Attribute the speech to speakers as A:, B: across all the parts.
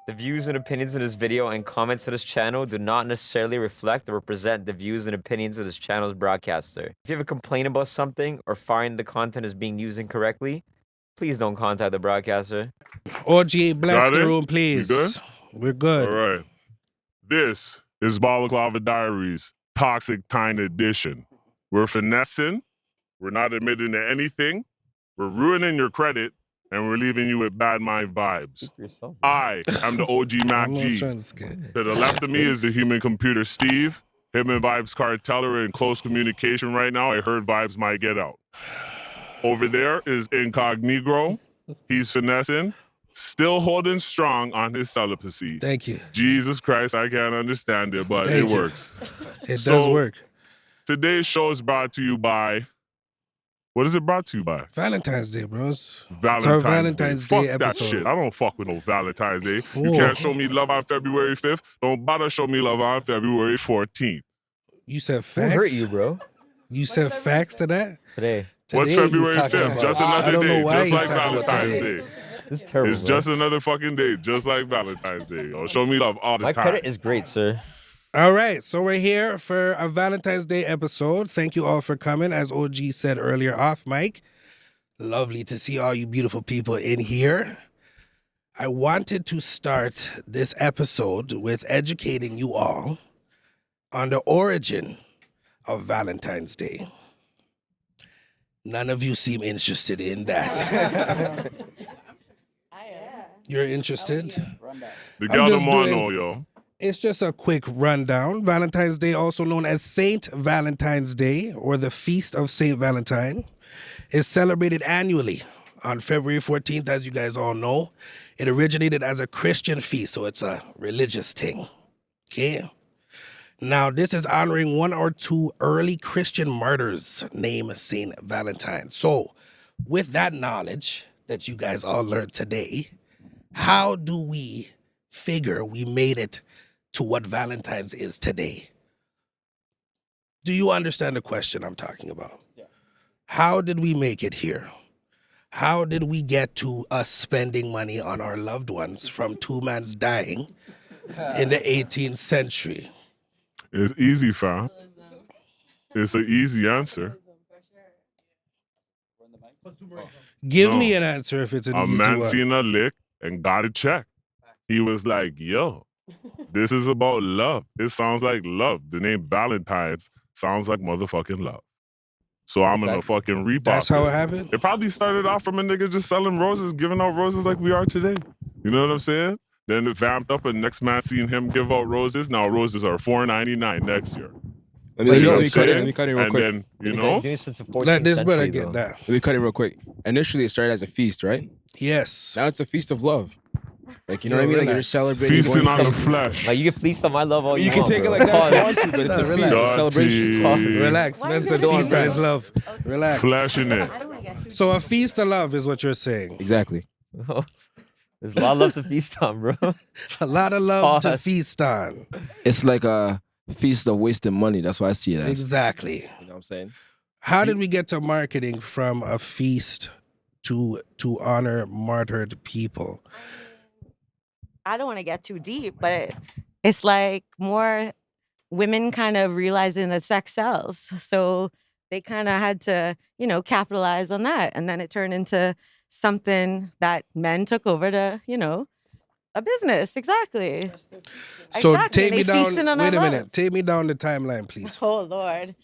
A: The views and opinions in this video and comments to this channel do not necessarily reflect or represent the views and opinions of this channel's broadcaster. If you have a complaint about something or find the content is being used incorrectly, please don't contact the broadcaster.
B: OG, bless
C: Got
B: the
C: it?
B: room,
C: We
B: please.
C: good?
B: We're good.
C: All right. This is Balaclava Diaries, Toxic Time Edition. We're finessing. We're not admitting to anything. We're ruining your credit, and we're leaving you with bad mind vibes. I am the OG Mac
B: I'm
C: G.
B: trying to skip.
C: To the left of me is the human computer Steve. Him and Vibes Cartel are in close communication right now. I heard Vibes might get out. Over there is Incognegro. He's finessing, still holding strong on his celibacy.
B: Thank you.
C: Jesus Christ, I can't understand it, but
B: Thank
C: it
B: you.
C: works.
B: It
C: So-
B: does work.
C: Today's show is brought to you by, what is it brought to you by?
B: Valentine's Day, bros.
C: Valentine's,
B: Valentine's
C: Day.
B: Day
C: Fuck that
B: episode.
C: shit. I don't fuck with no Valentine's Day. You
B: Whoa.
C: can't show me love on February 5th. Don't bother show me love on February 14th.
B: You said
A: Who
B: facts?
A: hurt you, bro?
B: You said facts to that?
A: Today.
C: What's
B: Today he's
C: February
B: talking
C: 5th?
B: about-
C: Just
B: I
C: another
B: don't know
C: day,
B: why
C: just
B: he's
C: like
B: talking about
C: Valentine's
B: today.
C: Day.
A: This is terrible,
C: It's
A: bro.
C: just another fucking day, just like Valentine's Day. Yo. Show me love all the
A: My
C: time.
A: credit is great, sir.
B: All right, so we're here for a Valentine's Day episode. Thank you all for coming. As OG said earlier off mic, lovely to see all you beautiful people in here. I wanted to start this episode with educating you all on the origin of Valentine's Day. None of you seem interested in that. You're interested?
C: The
B: I'm
C: girl
B: just
C: don't want to
B: doing-
C: know, yo.
B: It's just a quick rundown. Valentine's Day, also known as Saint Valentine's Day or the Feast of Saint Valentine, is celebrated annually on February 14th, as you guys all know. It originated as a Christian feast, so it's a religious thing. Okay? Now, this is honoring one or two early Christian martyrs named Saint Valentine. So, with that knowledge that you guys all learned today, how do we figure we made it to what Valentine's is today? Do you understand the question I'm talking about? Yeah. How did we make it here? How did we get to us spending money on our loved ones from two mans dying in the 18th century?
C: It's easy, fam. It's an easy answer.
B: Give
C: No.
B: me an answer if it's an
C: A
B: easy
C: man
B: one.
C: seen a lick and got a check. He was like, yo, this is about love. It sounds like love. The name Valentine's sounds like motherfucking love. So I'm gonna fucking reap
B: That's
C: off
B: how it
C: this.
B: happened?
C: It probably started off from a nigga just selling roses, giving out roses like we are today. You know what I'm saying? Then it vamped up and next man seen him give out roses. Now roses are $4.99 next year.
D: Let
C: You
D: me,
C: know
D: let
C: what
D: me
C: I'm
D: cut it.
C: saying?
D: Let me cut it real
C: And
D: quick.
C: then, you
A: They've
C: know,
A: been doing it since the 14th
B: Let this brother
A: century,
B: get
A: though.
B: that.
D: Let me cut it real quick. Initially, it started as a feast, right?
B: Yes.
D: Now it's a feast of love. Like, you know
B: Yo,
D: what I mean? Like, you're
B: relax.
D: just celebrating.
C: feasting
D: going
C: on the
D: from-
C: flesh.
A: Like, you can fleece on my love all you
D: You can
A: want,
D: take it
A: bro.
D: like that if you
A: Pause.
D: want to, but it's a
B: Relax.
D: feast. It's a celebration.
C: Dirty.
B: Relax.
E: Why
B: Man
E: is
B: said
E: it
B: feast on
D: feast?
B: his love. Relax.
C: Flesh in it.
B: So a feast of love is what you're saying.
D: Exactly.
A: There's a lot of love to feast on, bro.
B: A lot of love to
A: Pause.
B: feast on.
D: It's like a feast of wasting money. That's why I see it as.
B: Exactly.
D: You know what I'm saying?
B: How did we get to marketing from a feast to honor martyred people?
E: I don't want to get too deep, but it's like more women kind of realizing that sex sells. So they kind of had to, capitalize on that. And then it turned into something that men took over to, a business. Exactly.
B: So
E: Exactly.
B: take me
E: They
B: down.
E: feasting on our
B: Wait a
E: love.
B: minute. Take me down the timeline, please.
E: Oh, Lord.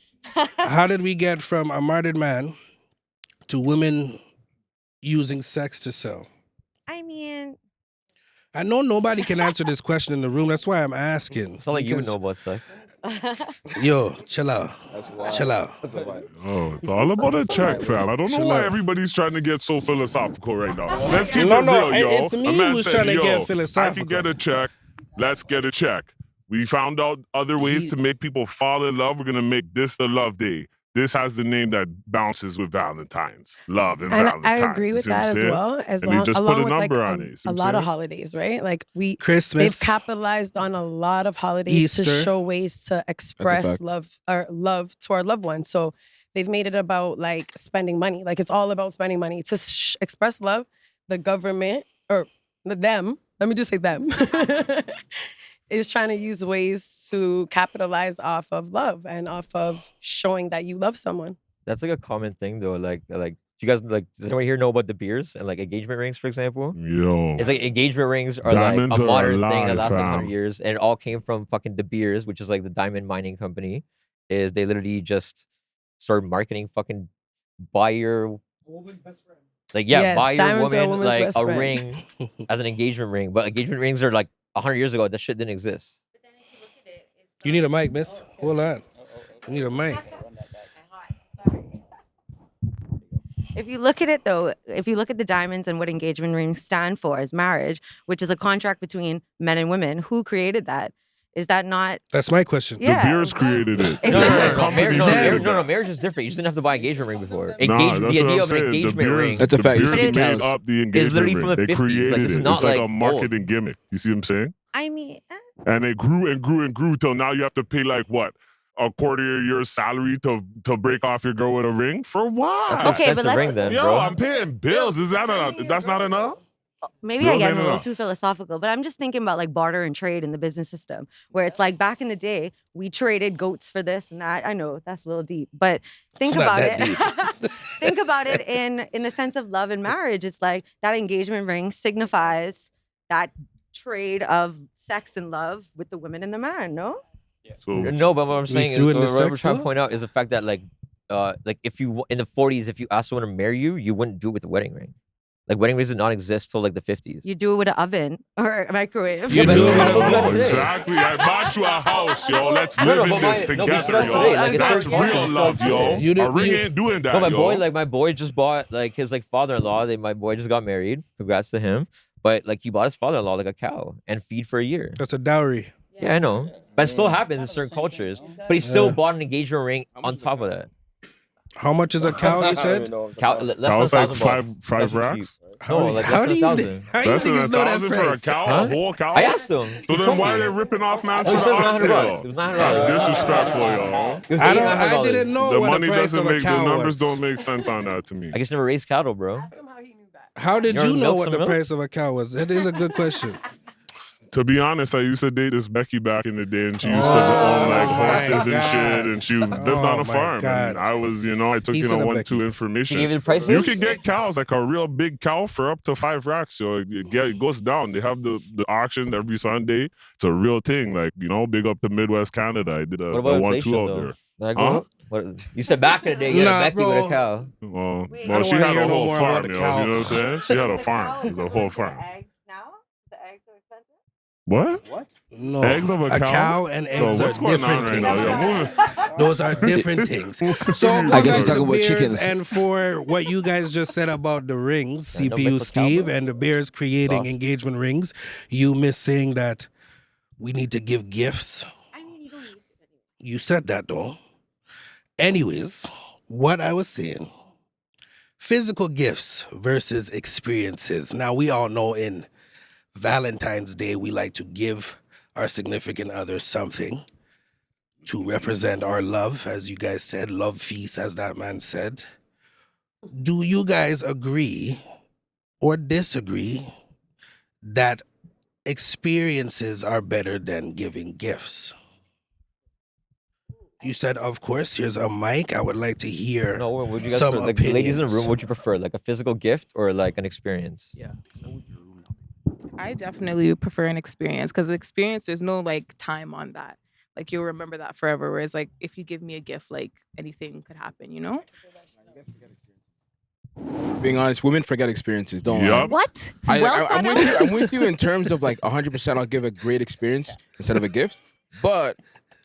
B: How did we get from a martyred man to women using sex to sell?
E: I mean,
B: I know nobody can answer this question in the room. That's why I'm asking.
A: It's not like you would
B: Because-
A: know about sex.
B: Yo, chill out.
D: That's wild.
B: Chill out.
C: Oh, it's all about a check, fam. I don't know
B: Chill
C: why
B: out.
C: everybody's trying to get so philosophical right now. Let's keep
B: No,
C: it
B: no,
C: real, yo.
B: it's me
C: A man
B: who's
C: said,
B: trying to
C: yo,
B: get
C: I
B: philosophical.
C: can get a check. Let's get a check. We found out other ways
B: He-
C: to make people fall in love. We're gonna make this the love day. This has the name that bounces with Valentine's. Love and
F: And
C: Valentine's.
F: I agree with
C: You see what I'm
F: that as
C: saying?
F: well. As
C: And he
F: long,
C: just put
F: along
C: a
F: with like
C: number on it. See
F: a
C: what I'm
F: lot of
C: saying?
F: holidays, right? Like they've
B: Christmas.
F: capitalized on a lot of holidays to
B: Easter.
F: show ways to express
D: fact.
F: love to our loved ones. So they've made it about like spending money. Like it's all about spending money to express love. The government or them let me just say them, is trying to use ways to capitalize off of love and off of showing that you love someone.
A: That's like a common thing though. Like, do you guys like? Does anyone here know about the beers and like engagement rings, for example?
C: Yo.
A: It's like engagement rings are
C: Diamonds
A: like a
C: are
A: modern thing
C: alive,
A: that lasts like 100
C: fam.
A: years, and it all came from fucking De Beers, which is like the diamond mining company. Is they literally just started marketing fucking buy your like
F: Yes,
A: buy your
F: diamonds are a
A: woman
F: woman's
A: like
F: best
A: a
F: friend.
A: ring as an engagement ring, but engagement rings are like 100 years ago. That shit didn't exist.
B: You need a mic, miss. Hold on. You need a mic.
E: If you look at it though, if you look at the diamonds and what engagement rings stand for as marriage, which is a contract between men and women, who created that? Is that not?
B: That's my question.
E: Yeah.
C: The Beers created it.
E: Exactly.
A: No, marriage is different. You just didn't have to buy an engagement ring before.
C: Nah,
A: the
C: that's what
A: idea
C: I'm
A: of an
C: saying. The
A: engagement
C: Beers-
A: ring.
D: That's a
C: the
D: fact. You
C: Beers
D: see the
C: made
D: cows.
C: up the engagement
A: literally
C: ring.
A: from the
C: They
A: 50s. Like,
C: created
A: this is
C: it.
A: not
C: It's like a
A: like
C: marketing gimmick. You see what I'm saying?
E: I mean,
C: And it grew and grew and grew till now you have to pay like what? A quarter of your salary to break off your girl with a ring? For what?
A: That's
E: Okay,
A: an
E: but
A: expensive
E: let's-
A: ring then,
C: Yo,
A: bro.
C: I'm paying bills. Is that that's not enough?
E: maybe
C: Girls
E: I get
C: ain't
E: a little
C: enough.
E: too philosophical, but I'm just thinking about like barter and trade in the business system, where it's like back in the day, we traded goats for this and that. I know that's a little deep, but think
B: It's not
E: about
B: that
E: it.
B: deep.
E: Think about it in the sense of love and marriage. It's like that engagement ring signifies that trade of sex and love with the women and the man. No,
C: So
A: No, but what I'm saying is,
B: threw in the
A: what we're
B: sex
A: trying to
B: though?
A: point out is the fact that like if you in the 40s, if you asked someone to marry you, you wouldn't do it with a wedding ring. Like wedding rings did not exist till like the 50s.
E: you do it with an oven or a microwave.
B: You
A: but
B: do
A: still-
B: it.
A: still do that today.
C: exactly. I bought you a house, yo. Let's
A: No,
C: live
A: no,
C: in
A: but
C: this
A: no,
C: together,
A: but still
C: yo.
A: today, like, it's
C: That's
A: certain cultures,
C: real
A: it's
C: love,
A: still
C: yo.
A: today.
B: You
C: A
B: didn't-
C: ring
B: you-
C: ain't doing that,
A: No, my
C: yo.
A: boy just bought like his like father-in-law. My boy just got married. Congrats to him. But like he bought his father-in-law like a cow and feed for a year.
B: That's a dowry.
A: Yeah, I know. But it still happens in certain cultures. But he still
B: Yeah.
A: bought an engagement ring on top of that.
B: How much is a cow, you said?
A: Cow, less
C: That was
A: than
C: like
A: $1,000.
C: five
A: That's cheap.
C: racks.
A: No, like
B: how
A: less
B: do
A: than
B: you
A: 1,000.
B: how you
C: Less than
B: niggas know that
C: $1,000 for a
B: price?
C: cow,
A: Huh?
C: a whole cow.
A: I asked him.
C: So
A: He
C: then
A: told
C: why are
A: me.
C: they ripping off man's
A: Oh,
C: for
A: he
C: the
A: said it was
C: oxtail?
A: $900. It was $900.
C: That's disrespectful, yo.
A: It was
B: I
A: $800.
B: didn't know
C: The
B: what
C: money
B: the price
C: doesn't
B: of a
C: make the
B: cow
C: numbers
B: was.
C: don't make sense on that to me.
A: I guess never raised cattle, bro.
B: How did
A: You
B: you
A: ever
B: know
A: milk
B: what
A: some
B: the
A: milk?
B: price of a cow was? That is a good question.
C: To be honest, I used to date this Becky back in the day, and she used to
B: Oh
C: own like
B: my
C: horses and
B: God.
C: shit, and she lived
B: Oh
C: on a
B: my
C: farm.
B: God.
C: And I was, I took,
B: Piece of the
C: one,
B: Becky.
C: two
A: She
C: information.
A: gave you the prices?
C: You can get cows, like a real big cow, for up to 5 racks. So it goes down. They have the auctions every Sunday. It's a real thing. Like, big up to Midwest Canada. I did a
A: What about
C: 1-2
A: inflation,
C: out
A: though?
C: there.
A: Did I go
C: Huh?
A: up? What, you said back in the day you had
B: Nah,
A: a Becky with a
B: bro.
A: cow.
C: Well,
E: Wait,
B: don't
C: she
B: wanna
C: had
B: hear
C: a
B: no
C: whole
B: more about
C: farm,
B: the
C: yo.
B: cow.
C: You know what I'm saying? She had a farm. It was a whole farm.
E: Eggs now? The eggs are expensive?
C: What?
B: No.
C: Eggs of a cow?
B: and
C: Yo,
B: eggs are
C: what's going on
B: different
C: right
B: things.
C: now? Yo, moving.
B: Those are different things. So
D: I
B: going
D: guess
B: back
D: you're
B: to
D: talking
B: the
D: about
B: beers
D: chickens.
B: and for what you guys just said about the rings,
A: Yeah, no
B: CPU
A: mix with cow,
B: Steve
A: bro.
B: and the Bears creating
A: Soft.
B: engagement rings, you miss saying that we need to give gifts.
E: I mean, you don't need to.
B: You said that though. Anyways, what I was saying, physical gifts versus experiences. Now we all know in Valentine's Day, we like to give our significant other something to represent our love, as you guys said, love feast, as that man said. Do you guys agree or disagree that experiences are better than giving gifts? You said, of course, here's a mic. I would like to hear
A: No, what would you guys
B: some
A: prefer? Like, ladies in the
B: opinions.
A: room, what would you prefer? Like a physical gift or like an experience?
G: Yeah. I definitely prefer an experience because the experience, there's no like time on that. Like you'll remember that forever. Whereas like if you give me a gift, like anything could happen, you know?
D: Being honest, women forget experiences. Don't lie.
C: Yup.
E: What?
D: I'm with you. I'm with you in terms of like 100%. I'll give a great experience instead of a gift. But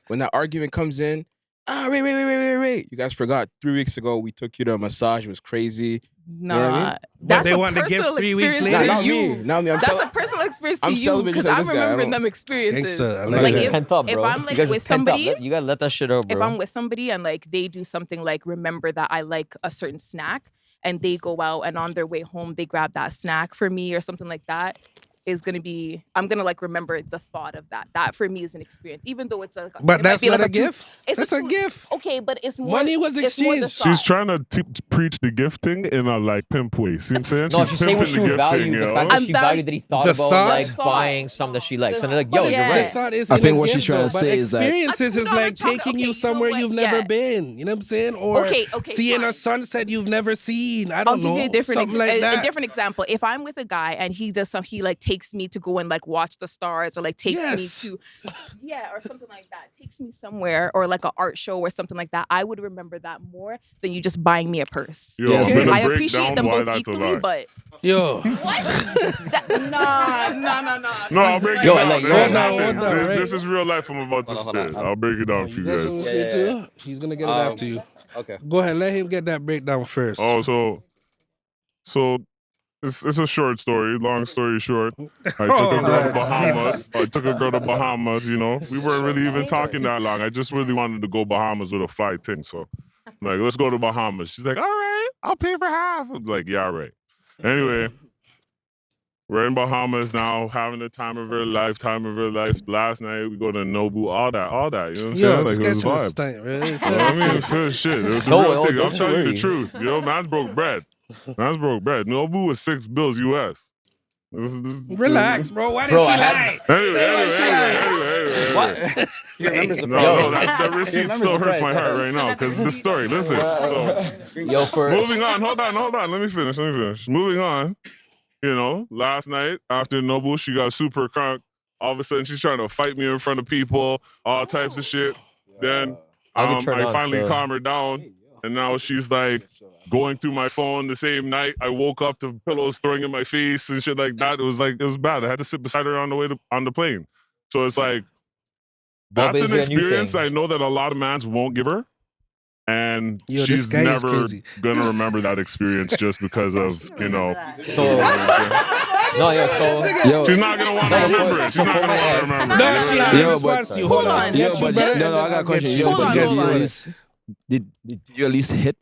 D: when that argument comes in, wait. You guys forgot 3 weeks ago we took you to a massage. It was crazy.
G: Nah,
D: know what I mean?
G: that's
B: they
G: a
B: want the gifts
G: personal
B: 3 weeks
G: experience
B: later?
G: to
D: Not
G: you.
D: me. Not me.
G: That's a personal experience to
D: I'm
G: you
D: celibate
G: because
D: just like
G: I'm
D: this guy. I
G: remembering
D: don't-
G: them experiences.
B: Gangsta, I
A: You
B: like
A: guys
B: that.
A: are pent up,
G: if
A: bro.
G: I'm,
A: You
G: like,
A: guys are
G: with
A: pent up.
G: somebody-
A: You gotta let that shit out, bro.
G: If I'm with somebody and like they do something like remember that I like a certain snack and they go out and on their way home they grab that snack for me or something like that, is gonna be. I'm gonna like remember the thought of that. That for me is an experience, even though it's a.
B: But
G: it might
B: that's
G: be
B: not
G: like
B: a gift.
G: It's
B: That's a
G: two-
B: gift.
G: Okay, but it's more.
B: Money was
G: it's more the
B: exchanged.
G: thought.
C: She's trying to preach the gift thing in a like pimp way. See what I'm saying?
A: No, she's saying what she would value. The fact that
G: I'm
A: she valued that he thought
B: The
A: about
B: thought?
A: like buying something that she likes, and they're like,
B: But
A: yo,
B: it's-
A: you're
B: the
A: right.
B: thought is
H: I
B: in
H: think
B: a
H: what she's
B: gift,
H: trying
B: though,
H: to
B: but
H: say is that-
B: experiences is
G: No, we're
B: like
G: talking-
B: taking
G: okay,
B: you
G: you know
B: somewhere
G: what?
B: you've never
G: Yeah.
B: been. You know what I'm saying? Or
G: Okay,
B: seeing a
G: fine.
B: sunset you've never seen. I
G: I'll
B: don't
G: give
B: know.
G: you a different
B: Something like that.
G: a different example. If I'm with a guy and he does some, he like takes me to go and like watch the stars, or like takes
B: Yes.
G: me to, or something like that. Takes me somewhere, or like an art show or something like that. I would remember that more than you just buying me a purse.
C: Yo,
H: Yes,
C: I'm gonna
G: I
C: break
G: appreciate
C: down
G: them
C: why
G: both
C: that's a
G: equally,
C: lie.
G: but
B: Yo.
G: what? Nah.
C: No, I'll break it
A: Yo,
C: down.
A: like,
C: Hey,
A: yo,
B: hold on,
C: listen,
B: hold on, right.
C: This is real life I'm about to
H: Hold on.
C: spit. I'll break it down for
B: You
C: you
B: got
C: guys.
B: something to say too? He's gonna get it after you.
H: Okay.
B: Go ahead, let him get that breakdown first.
C: Oh, so it's a short story. Long story short, I took a girl to Bahamas. You know, we weren't really even talking that long. I just really wanted to go Bahamas with a flight thing. So, I'm like, let's go to Bahamas. She's like, all right, I'll pay for half. I'm like, yeah, all right. Anyway, we're in Bahamas now, having the time of her life. Last night we go to Nobu, all that. You know what I'm
B: Yo,
C: saying?
B: this
C: Like, it was
B: guy's trying to
C: vibes.
B: stunt, really. It's
C: You know what I
B: just-
C: mean? Feel shit. It was the
A: No,
C: real
A: no,
C: thing. I'm
A: don't
C: telling you the
A: worry.
C: truth. You know, man's broke bread. Nobu was $6 US.
B: Relax, bro. Why did
A: Bro,
B: she
A: I had-
B: lie?
C: Anyway,
B: Say why she lied.
H: What? He remembers the
C: No,
H: price.
C: no, that receipt
H: remembers
C: still
H: the
C: hurts
H: price,
C: my heart
H: huh?
C: right now because the story. Listen, so
A: Yo, for
C: moving on. Hold on. Let me finish. Moving on. You know, last night after Nobu, she got super crunk. All of a sudden, she's trying to fight me in front of people, all types of shit. Then
A: I'll get turned
C: I
A: on,
C: finally
A: so-
C: calm her down, and now she's like going through my phone the same night. I woke up to pillows throwing in my face and shit like that. It was bad. I had to sit beside her on the way on the plane. So it's like that's an
A: basically a new
C: experience
A: thing.
C: I know that a lot of mans won't give her. And
B: Yo, this
C: she's
B: guy is
C: never
B: crazy.
C: gonna remember that experience just because of, you know.
A: So, no, yo, so
H: Yo,
C: She's not gonna want to
A: No,
C: remember it. She's
A: so
C: not
A: for
C: gonna
A: my
C: want to
A: ex-
C: remember
B: No,
C: it.
B: she
C: You know
B: has
C: what I
B: a
C: mean?
B: response to you.
G: Hold
B: Hold
G: on.
B: on.
H: yo,
B: Get
H: but
B: you,
H: just,
B: brother,
H: no, I
B: and
H: got a
B: I'll
H: question.
B: get
H: Yo,
B: you.
G: Hold on,
H: did
G: hold
H: you
G: on.
H: at least did you at least hit?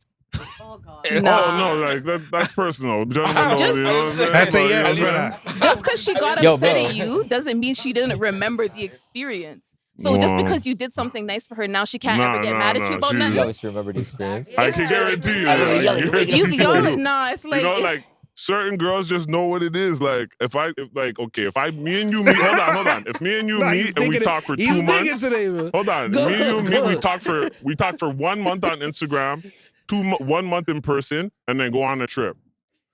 C: Oh no, like that's personal. Gentlemen know,
G: Just-
C: you know what I'm saying?
B: That's a
C: But,
B: yes,
C: you know,
B: brother.
G: Just because she got
A: Yo,
G: upset
A: bro.
G: at you doesn't mean she didn't remember the experience. So just
C: Wow.
G: because you did something nice for her, now she can't
C: Nah,
G: ever get
C: nah,
G: mad at
C: nah,
G: you about
C: she-
A: you
G: nothing.
A: obviously remember the experience.
C: I can guarantee you.
A: I mean,
C: I
A: yeah,
C: can
A: you-
C: guarantee
G: You,
C: you.
G: y'all, nah, it's like
C: You know,
G: it's,
C: like certain girls just know what it is. Like if me and you meet, hold on. If me and you
B: Nah, he's
C: meet and we
B: digging
C: talk for
B: it.
C: 2
B: He's digging
C: months,
B: today, bro.
C: hold on.
B: Go,
C: Me and you meet,
B: go.
C: we talk for 1 month on Instagram, 1 month in person, and then go on a trip.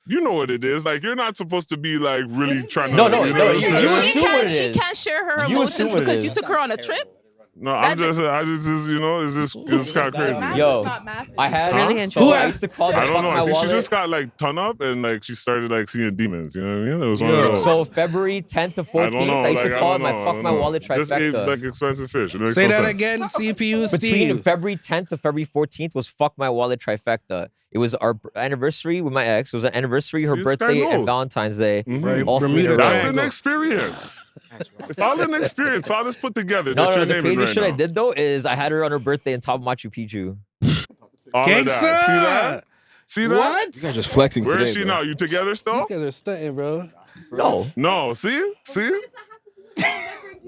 C: You know what it is. Like you're not supposed to be like really trying to.
A: No,
C: you know
A: you
C: what I'm saying?
A: assume what it
G: she
A: is.
G: can't share her
A: You assume
G: emotions
A: what it
G: because
A: is.
G: you took her on a trip.
C: No,
G: I
C: just you know, it's kind of crazy.
A: Yo,
G: Not math.
A: I had
E: Really
A: so I
B: interesting.
A: used to call the
C: I
A: fuck
C: don't know.
A: my
C: I think
A: wallet.
C: she just got like ton up and like she started like seeing demons. You know what I mean? It was one
B: Yeah.
C: of those.
A: So February 10th to 14th,
C: I don't know.
A: I used
C: like,
A: to call
C: I
A: it
C: don't
A: my
C: know, I
A: fuck
C: don't
A: my
C: know.
A: wallet
C: Just ate
A: trifecta.
C: like expensive fish. It makes
B: Say
C: no
B: that
C: sense.
B: again, CPU
A: Between
B: Steve.
A: February 10th to February 14th was fuck my wallet trifecta. It was our anniversary with my ex. It was an anniversary, her
C: See, this guy
A: birthday, and
C: knows.
A: Valentine's Day.
C: Mhm.
A: All three in
B: Bermuda
A: a row.
C: That's
B: Triangle.
C: an experience. It's all an experience. All this put together.
A: No,
C: that
A: no,
C: you're
A: the
C: naming
A: craziest
C: right
A: shit I
C: now.
A: did though is I had her on her birthday on top of Machu Picchu.
C: All of
B: Gangsta.
C: that. See that? See that?
B: What?
D: You guys just flexing
C: Where
D: today,
C: is she
D: bro.
C: now? You together
B: These
C: still?
B: guys are stunting, bro.
A: No.
C: No. See?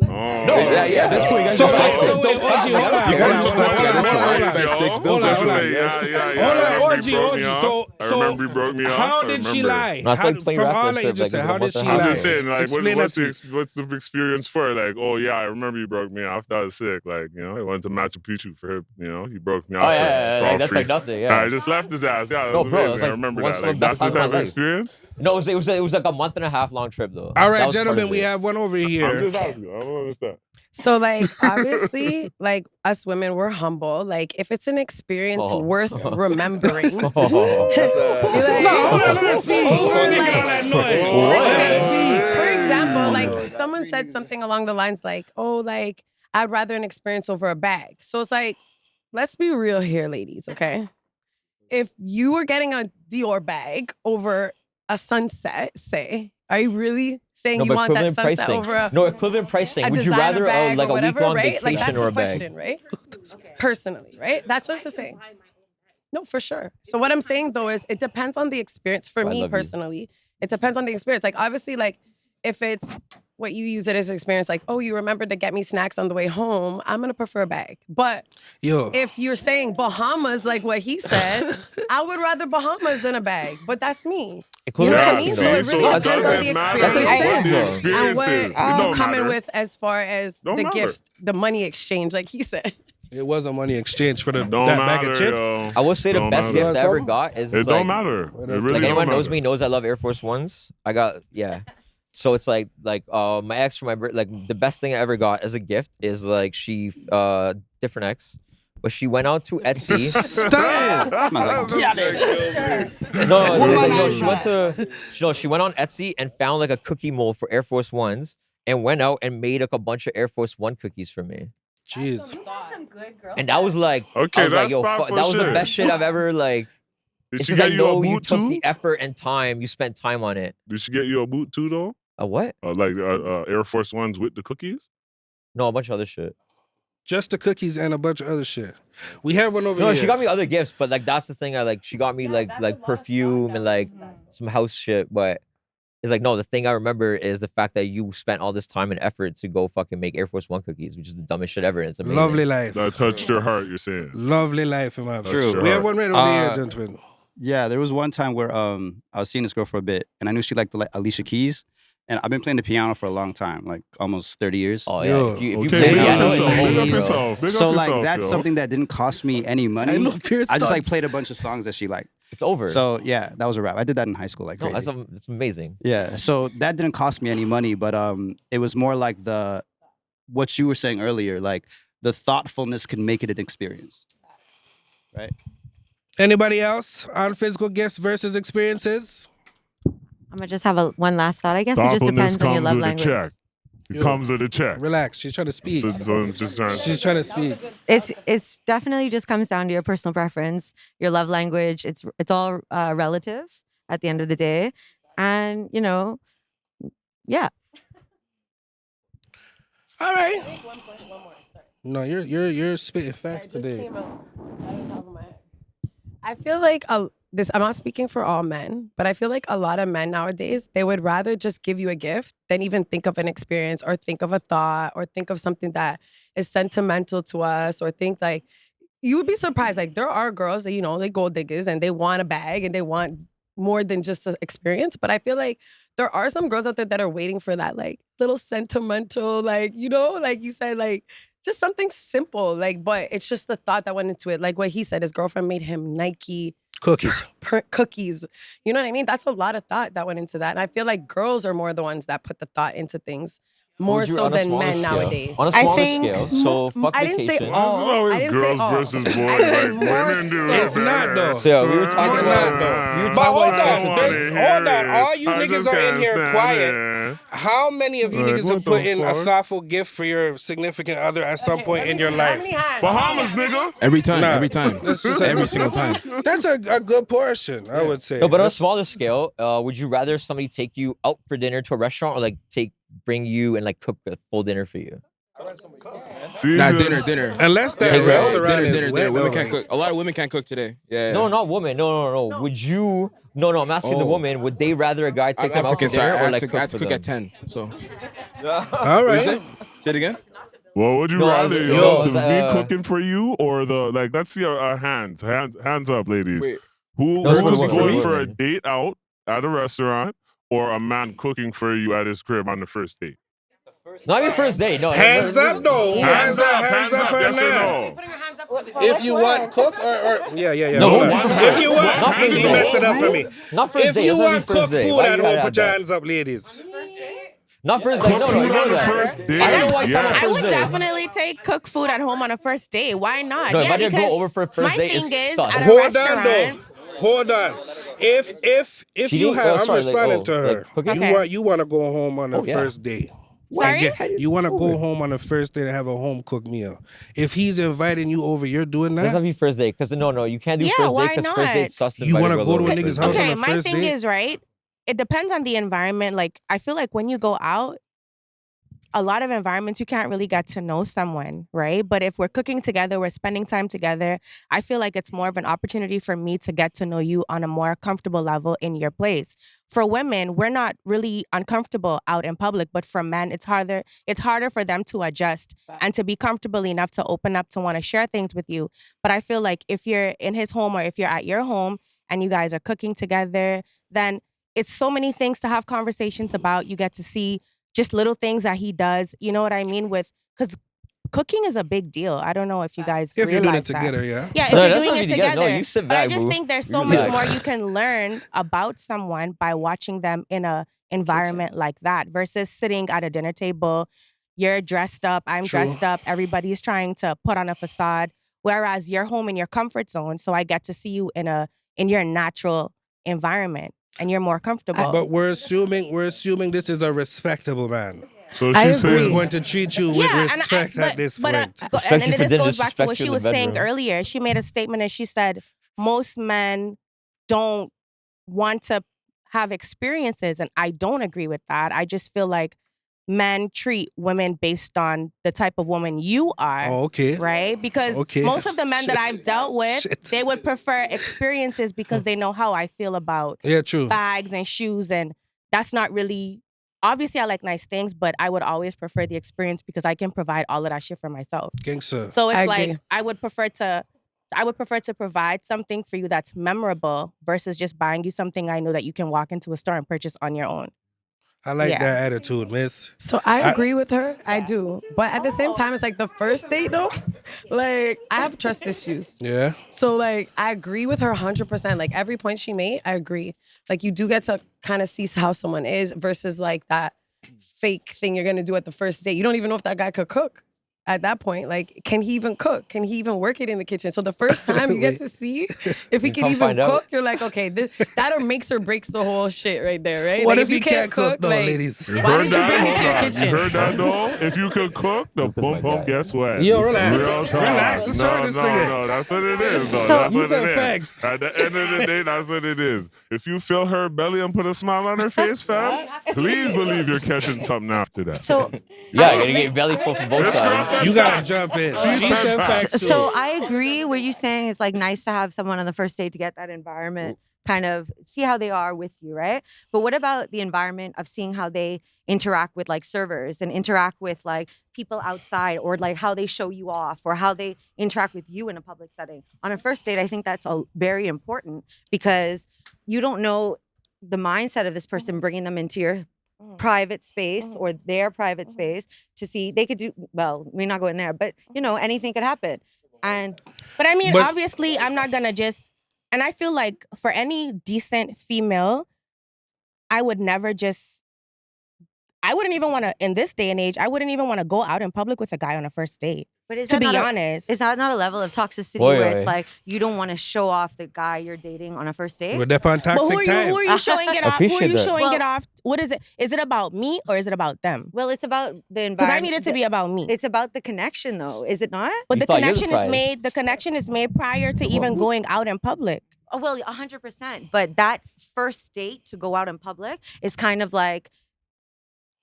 C: Oh.
A: No, yeah.
H: At this point, you guys
B: So
H: just
B: wait,
H: flexing.
B: so wait, OG, hold on.
H: You guys just flexing at this point. I
C: Hold on,
H: expect
C: yo.
H: 6 bills.
B: Hold on,
C: Just
B: hold
C: to
B: on.
C: say, yeah.
B: Hold
C: I
B: on,
C: remember
B: OG,
C: he broke me
B: OG.
C: off. I remember he broke me off.
B: How
C: I
B: did she
C: remember.
B: lie?
A: No, it's
B: How,
A: like playing
B: from
A: rap
B: all
A: for a
B: that you
A: trip,
B: just
A: like,
B: said,
A: it was
B: how
A: a
B: did
A: month
B: she
A: and a
C: I'm
A: half
B: lie?
C: just saying, like,
B: Explain
C: what's
B: that to me.
C: what's the experience for? Like, oh yeah, I remember you broke me off. That was sick. Like, you know, I went to Machu Picchu for him. You know, he broke me off.
A: Oh
C: for
A: yeah,
C: all
A: that's
C: free.
A: like nothing. Yeah.
C: I just left his ass. Yeah, that
A: No,
C: was
A: bro, it
C: amazing.
A: was like
C: I remember
A: one
C: that.
A: of the
C: Like,
A: best
C: that's the
A: times of my
C: type of
A: life.
C: experience.
A: No, it was like a month and a half long trip though.
B: All
A: That
B: right,
A: was part of
B: gentlemen, we
A: it.
B: have one over
C: I'm
B: here.
C: just asking. I don't understand.
F: So like obviously, like us women, we're humble. Like if it's an experience
A: Oh.
F: worth remembering,
A: Oh.
F: like-
B: No, hold on, let her speak.
F: Over,
B: We're making
F: like-
B: all that noise.
C: What?
B: Let her speak.
F: For example, like someone said something along the lines like, "Oh, like I'd rather an experience over a bag." So it's like, let's be real here, ladies. Okay, if you were getting a Dior bag over a sunset, say, are you really saying
A: No,
F: you
A: but
F: want that
A: equivalent
F: sunset
A: pricing.
F: over a
A: No, equivalent pricing.
F: a
A: Would you
F: designer
A: rather
F: bag
A: like
F: or
A: a
F: whatever,
A: week-long
F: right? Like
A: vacation
F: that's
A: or
F: the
A: a bag?
F: question, right? Personally, right? That's what I'm saying. No, for sure. So what I'm saying though is it depends on the experience. For
A: I
F: me
A: love you.
F: personally, it depends on the experience. Like obviously, like if it's what you use it as experience, like, oh, you remembered to get me snacks on the way home, I'm gonna prefer a bag. But
B: Yo,
F: if you're saying Bahamas, like what he said, I would rather Bahamas than a bag. But that's me.
A: Including
F: You know what I
A: Pepsi,
F: mean?
A: though.
F: So it really
C: it
F: depends on the
C: doesn't matter
F: experience.
C: what the
F: And
C: experience
F: what
C: is. It
F: you
C: don't
F: come in
C: matter.
F: with as far as
C: Don't
F: the
C: matter.
F: gifts, the money exchange, like he said.
B: it was a money exchange for
C: Don't
B: that bag
C: matter,
B: of chips.
C: yo.
A: I will say the
C: Don't
A: best
C: matter.
A: gift I ever
B: Something?
A: got is
C: It
A: like,
C: don't matter. It really
A: like
C: don't
A: anyone knows
C: matter.
A: me knows I love Air Force Ones. I got So it's like my ex for my like the best thing I ever got as a gift is like she different ex, but she went out to Etsy.
B: Stop!
A: She went on Etsy and found like a cookie mold for Air Force Ones and went out and made like a bunch of Air Force One cookies for me.
B: Jeez.
A: And that was like,
C: Okay,
A: I was like,
C: that's
A: yo,
C: thoughtful
A: that was the
C: shit.
A: best shit I've ever like.
C: Did she
A: Because I
C: get you a
A: know you
C: boot
A: took
C: too?
A: the effort and time. You spent time on it.
C: Did she get you a boot too though?
A: A what?
C: Like Air Force Ones with the cookies?
A: No, a bunch of other shit.
B: Just the cookies and a bunch of other shit. We have one over
A: No,
B: here.
A: she got me other gifts, but like that's the thing. I like she got me like perfume and like some house shit. But it's like no, the thing I remember is the fact that you spent all this time and effort to go fucking make Air Force One cookies, which is the dumbest shit ever. It's amazing.
B: Lovely life.
C: That touched your heart, you're saying.
B: Lovely life in my
C: True.
B: We have one right over here, gentlemen.
I: Yeah, there was one time where I was seeing this girl for a bit, and I knew she liked the Alicia Keys, and I've been playing the piano for a long time, like almost 30 years.
A: Oh
B: Yo,
A: yeah, if you
C: Okay,
A: play
C: big
A: piano,
C: up
A: it's
C: yourself,
A: a whole
C: big up
A: new world.
C: yourself, big
I: So
C: up
I: like
C: yourself,
I: that's
C: yo.
I: something that didn't cost me any money.
B: I know Pierce
I: I just like
B: Sons.
I: played a bunch of songs that she liked.
A: It's over.
I: So yeah, that was a wrap. I did that in high school, like
A: no,
I: crazy.
A: that's amazing.
I: Yeah, so that didn't cost me any money, but it was more like what you were saying earlier, like the thoughtfulness can make it an experience, right?
B: Anybody else on physical gifts versus experiences?
E: I'm gonna just have one last thought. I guess it just
C: Thoughtfulness
E: depends on your
C: comes
E: love
C: with a
E: language.
C: check. It
B: Yo.
C: comes with a check.
B: Relax. She's trying to speak.
C: So I'm just trying to
B: She's trying to speak.
E: It's definitely just comes down to your personal preference, your love language. It's all relative at the end of the day, and yeah.
B: All right. No, you're spitting facts today.
F: I feel like I'm not speaking for all men, but I feel like a lot of men nowadays, they would rather just give you a gift than even think of an experience or think of a thought or think of something that is sentimental to us or think like, you would be surprised. Like there are girls that, they gold diggers and they want a bag and they want more than just an experience. But I feel like there are some girls out there that are waiting for that like little sentimental, like, like you said, like just something simple. Like, but it's just the thought that went into it. Like what he said, his girlfriend made him Nike
B: Cookies.
F: cookies. You know what I mean? That's a lot of thought that went into that. And I feel like girls are more the ones that put the thought into things more
A: Would you-
F: so
A: on a
F: than
A: smaller
F: men
A: scale-
F: nowadays.
A: On a
E: I
A: smaller
E: think
A: scale, so fuck
F: I didn't say
A: vacation.
F: all.
C: always
F: I didn't
C: girls
F: say all.
C: versus boys.
F: I said
C: Like
F: more
C: women do.
F: so.
B: It's not, though.
A: So yeah, we were talking
B: It's
A: about.
B: not, though.
A: We were
B: But
A: talking
B: hold
A: about
B: on,
A: specific-
B: hold on. All you niggas are in here quiet. How many of you
C: Like,
B: niggas
C: what
B: have put
C: the
B: in a
C: fuck?
B: thoughtful gift for your significant other at some point in your life?
C: Bahamas, nigga.
D: Every time,
B: Nah.
D: every time,
B: That's just
D: every single time.
B: That's a good portion, I would say.
A: No, but on a
B: That's-
A: smaller scale, would you rather somebody take you out for dinner to a restaurant or like bring you and like cook a full dinner for you?
C: See,
D: Nah,
C: so-
D: dinner.
B: Unless that
A: Hey, bro.
B: restaurant is
D: Dinner.
B: wet,
D: Women
B: though,
D: can't
B: like-
D: cook. A lot of women can't cook today. Yeah.
A: No, not woman. No. Would you? No. I'm asking the
D: Oh.
A: woman. Would they rather a guy take
D: I'm
A: them out for
D: African, so
A: dinner
D: I
A: or
D: have
A: like
D: to,
A: cook
D: I have
A: for
D: to cook
A: them?
D: at 10. So
B: All
D: what
B: right.
D: is it? Say it again.
C: What would you
A: No, I
C: rather?
A: was-
C: Yo,
A: yo,
C: me cooking for you or let's see our hands up, ladies.
D: Wait.
C: Who
A: No, it's
C: who's
A: for women,
C: going
A: for
C: for a
A: women.
C: date out at a restaurant or a man cooking for you at his crib on the first date?
A: Not even first date. No.
B: Hands up, though. Who has that hands up or
C: yes or
B: not?
C: no?
B: If you want cook or yeah.
A: No,
B: hold on.
A: one-
B: If you
A: not
B: want,
A: first
B: he
A: date.
B: messed it up for me.
A: Not first
B: If
A: date.
B: you
A: It's not even
B: want
A: first
B: cooked
A: date.
B: food
A: Why
B: at
A: you
B: home,
A: gotta
B: put
A: add
B: your
A: that?
B: hands up, ladies.
A: Not first date. No,
C: Food
A: ignore
C: on the
A: that.
C: first date.
A: I don't know why it's not on
C: Yes.
J: I
A: first
J: would
A: date.
J: definitely take cook food at home on a first date. Why not?
A: No, if
J: yeah,
A: I didn't go
J: because
A: over for a first
J: my
A: date,
J: thing
A: it's
J: is
A: sus.
J: at a
B: Hold on,
J: restaurant.
B: though. Hold on. If
A: She
B: you
A: didn't-
B: have,
A: oh,
B: I'm
A: sorry,
B: responding
A: like,
B: to her.
A: cooking?
J: Okay.
B: You want to go home on the
A: Oh, yeah.
B: first date.
J: Sorry?
B: You want to go home on the first day to have a home cooked meal. If he's inviting you over, you're doing
A: Doesn't have
B: that.
A: to be first date because no, you can't do
J: Yeah,
A: first
J: why
A: date because
J: not?
A: first date sus.
B: You
A: want
B: wanna
A: to
B: go to a nigga's house on
J: Okay,
B: the
J: my
B: first
J: thing
B: date?
J: is, right, it depends on the environment. Like, I feel like when you go out, a lot of environments you can't really get to know someone, right? But if we're cooking together, we're spending time together, I feel like it's more of an opportunity for me to get to know you on a more comfortable level in your place. For women, we're not really uncomfortable out in public, but for men, it's harder for them to adjust and to be comfortable enough to open up to want to share things with you. But I feel like if you're in his home or if you're at your home and you guys are cooking together, then it's so many things to have conversations about. You get to see just little things that he does. You know what I mean? Because cooking is a big deal. I don't know if you guys
B: If you're doing it
J: realize that.
B: together, yeah.
J: Yeah,
A: So
J: if you're
A: that's
J: doing
A: what
J: it
A: we together.
J: together.
A: No, you sit
J: But I
A: back,
J: just
A: boo.
J: think there's so
A: Relax.
J: much more you can learn about someone by watching them in a environment like that versus sitting at a dinner table. You're dressed up, I'm
B: True.
J: dressed up, everybody's trying to put on a facade. Whereas you're home in your comfort zone, so I get to see you in your natural environment and you're more comfortable.
B: But we're assuming this is a respectable man.
C: So
F: I
C: she's
F: agree.
B: Who's
C: saying,
B: going to treat you with respect at this point.
J: and
A: Especially
J: then
A: if it
J: this
A: didn't
J: goes back to what
A: disrespect you
J: she
A: in the
J: was saying
A: bedroom.
J: earlier. She made a statement and she said most men don't want to have experiences, and I don't agree with that. I just feel like men treat women based on the type of woman you are.
B: Oh, okay.
J: Right? Because
B: Okay.
J: most of the men that
B: Shit.
J: I've dealt with,
B: Shit.
J: they would prefer experiences because they know how I feel about
B: Yeah, true.
J: bags and shoes, and that's not really. Obviously, I like nice things, but I would always prefer the experience because I can provide all of that shit for myself.
B: Gangster.
J: So
F: I
J: it's
F: agree.
J: like I would prefer to provide something for you that's memorable versus just buying you something I know that you can walk into a store and purchase on your own.
B: I like
J: Yeah.
B: that attitude, miss.
F: So I agree with her. I do. But at the same time, it's like the first date though. Like I have trust issues.
B: Yeah.
F: So like I agree with her 100%. Like every point she made, I agree. Like you do get to kind of see how someone is versus like that fake thing you're gonna do at the first date. You don't even know if that guy could cook. At that point, like, can he even cook? Can he even work it in the kitchen? So the first time you get to see if he can
A: come
F: even
A: find out.
F: cook, you're like, okay, that or makes or breaks the whole shit right there, right?
B: What
F: like,
B: if he can't cook, though,
F: like,
B: ladies?
C: you
F: why
C: heard
F: did you
C: that?
F: bring me to your
C: Hold on.
F: kitchen?
C: You heard that though? If you could cook, the boom boom gets wet.
B: Yo, relax.
C: Real talk.
B: Relax. Let's try this again.
C: No, that's what it is. though.
E: So-
C: That's
B: You
C: what
B: said
C: it is.
B: facts.
C: At the end of the day, that's what it is. If you fill her belly and put a smile on her face, fam, please believe you're catching something after that.
E: So
A: Yeah, you're gonna get your belly full from both
C: This girl
A: sides.
C: said
B: You gotta
C: facts.
B: jump in.
C: She
B: She
C: said
B: said
C: facts.
B: facts too.
E: So I agree. What you saying is like nice to have someone on the first date to get that environment, kind of see how they are with you, right? But what about the environment of seeing how they interact with like servers and interact with like people outside, or like how they show you off, or how they interact with you in a public setting? On a first date, I think that's very important because you don't know the mindset of this person bringing them into your private space or their private space to see. They could do well, we're not going there, but you know, anything could happen. And
J: But I mean,
B: But-
J: obviously, I'm not gonna just. And I feel like for any decent female, I would never just. I wouldn't even want to, in this day and age, I wouldn't even want to go out in public with a guy on a first date.
E: but is
J: To
E: that
J: be
E: not a-
J: honest,
E: is that not a level of toxicity
A: Boy,
E: where
A: oy.
E: it's like you don't want to show off the guy you're dating on a first date?
B: We're up on
J: but who
B: toxic
J: are
B: time.
J: you showing it off? Who are
A: Appreciate
J: you
A: that.
J: showing it
E: Well-
J: off? What is it? Is it about me or is it about them?
E: Well, it's about the environment.
J: Because I need it to be about me.
E: It's about the connection, though, is it not?
J: But
A: You
J: the
A: thought you're the
J: connection is
A: prize.
J: made. The connection is made prior to even going out in public.
E: Oh, well, 100%. But that first date to go out in public is kind of like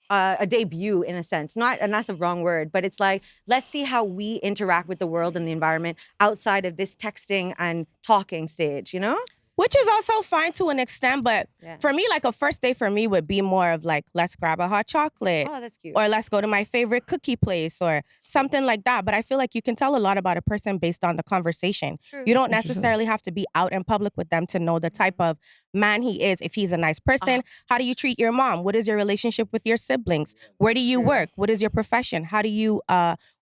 E: a debut in a sense. Not, and that's a wrong word, but it's like, let's see how we interact with the world and the environment outside of this texting and talking stage, you know?
J: Which is also fine to an extent, but
E: Yeah.
J: for me, like a first date for me would be more of like, let's grab a hot chocolate.
E: Oh, that's cute.
J: Or let's go to my favorite cookie place or something like that. But I feel like you can tell a lot about a person based on the conversation.
E: True.
J: You don't necessarily have to be out in public with them to know the type of man he is. If he's a nice person, how do you treat your mom? What is your relationship with your siblings? Where do you
E: True.
J: work? What is your profession? How do you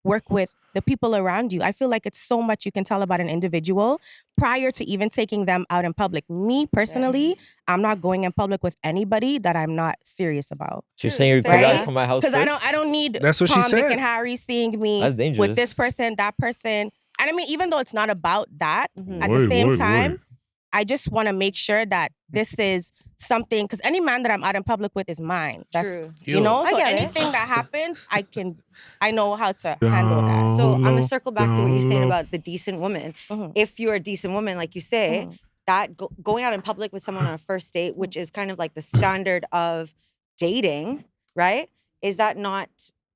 J: work with the people around you? I feel like it's so much you can tell about an individual prior to even taking them out in public. Me personally, I'm not going in public with anybody that I'm not serious about.
A: So you're saying you're
E: Fair
A: coming
E: enough.
A: out from my house
J: Because
A: first?
J: I don't need
B: That's what she
J: Tom, Dick,
B: said.
J: and Harry seeing me
A: That's dangerous.
J: with this person, that person. And I mean, even though it's not about that,
E: Mhm.
J: at the same time, I just want to make sure that this is something, because any man that I'm out in public with is mine. That's
E: True.
J: you know,
E: I
J: so
E: get it.
J: anything that happens, I know how to handle that.
E: So I'm gonna circle back to what you're saying about the decent woman.
J: Mhm.
E: If you're a decent woman, like you say,
J: Mhm.
E: that going out in public with someone on a first date, which is kind of like the standard of dating, right? Is that not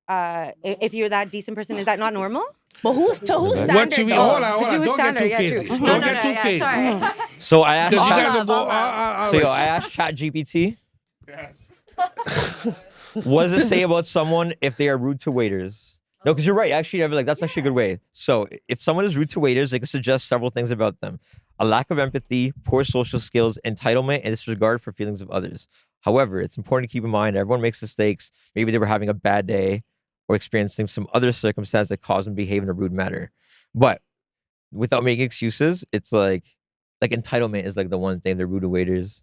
E: if you're that decent person, is that not normal?
J: But who's standard?
B: What should we?
J: though?
B: Hold on.
E: To a
B: Don't get
E: standard,
B: too
E: yeah,
B: crazy.
E: true.
B: Don't get too crazy.
E: Sorry.
A: So I asked.
B: Because you
E: All
B: guys will
E: love,
B: go.
E: all love.
A: So yo, I asked ChatGPT.
C: Yes.
A: What does it say about someone if they are rude to waiters? No, because you're right. Actually, like that's actually a good way. So if someone is rude to waiters, they can suggest several things about them: a lack of empathy, poor social skills, entitlement, and disregard for feelings of others. However, it's important to keep in mind everyone makes mistakes. Maybe they were having a bad day or experiencing some other circumstance that caused them to behave in a rude manner. But without making excuses, it's like entitlement is like the one thing. They're rude to waiters.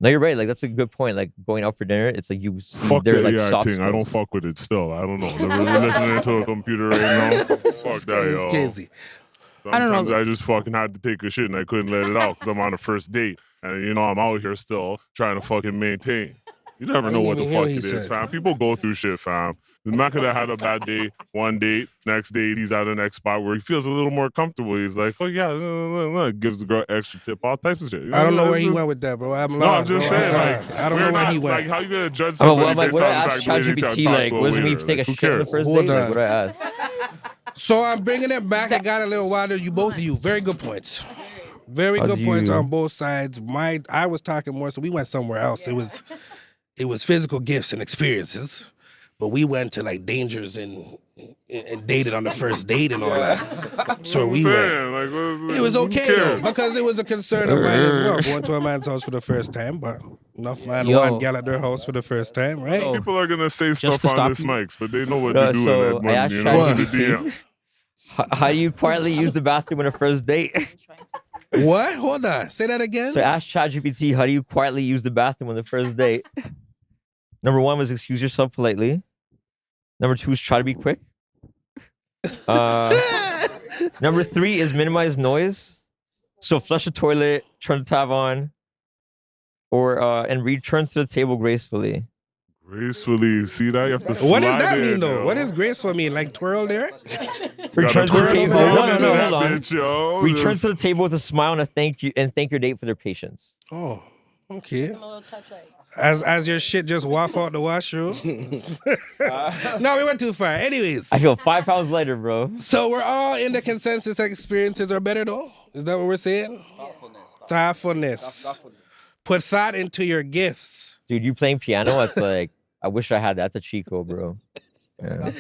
A: No, you're right. Like that's a good point. Like going out for dinner, it's like you see
C: Fuck
A: their
C: the
A: like
C: AI
A: soft
C: thing. I don't
A: skills.
C: fuck with it still. I don't know. We're listening to a computer right now. Fuck that,
B: It's
C: yo.
B: crazy.
G: I don't know.
C: Sometimes I just fucking had to take a shit and I couldn't let it out because I'm on a first date. And, you know, I'm out here still trying to fucking maintain. You never know what the
B: even hear
C: fuck
B: what he
C: it is,
B: said.
C: fam. People go through shit, fam. The man could have had a bad day, one date, next date, he's at the next spot where he feels a little more comfortable. He's like, oh, yeah, gives the girl extra tip, all types of shit. You
B: I don't know
C: it's
B: where he
C: just-
B: went with that, bro. I'm
C: No, I'm
B: lost.
C: just
B: bro.
C: saying,
B: I don't know
C: we're
B: where
C: not-
B: he went.
C: Like, how you gonna judge
A: Oh,
C: somebody
A: well, I'm like,
C: based
A: what
C: on
A: I
C: the
A: asked
C: fact the way they
A: ChatGPT,
C: talk
A: like,
C: to a
A: what does it mean
C: waiter?
A: to take a
C: Like, who
A: shit on the
C: cares?
A: first
B: Hold
A: date? Like,
B: on.
A: what I asked.
B: So I'm bringing it back. I got a little wilder. You both of you, very good points. Very
A: How
B: good
A: do
B: points
A: you-
B: on both sides. I was talking more, so we went somewhere else. It was physical gifts and experiences, but we went to like dangers and dated on the first date and all that. That's where we went. It was okay though, because it was a concern of mine as well. Going to a man's house for the first time, but enough man
H: Yo.
B: one gal at their house for the first time, right?
H: Oh.
C: People are gonna say
H: Just
C: stuff
H: to
C: on
H: stop
C: this
H: you.
C: mics, but they know what
A: No,
C: to do
A: so
C: in
A: I
C: it
A: asked
C: when, you know, in the
A: ChatGPT.
C: DM.
A: How do you quietly use the bathroom on a first date?
B: What? Hold on. Say that again.
A: So I asked ChatGPT, how do you quietly use the bathroom on the first date? Number 1 was excuse yourself politely. Number 2 is try to be quick. Number 3 is minimize noise. So flush the toilet, turn the tap on, or and return to the table gracefully.
C: Gracefully, see that? You have to
B: What does
C: slide
B: that
C: in,
B: mean though?
C: yo.
B: What does graceful mean? Like twirl there?
A: Return to the
B: twirl
A: table.
B: over there.
A: No, hold on.
C: Bitch, yo.
A: Return
C: Just-
A: to the table with a smile and thank your date for their patience.
B: Oh, okay. As your shit just waft out the washroom. No, we went too far. Anyways,
A: I feel 5 pounds lighter, bro.
B: so we're all in the consensus that experiences are better though? Is that what we're saying? Thoughtfulness. Put thought into your gifts.
A: Dude, you playing piano? That's like, I wish I had that. That's a cheat code, bro. Yeah.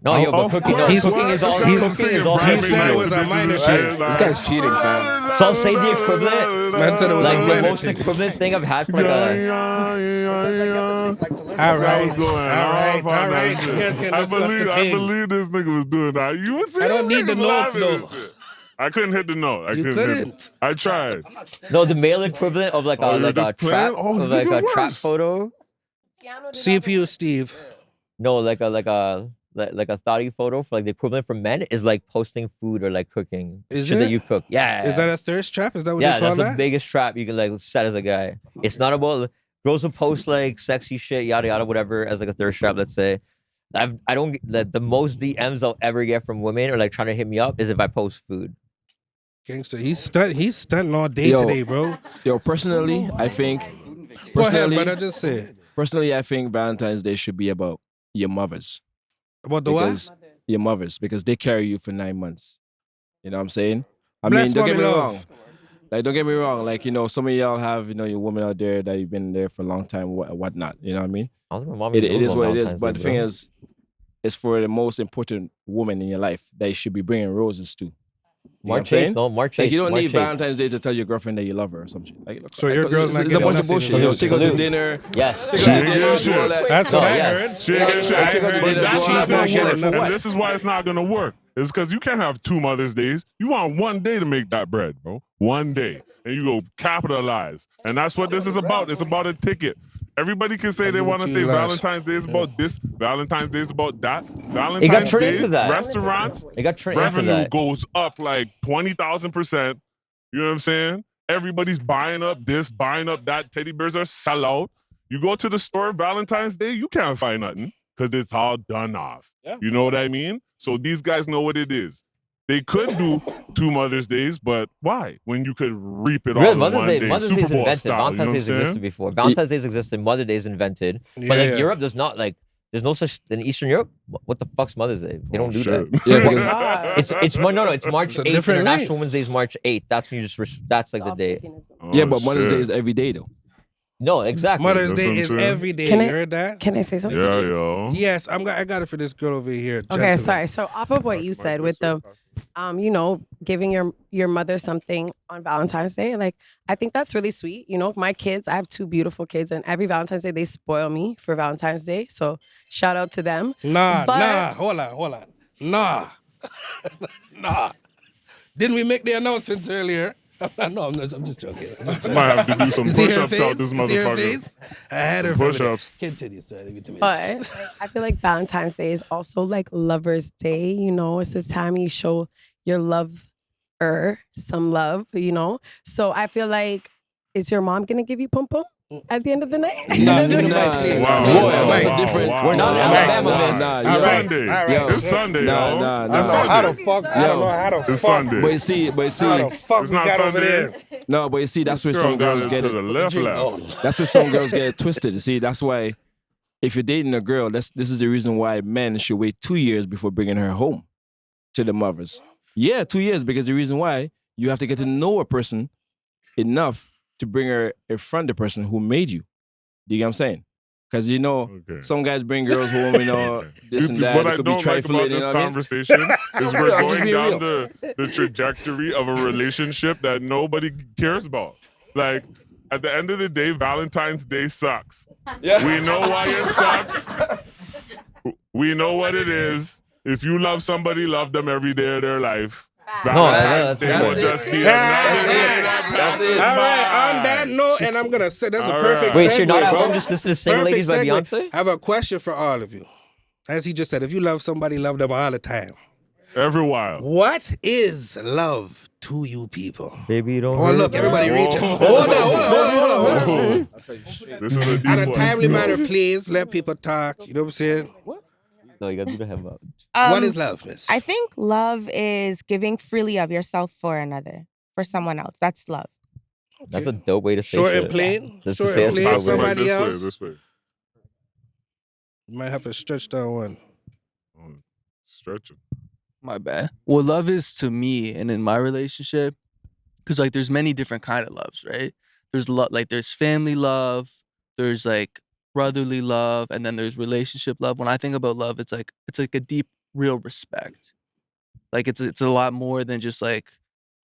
A: No, yo, but
C: Of
A: cooking, no,
C: course,
A: cooking
C: what?
A: is all.
C: This guy's
A: Cooking is
C: singing
A: all.
B: He
C: Brad
B: said
C: Pitt
B: it was
C: to
B: a
C: bitches
B: minor
C: and
B: shit.
C: shit,
D: This guy's cheating, fam.
A: So I'll say the equivalent.
B: Man said it was
A: Like
B: a
A: the
B: minor
A: most
B: thing.
A: equivalent thing I've had for like a.
B: All
C: I
B: right.
C: was going off on that shit.
B: You guys can
C: I
B: discuss the
C: believe
B: ping.
C: this nigga was doing that. You would see
B: I don't
C: this
B: need the
C: nigga's
B: notes,
C: laughing and
B: though.
C: shit. I couldn't hit the note. I
B: You
C: couldn't. hit it.
B: couldn't.
C: I tried.
A: No, the male equivalent of like
C: Oh,
A: a
C: you're
A: like a
C: just playing?
A: trap,
C: Oh,
A: of
C: it's
A: like a
C: even
A: trap
C: worse.
A: photo.
B: CPU Steve.
A: No, like a thotty photo for like the equivalent for men is like posting food or like cooking
B: Is
A: shit
B: it?
A: that you cook. Yeah.
B: Is that a thirst trap? Is that what
A: yeah,
B: they call
A: that's the
B: that?
A: biggest trap you can like set as a guy. It's not about girls will post like sexy shit, yada yada, whatever, as like a thirst trap. Let's say, I don't the most DMs I'll ever get from women or like trying to hit me up is if I post food.
B: Gangster, he's stunting all day
D: Yo.
B: today, bro.
D: Yo, personally, I think.
B: Go ahead,
D: Personally,
B: brother. Just say it.
D: personally, I think Valentine's Day should be about your mothers.
B: About the what?
D: Because your mothers, because they carry you for 9 months. You know what I'm saying? I
B: Bless
D: mean, don't get
B: mommy
D: me
B: love.
D: wrong. Like, don't get me wrong. Like, you know, some of y'all have, you know, your woman out there that you've been there for a long time, whatnot. You know what I mean?
A: I don't think my mom
D: It
A: knows
D: is
A: on
D: what it is.
A: Valentine's
D: But
A: Day,
D: the thing
A: bro.
D: is, it's for the most important woman in your life that you should be bringing roses to. You know what I'm
A: March 8th,
D: saying?
A: no, March 8th.
D: Like, you don't
A: March
D: need
A: 8th.
D: Valentine's Day to tell your girlfriend that you love her or some shit. Like,
B: So your girl's not
D: it's a
B: getting
D: bunch of
B: nothing
D: bullshit.
B: from
D: You
B: you.
D: know, take her to
A: Salute.
D: dinner.
A: Yes.
D: Take her
C: She
D: to
C: ain't
D: dinner,
C: getting
D: do all
C: shit.
D: that.
B: That's
A: No,
B: what I
A: yes.
B: heard.
C: She ain't getting shit.
D: I took her to
C: But
D: dinner,
C: that's
D: do all
C: not
D: that
C: gonna
D: bullshit,
C: work.
D: and for
C: And
D: what?
C: this is why it's not gonna work. It's because you can't have 2 Mother's Days. You want one day to make that bread, bro. One day. And you go capitalize. And that's what this is about. It's about a ticket. Everybody can say they want to say Valentine's Day is about this, Valentine's Day is about that. Valentine's
A: turned
C: Day,
A: into that.
C: restaurants,
A: It got turned into
C: revenue
A: that.
C: goes up like 20,000%. You know what I'm saying? Everybody's buying up this, buying up that. Teddy bears are sell out. You go to the store Valentine's Day, you can't find nothing because it's all done off.
D: Yeah.
C: You know what I mean? So these guys know what it is. They could do 2 Mother's Days, but why? When you could reap it all
A: Really,
C: in one day,
A: Mother's
C: Super
A: Day's
C: Bowl
A: invented.
C: style.
A: Valentine's
C: you know
A: Day's
C: what I'm
A: existed
C: saying?
A: before. Valentine's Day's existed. Mother's Day's invented. But like
B: Yeah.
A: Europe does not like There's no such in Eastern Europe. What the fuck's Mother's Day? They don't do
C: shit.
A: that.
D: Yeah, because
A: It's March
B: It's a
A: 8th.
B: different
A: International
B: night.
A: Women's Day is March 8th. That's when you just that's like the day.
D: yeah, but Mother's Day
C: shit.
D: is every day though.
A: No, exactly.
B: Mother's
C: That's
B: Day
C: what I'm
B: is
C: saying.
B: every day.
F: Can
B: You
F: I-
B: heard that?
F: Can I say something?
C: Yeah, yo.
B: Yes, I got it for this girl over here.
F: Okay,
B: gentleman.
F: sorry. So off of what you said with the, giving your mother something on Valentine's Day, like I think that's really sweet. You know, my kids, I have 2 beautiful kids, and every Valentine's Day they spoil me for Valentine's Day. So shout out to them.
B: Nah,
F: But-
B: hold on. Nah. Nah. Didn't we make the announcements earlier? No, I'm just joking.
C: Might have to do some
B: You see her
C: push-ups out
B: face?
C: this
B: You see her
C: motherfucker.
B: face? I had her for a minute.
C: Push-ups.
B: Continue, sorry. Give it to me.
F: But I feel like Valentine's Day is also like Lover's Day. You know, it's the time you show your lover some love. You know, so I feel like, is your mom gonna give you pum pum at the end of the night?
B: Nah, give me the mic, please.
C: Wow,
B: Please,
C: wow,
B: mic.
C: wow,
D: different-
C: wow,
A: We're not
C: wow,
A: Alabama,
C: wow.
A: man.
D: Nah,
C: It's
D: you're right.
C: Sunday.
B: All right.
C: It's Sunday,
D: Nah,
C: yo.
D: nah,
C: It's
D: nah.
C: Sunday.
B: How the fuck? I don't know how the
C: It's
B: fuck.
C: Sunday.
D: But you see,
B: How the fuck
C: It's
B: we
C: not
B: got over
C: Sunday.
B: there?
D: no, but you see, that's where
C: This
D: some
C: girl
D: girls
C: got
D: get
C: it to
D: it.
C: the left.
D: That's where some girls get it twisted. You see, that's why if you're dating a girl, this is the reason why men should wait 2 years before bringing her home to the mothers. Yeah, 2 years, because the reason why you have to get to know a person enough to bring her in front of the person who made you. Do you get what I'm saying? Because
C: Okay.
D: some guys bring girls home, this and that.
C: What
D: It
C: I
D: could be
C: don't like
D: trifling,
C: about
D: you
C: this
D: know what I mean?
C: conversation is we're
D: Just
C: going
D: be
C: down
D: real.
C: the trajectory of a relationship that nobody cares about. Like, at the end of the day, Valentine's Day sucks.
D: Yeah.
C: We know why it sucks. We know what it is. If you love somebody, love them every day of their life. Valentine's Day
A: that's
C: will
A: it.
C: just be
B: That's
C: another day
B: it.
C: that
D: That's
C: passes
D: it.
B: All right,
C: by.
B: on that note, and I'm going to say that's a
C: All
B: perfect
C: right.
A: Wait,
B: segue,
A: so you're not at
B: bro.
A: home just listening to Single Ladies by
B: Perfect
A: Beyonce?
B: I have a question for all of you. As he just said, if you love somebody, love them all the time.
C: Every while.
B: What is love to you people?
A: Baby, don't
B: Oh, look, everybody reach out. Hold on.
C: This is a deep
B: On a
C: one.
B: timely manner, please let people talk. You know what I'm saying?
A: No, you gotta do the head bob.
B: What is love, miss?
J: I think love is giving freely of yourself for another, for someone else. That's love.
A: That's a dope way to say
B: Short
A: shit.
B: and plain?
A: Just to
B: Short
A: say
B: and
A: it
B: plain?
A: the proper way.
B: Somebody
C: this
B: else?
C: Way, this way.
B: You might have to stretch that one.
C: Stretching.
K: My bad. What love is to me and in my relationship, because like there's many different kind of loves, right? There's like there's family love, there's like brotherly love, and then there's relationship love. When I think about love, it's like a deep, real respect. Like it's a lot more than just like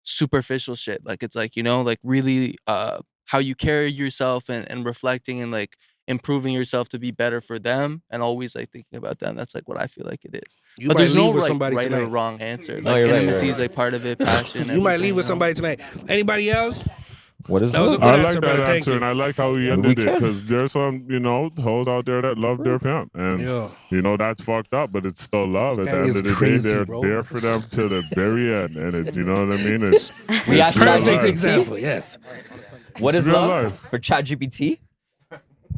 K: superficial shit. Like it's like, like really how you carry yourself and reflecting and like improving yourself to be better for them and always like thinking about them. That's like what I feel like it is.
B: You
K: But
B: might
K: there's
B: leave
K: no
B: with
K: like
B: somebody
K: right or
B: tonight.
K: wrong answer.
A: No,
K: Like
A: you're right,
K: intimacy
A: you're
K: is like part of it, passion.
B: You might
K: everything,
B: leave with
K: you know?
B: somebody tonight. Anybody else?
A: What is
B: That was a
A: love?
B: good
C: I
B: answer,
C: like that
B: brother. Thank
C: answer,
B: you.
C: and I like how he
A: We
C: ended it
A: can.
C: because there's some, hoes out there that love their pimp, and
B: Yeah.
C: that's fucked up, but it's still love.
B: This
C: At
B: guy
C: the end
B: is
C: of the
B: crazy,
C: day, they're
B: bro.
C: there for them till the very end, and it, you know what I mean? It's
A: We
C: it's
A: asked
C: real
B: Perfect
C: life.
A: ChatGPT.
B: example, yes.
A: What
C: It's
A: is
C: real
A: love?
C: life.
A: For ChatGPT?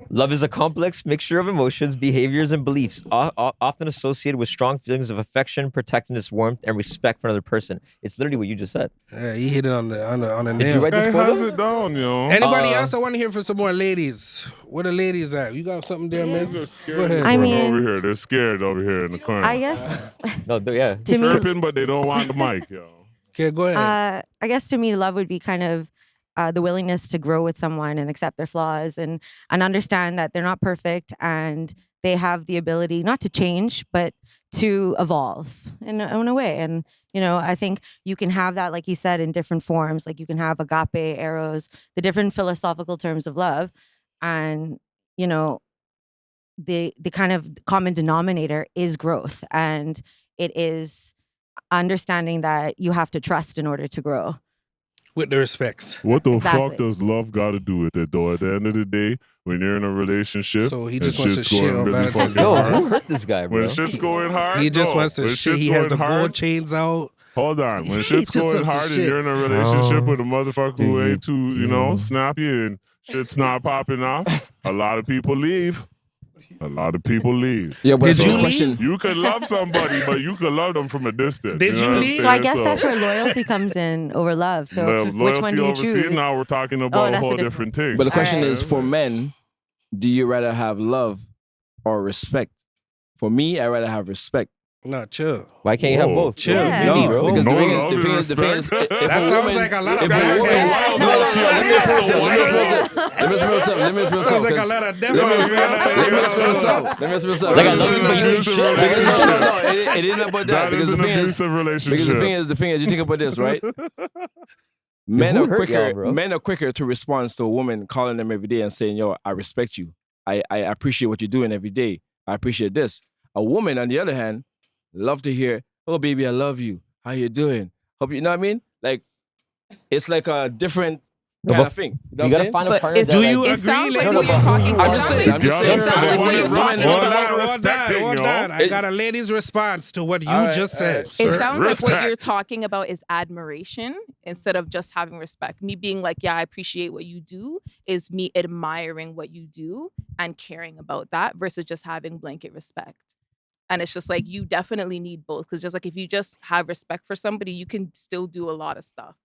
A: Love is a complex mixture of emotions, behaviors, and beliefs, often associated with strong feelings of affection, protectiveness, warmth, and respect for another person. It's literally what you just said.
B: You hit it on the
A: Did you
B: nail.
A: write this
C: Guy
A: for
C: has
A: them?
C: it down, yo.
B: Anybody
A: Uh,
B: else? I want to hear from some more ladies. Where the ladies at? You got something there,
C: They're
B: miss?
C: scared
B: Go
C: of
B: ahead.
C: the
E: I
C: corner
E: mean-
C: over here. They're scared over here in the corner.
E: I guess
A: No, yeah.
E: to me,
C: Chirping, but they don't want the mic, yo.
B: Okay, go ahead.
E: I guess to me, love would be kind of the willingness to grow with someone and accept their flaws and understand that they're not perfect and they have the ability not to change, but to evolve in a way. And, I think you can have that, like you said, in different forms. Like you can have agape, eros, the different philosophical terms of love. And, the kind of common denominator is growth. And it is understanding that you have to trust in order to grow.
B: With the respects.
C: What the
E: Exactly.
C: fuck does love got to do with it, though? At the end of the day, when you're in a relationship,
B: So he
C: and
B: just wants to
C: shit's
B: shit
C: going
B: on
C: really
B: Valentine's
C: fucking
A: Yo,
B: Day.
C: hard.
A: who hurt this guy, bro?
C: When shit's going hard,
B: He just
C: no.
B: wants to
C: When
B: shit.
C: shit's
B: He has
C: going
B: the gold
C: hard,
B: chains out.
C: Hold on. When
B: He
C: shit's
B: just
C: going
B: wants to
C: hard and
B: shit.
C: you're in a relationship
A: Oh.
C: with a motherfucker who ain't too, snappy and shit's not popping off, a lot of people leave. A lot of people leave.
D: Yeah, but
B: Did
D: so
B: you
D: the
B: leave?
D: question-
C: You could love somebody, but you could love them from a distance.
B: Did
C: know
B: you
C: what I'm
B: leave?
E: So I
C: saying?
E: guess that's where loyalty comes in over love. So
C: Loyalty
E: which one do you
C: overseas,
E: choose?
C: now we're talking about a
E: that's
C: whole
E: the
C: different thing.
D: But the question
E: Alright.
D: is, for men, do you rather have love or respect
H: For me, I'd rather have respect.
B: No, chill.
A: Why can't you have
C: Whoa.
A: both?
B: Chill.
E: Yeah.
B: You need
H: No,
B: both.
H: because
C: No
H: the thing
C: love
H: is,
C: and
H: the thing is,
C: respect.
H: if
B: That
H: a
B: sounds
H: woman,
B: like a lot of
H: if a
B: bad
H: woman,
B: things.
H: let me explain something. Let me explain
B: Sounds like a
H: something.
B: lot of
H: Let me explain something. Let me explain something.
A: Like I love you, but you ain't
C: Abusive
A: shit.
C: relationship.
H: No, it isn't about that.
C: That
H: Because
C: is
H: the
C: an
H: thing is,
C: abusive
H: because
C: relationship.
H: the thing is, you think about this, right? Men
A: who
H: are
A: hurt y'all,
H: quicker.
A: bro?
H: Men are quicker to respond to a woman calling them every day and saying, "Yo, I respect you. I appreciate what you're doing every day. I appreciate this." A woman, on the other hand, love to hear, "Oh, baby, I love you. How you doing? Hope you know what I mean." Like, it's like a different kind
A: but
H: of thing. You know
A: You
H: what
A: gotta
H: I'm
A: find a
G: But
A: partner
G: it's-
A: that
B: Do
A: like,
B: you
G: It
B: agree,
G: sounds like
B: ladies?
G: what you're talking
H: I'm just
G: about.
H: saying. I'm just saying.
G: It sounds like what you're talking
B: Hold
G: about.
B: on,
C: respecting,
B: hold
C: yo.
B: on. I got a lady's response to what you
H: All right,
B: just
H: all
B: said,
H: right.
G: It
B: sir.
G: sounds like what you're
C: Respect.
G: talking about is admiration instead of just having respect. Me being like, yeah, I appreciate what you do is me admiring what you do and caring about that versus just having blanket respect. And it's just like you definitely need both because just like if you just have respect for somebody, you can still do a lot of stuff.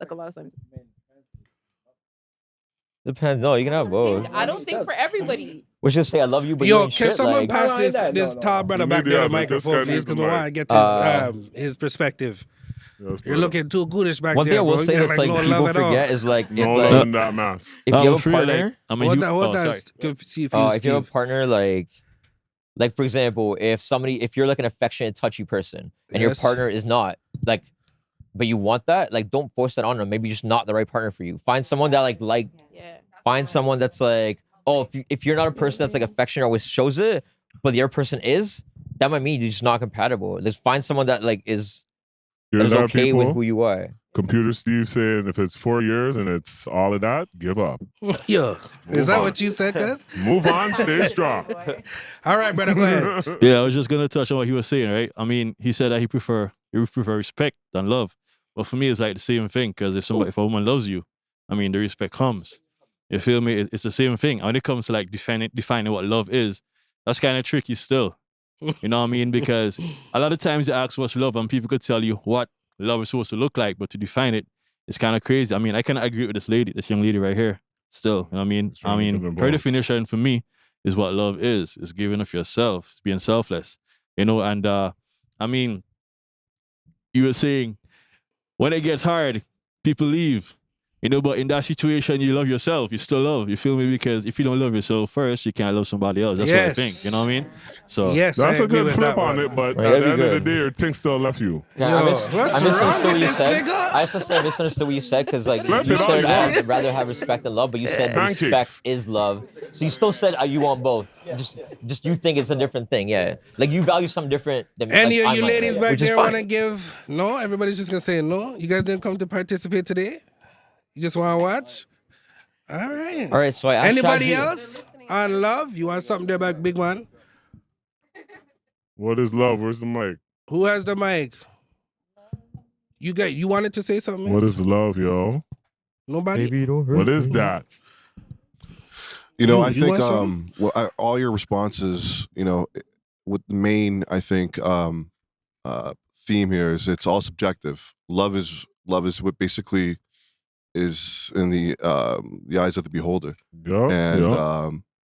G: Like a lot of times.
A: depends. No, you can have both.
G: I don't think for everybody.
A: We're just say I love you, but you
B: Yo,
A: ain't
B: can
A: shit.
B: someone
A: Like,
B: pass
H: No,
B: this
H: no,
B: this
H: no,
B: tall
H: no.
B: brother
C: You
B: back
C: need
B: there
C: to
B: the
C: have it. This
B: microphone,
C: guy
B: please?
C: needs
B: Because
C: the
B: I
C: mic.
B: want to get
C: Uh,
B: his perspective.
C: Yes,
B: You're
C: bro.
B: looking too goodish back
A: one
B: there,
A: thing I will
B: bro.
A: say
B: You got,
A: that's like
B: no
A: people
B: love at all.
A: forget is like if
C: No
A: like
C: love in that mask.
A: if you have a partner,
B: Hold on,
A: if you have a partner like for example, if you're like an affectionate, touchy person and your
B: Yes.
A: partner is not like, but you want that, like don't force that on them. Maybe just not the right partner for you. Find someone that
G: Yeah.
A: find someone that's like, oh, if you're not a person that's like affectionate or always shows it, but the other person is, that might mean you're just not compatible. Just find someone that like is
C: Hear
A: that is
C: that,
A: okay with
C: people?
A: who you are.
C: Computer Steve saying if it's 4 years and it's all of that, give up.
B: Yeah. Is
C: Move
B: that
C: on.
B: what you said, cuz?
C: Move on, stay strong.
B: All right, brother, go ahead.
L: Yeah, I was just gonna touch on what he was saying, right? I mean, he said that he prefer respect than love, but for me, it's like the same thing. Because if a woman loves you, I mean, the respect comes. You feel me? It's the same thing. And when it comes to like defining what love is, that's kind of tricky still. You know what I mean? Because a lot of times you ask what's love, and people could tell you what love is supposed to look like, but to define it, it's kind of crazy. I mean, I kind of agree with this young lady right here. Still, you know what I mean?
C: Strong
L: I mean,
C: independent
L: her
C: bond.
L: definition for me is what love is. It's giving of yourself. It's being selfless. You know, and I mean, you were saying when it gets hard, people leave. You know, but in that situation, you love yourself. You still love. You feel me? Because if you don't love yourself first, you can't love somebody else. That's what I think. You know what I mean? So
B: Yes,
C: That's
B: I
C: a
B: agree
C: good
B: with
C: flip
B: that
C: on
B: one.
C: it, but
A: Right,
C: at
A: that'd
C: the
A: be
C: end of the
A: good.
C: day, your thing still left you.
A: Yeah,
B: Yo, what's
A: I
B: wrong
A: misunderstood what
B: with
A: you
B: this
A: said.
B: nigga?
A: I misunderstood what you said because like
C: Flip
A: you
C: it
A: said
C: on,
A: I'd rather have respect than love, but you said the
C: Pancakes.
A: respect is love. So you still said you want both. Just you think it's a different thing. Yeah, like you value something different than
B: Any
A: like,
B: of
A: I
B: you
A: might,
B: ladies
A: right?
B: back
A: Which is
B: there
A: fine.
B: want to give? No? Everybody's just going to say no? You guys didn't come to participate today? You just want to watch? All right.
A: All right, so I asked
B: Anybody
A: ChatGPT.
B: else on love? You want something there back, big man?
C: What is love? Where's the mic?
B: Who has the mic? You wanted to say something?
C: What
B: miss?
C: is love, yo?
B: Nobody?
A: don't hurt
C: What is that?
M: You know,
B: Ooh,
M: I
B: you
M: think
B: want something?
M: all your responses, you know, with the main, I think, theme here is it's all subjective. Love is what basically is in the eyes of the beholder.
C: Yup,
M: And
C: yup.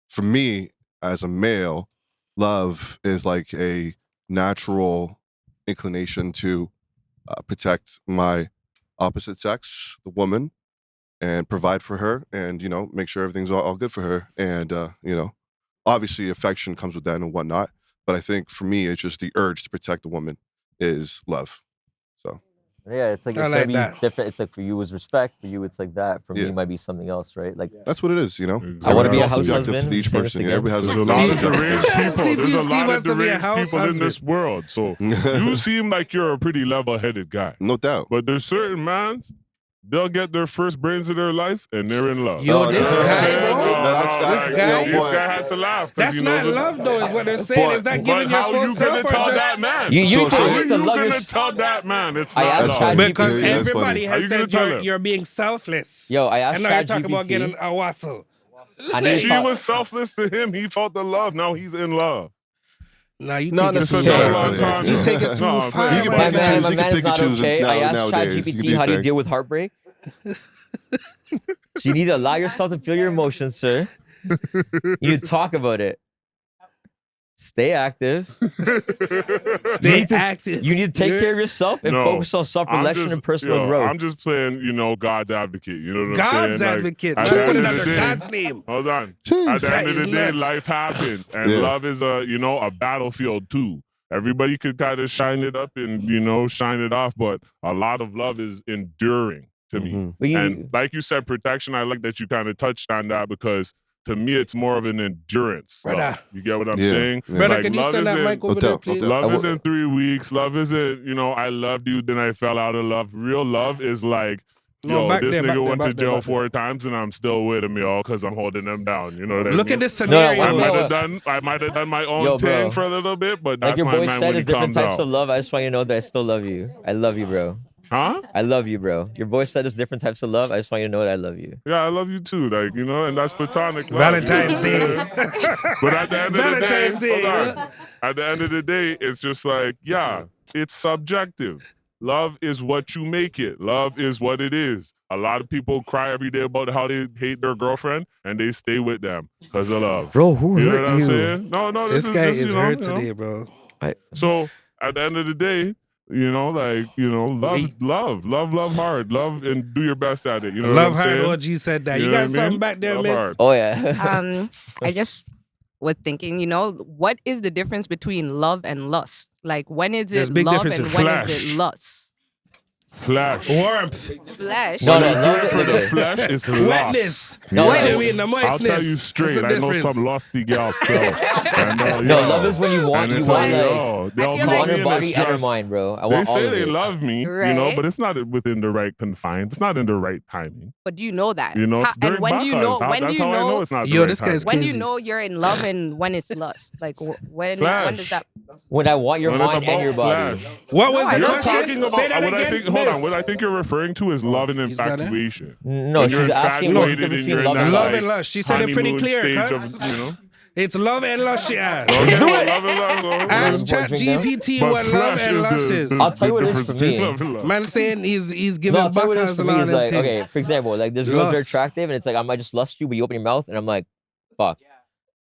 M: for me, as a male, love is like a natural inclination to protect my opposite sex, the woman, and provide for her, and you know, make sure everything's all good for her. And you know, obviously, affection comes with that and whatnot. But I think for me, it's just the urge to protect the woman is love. So
A: Yeah, it's like
B: I
A: it's
B: like
A: gonna be
B: that.
A: different. It's like for you is respect. For you, it's like that. For me,
M: Yeah.
A: it might be something else, right? Like
M: that's what it is. You know,
A: I wanna
M: It's
A: be a
M: all
A: house
M: subjective
A: husband.
M: to each
A: Say this
M: person. Yeah,
A: again.
M: everybody has
C: There's a
M: a
C: lot
M: subjective
C: of deranged
M: thing.
C: people.
B: See,
C: There's a
B: Steve
C: lot of
B: wants to be a
C: deranged
B: house
C: people in
B: husband.
C: this world. So you seem like you're a pretty level-headed guy.
M: No doubt.
C: But there's certain mans, they'll get their first brains of their life and they're in love.
B: Yo,
M: No,
B: this
M: no, no,
B: guy,
M: no,
B: bro.
M: no, that's-
B: This guy.
C: This guy had to laugh. 'cause
B: That's
C: he knows
B: not
C: that-
B: love, though, is what they're saying.
M: But-
B: Is that
C: But
B: giving your
C: how
B: full
C: you
B: self
C: gonna
B: or
C: tell
B: just...
C: that man?
A: You
M: So-
A: need to,
M: so
A: you
C: How
A: need to
C: you
A: love
C: gonna
A: your.
C: tell that man it's
A: I
C: not
A: asked
M: That's
C: love?
M: funny.
B: Because
M: Yeah, that's
B: everybody
M: funny.
C: How
B: has
C: you gonna
B: said
C: tell
B: you're,
C: him?
B: you're being selfless.
A: Yo, I asked
B: And now you're talking about
A: ChatGPT.
B: getting a wassel.
A: I need to
C: She
A: talk.
C: was selfless to him. He felt the love. Now he's in love.
B: Nah, you
M: Not
B: take it too
M: necessarily.
B: far. You take it too
C: No,
B: far.
M: You can
A: My
M: pick and
A: man,
M: choose.
A: my
M: You can
A: man is
M: pick and
A: not
M: choose
A: okay. I asked
M: nowadays. You can do
A: ChatGPT,
M: your
A: how do you
M: thing.
A: deal with heartbreak? So you need to allow yourself to feel your emotions, sir. You need to talk about it. Stay active.
B: Stay active.
A: You need to take care of yourself and
C: No,
A: focus on self-reflection and personal growth.
C: I'm just playing, God's advocate. You know what
B: God's
C: I'm saying?
B: advocate.
C: At
B: Put
C: the
B: it
C: end of
B: under
C: the day,
B: God's name.
C: hold on. At the
B: That
C: end of
B: is
C: the day,
B: nuts.
C: life happens, and
M: Yeah.
C: love is a battlefield too. Everybody could kind of shine it up and shine it off, but a lot of love is enduring to me.
M: Mhm.
A: But
C: And like you said, protection. I like that you kind of touched on that because to me, it's more of an endurance.
B: Brother.
C: love. You get what I'm
M: Yeah.
C: saying?
M: Yeah.
B: Brother,
C: Like,
B: can you
C: love
B: send that
C: isn't-
B: mic over
M: Hotel,
B: there, please?
M: hotel.
C: Love isn't 3 weeks. Love isn't, I loved you, then I fell out of love. Real love is like,
B: No, back
C: this
B: there, back
C: nigga
B: there,
C: went
B: back
C: to
B: there,
C: jail
B: back there.
C: 4 times and I'm still with him, because I'm holding him down. You know what I
B: Look
C: mean?
B: at this
A: No,
B: scenario.
C: I might have done my own
A: Yo,
C: thing
A: bro.
C: for a little bit, but
A: Like
C: that's
A: your
C: my
A: boy
C: man
A: said,
C: when he
A: there's different
C: comes
A: types
C: out.
A: of love. I just want you to know that I still love you. I love you, bro.
C: Huh?
A: I love you, bro. Your boy said there's different types of love. I just want you to know that I love you.
C: Yeah, I love you too. Like, and that's platonic love.
B: Valentine's
C: you know
B: Day.
C: what I'm saying? But at the end of the
B: Valentine's
C: day,
B: Day,
C: hold on.
B: huh?
C: At the end of the day, it's just like, it's subjective. Love is what you make it. Love is what it is. A lot of people cry every day about how they hate their girlfriend and they stay with them because of love.
A: Bro, who
C: You know
A: hurt
C: what I'm
A: you?
C: saying? No,
B: This guy
C: is
B: is hurt today, bro.
C: So at the end of the day, love hard, love and do your best at it. You know
B: Love
C: what I'm
B: hard.
C: saying?
B: OG said that.
C: You
B: You
C: know
B: got
C: what I
B: something
C: mean?
B: back there,
C: Love
B: miss?
C: hard.
A: Oh yeah.
N: I just was thinking, what is the difference between love and lust? Like, when is
B: There's
N: it
B: big
N: love and
B: differences.
N: when
C: Flesh.
N: is it lust?
C: Flesh.
B: Warmth.
N: Flesh.
A: No,
C: When
A: no,
C: you do
A: love
C: it for the
A: is
C: flesh, it's
B: Wetness.
C: lust.
A: No,
C: Yes.
B: Jimmy and the
C: I'll tell you
B: moistness.
C: straight.
B: It's a
C: I know
B: difference.
C: some lusty gals too. And,
A: No,
C: yo,
A: love is when you want
C: and it's
A: like
C: they'll
N: feel
C: put
N: like
C: me
A: your
C: in
A: body
C: this
A: and your
C: dress.
A: mind, bro. I
C: They
A: want all
C: say
A: of
C: they
A: it.
C: love me,
N: Right.
C: but it's not within the right confines. It's not in the right timing.
N: But do you know that?
C: It's during
N: and when do you
C: bacchus.
N: know? When
C: That's
N: do you
C: how I know
N: know?
C: it's not the
B: Yo,
C: right
B: this guy's
C: timing.
N: When do you
B: crazy.
N: know you're in love and when it's lust? Like, when does
C: Flesh.
N: that?
A: When I want your
C: When it's
A: mind and
C: about
A: your body.
C: flesh.
B: What was
N: No, I
B: the
C: You're
N: don't
B: question?
C: talking about
B: Say that
C: what
B: again,
C: I think. Hold on.
B: miss.
C: What I think you're referring to is love and
B: He's got it.
C: infatuation.
A: No,
C: When
A: she's
C: you're
A: asking what's the
C: infatuated
A: difference
C: and
A: between
C: you're in
A: love
C: that,
A: and
B: Love
A: lust.
B: and lust. She said it pretty
C: honeymoon
B: clear,
C: stage
B: cuz. It's love and lust, she asked.
C: Okay, well, love and lust.
B: Ask
A: Drink
B: Chat
A: down?
B: GPT
C: But
B: what love
C: flesh
B: and
C: is
B: lust
C: the-
B: is.
C: the-
A: I'll tell you what it is
C: difference
A: for
C: between
A: me.
C: love and lust.
B: Man saying he's
A: No,
B: giving
A: I'll tell you what it is
B: backhands
A: for
B: and
A: me.
B: all
A: Is
B: them
A: like,
B: things.
A: okay, for example, like there's girls that are
B: Lust.
A: attractive and it's like I might just lust you, but you open your mouth and I'm like, fuck.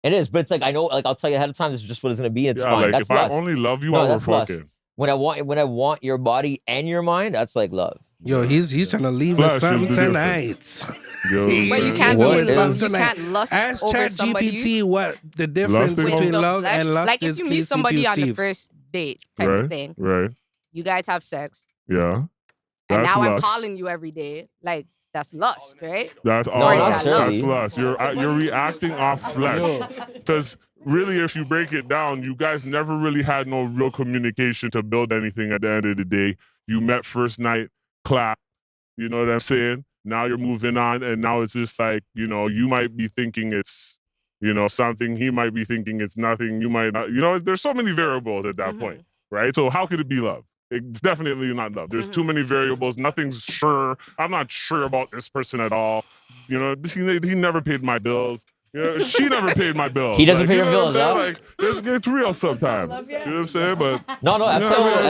A: It is, but it's like I know, like I'll tell you ahead of time, this is just what it's gonna be. It's
C: Yeah,
A: fine.
C: like
A: That's
C: if I
A: lust.
C: only love you
A: No,
C: while we're
A: that's lust.
C: fucking.
A: When I want your body and your mind, that's like love.
B: Yo, he's trying to leave
C: Flesh
B: us
C: is
B: something
C: the
B: tonight.
C: Yo,
N: But you
C: man.
N: can't
A: What
N: be in
A: is-
N: love. You
B: Something
N: can't lust
B: Ask
N: over
B: Chat
N: somebody.
B: GPT what the difference
C: Lusting
B: between
N: the
B: love
N: flesh.
B: and lust
N: Like,
B: is.
N: if you meet
B: Please
N: somebody
B: CPU
N: on the
B: Steve.
N: first date type
C: Right,
N: of thing,
C: right.
N: you guys have sex,
C: Yeah.
N: and
C: That's
N: now I'm
C: lust.
N: calling you every day. Like, that's lust, right?
C: That's all
A: No, not
C: lust.
A: necessarily.
C: That's lust. You're reacting off flesh. Because really, if you break it down, you guys never really had no real communication to build anything at the end of the day. You met first night, clap. You know what I'm saying? Now you're moving on, and now it's just like, you might be thinking it's, something. He might be thinking it's nothing. You might not, there's so many variables at that point, right? So how could it be love? It's definitely not love. There's too many variables. Nothing's sure. I'm not sure about this person at all. He never paid my bills. She never paid my bills.
A: He doesn't pay
C: you
A: your
C: know what I'm
A: bills,
C: saying? Like, it's real sometimes. You know what I'm saying? But
A: No, I've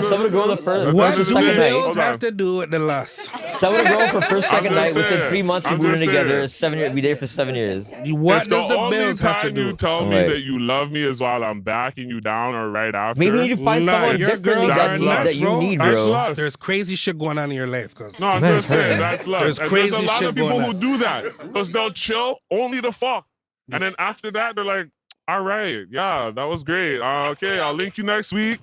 A: said with a girl the first
B: What do
A: second night.
B: bills have to do with the lust?
A: Said with a girl for first
C: I'm
A: second
C: just
A: night. Within
C: saying.
A: 3 months, we
C: I'm
A: moved in
C: just
A: together.
C: saying.
A: 7 years. We dated for 7 years.
B: What
C: if
B: does the
C: only
B: bills have to
C: time
B: do?
C: you tell me
A: Right.
C: that you love me is while I'm backing you down or right after.
A: Maybe you need to find
B: Nah,
A: someone
B: your
A: differently
B: girls
C: are nuts,
A: that you
B: bro.
A: need,
C: That's
A: bro.
C: lust.
B: There's crazy shit going on in your life, cuz.
C: No, I'm
A: Man,
C: just saying
A: sorry.
C: that's love.
B: There's
C: And
B: crazy
C: there's a lot
B: shit
C: of people
B: going
C: who
B: on.
C: do that because they'll chill only to fuck, and then after that they're like, "All right, yeah, that was great. Okay, I'll link you next week."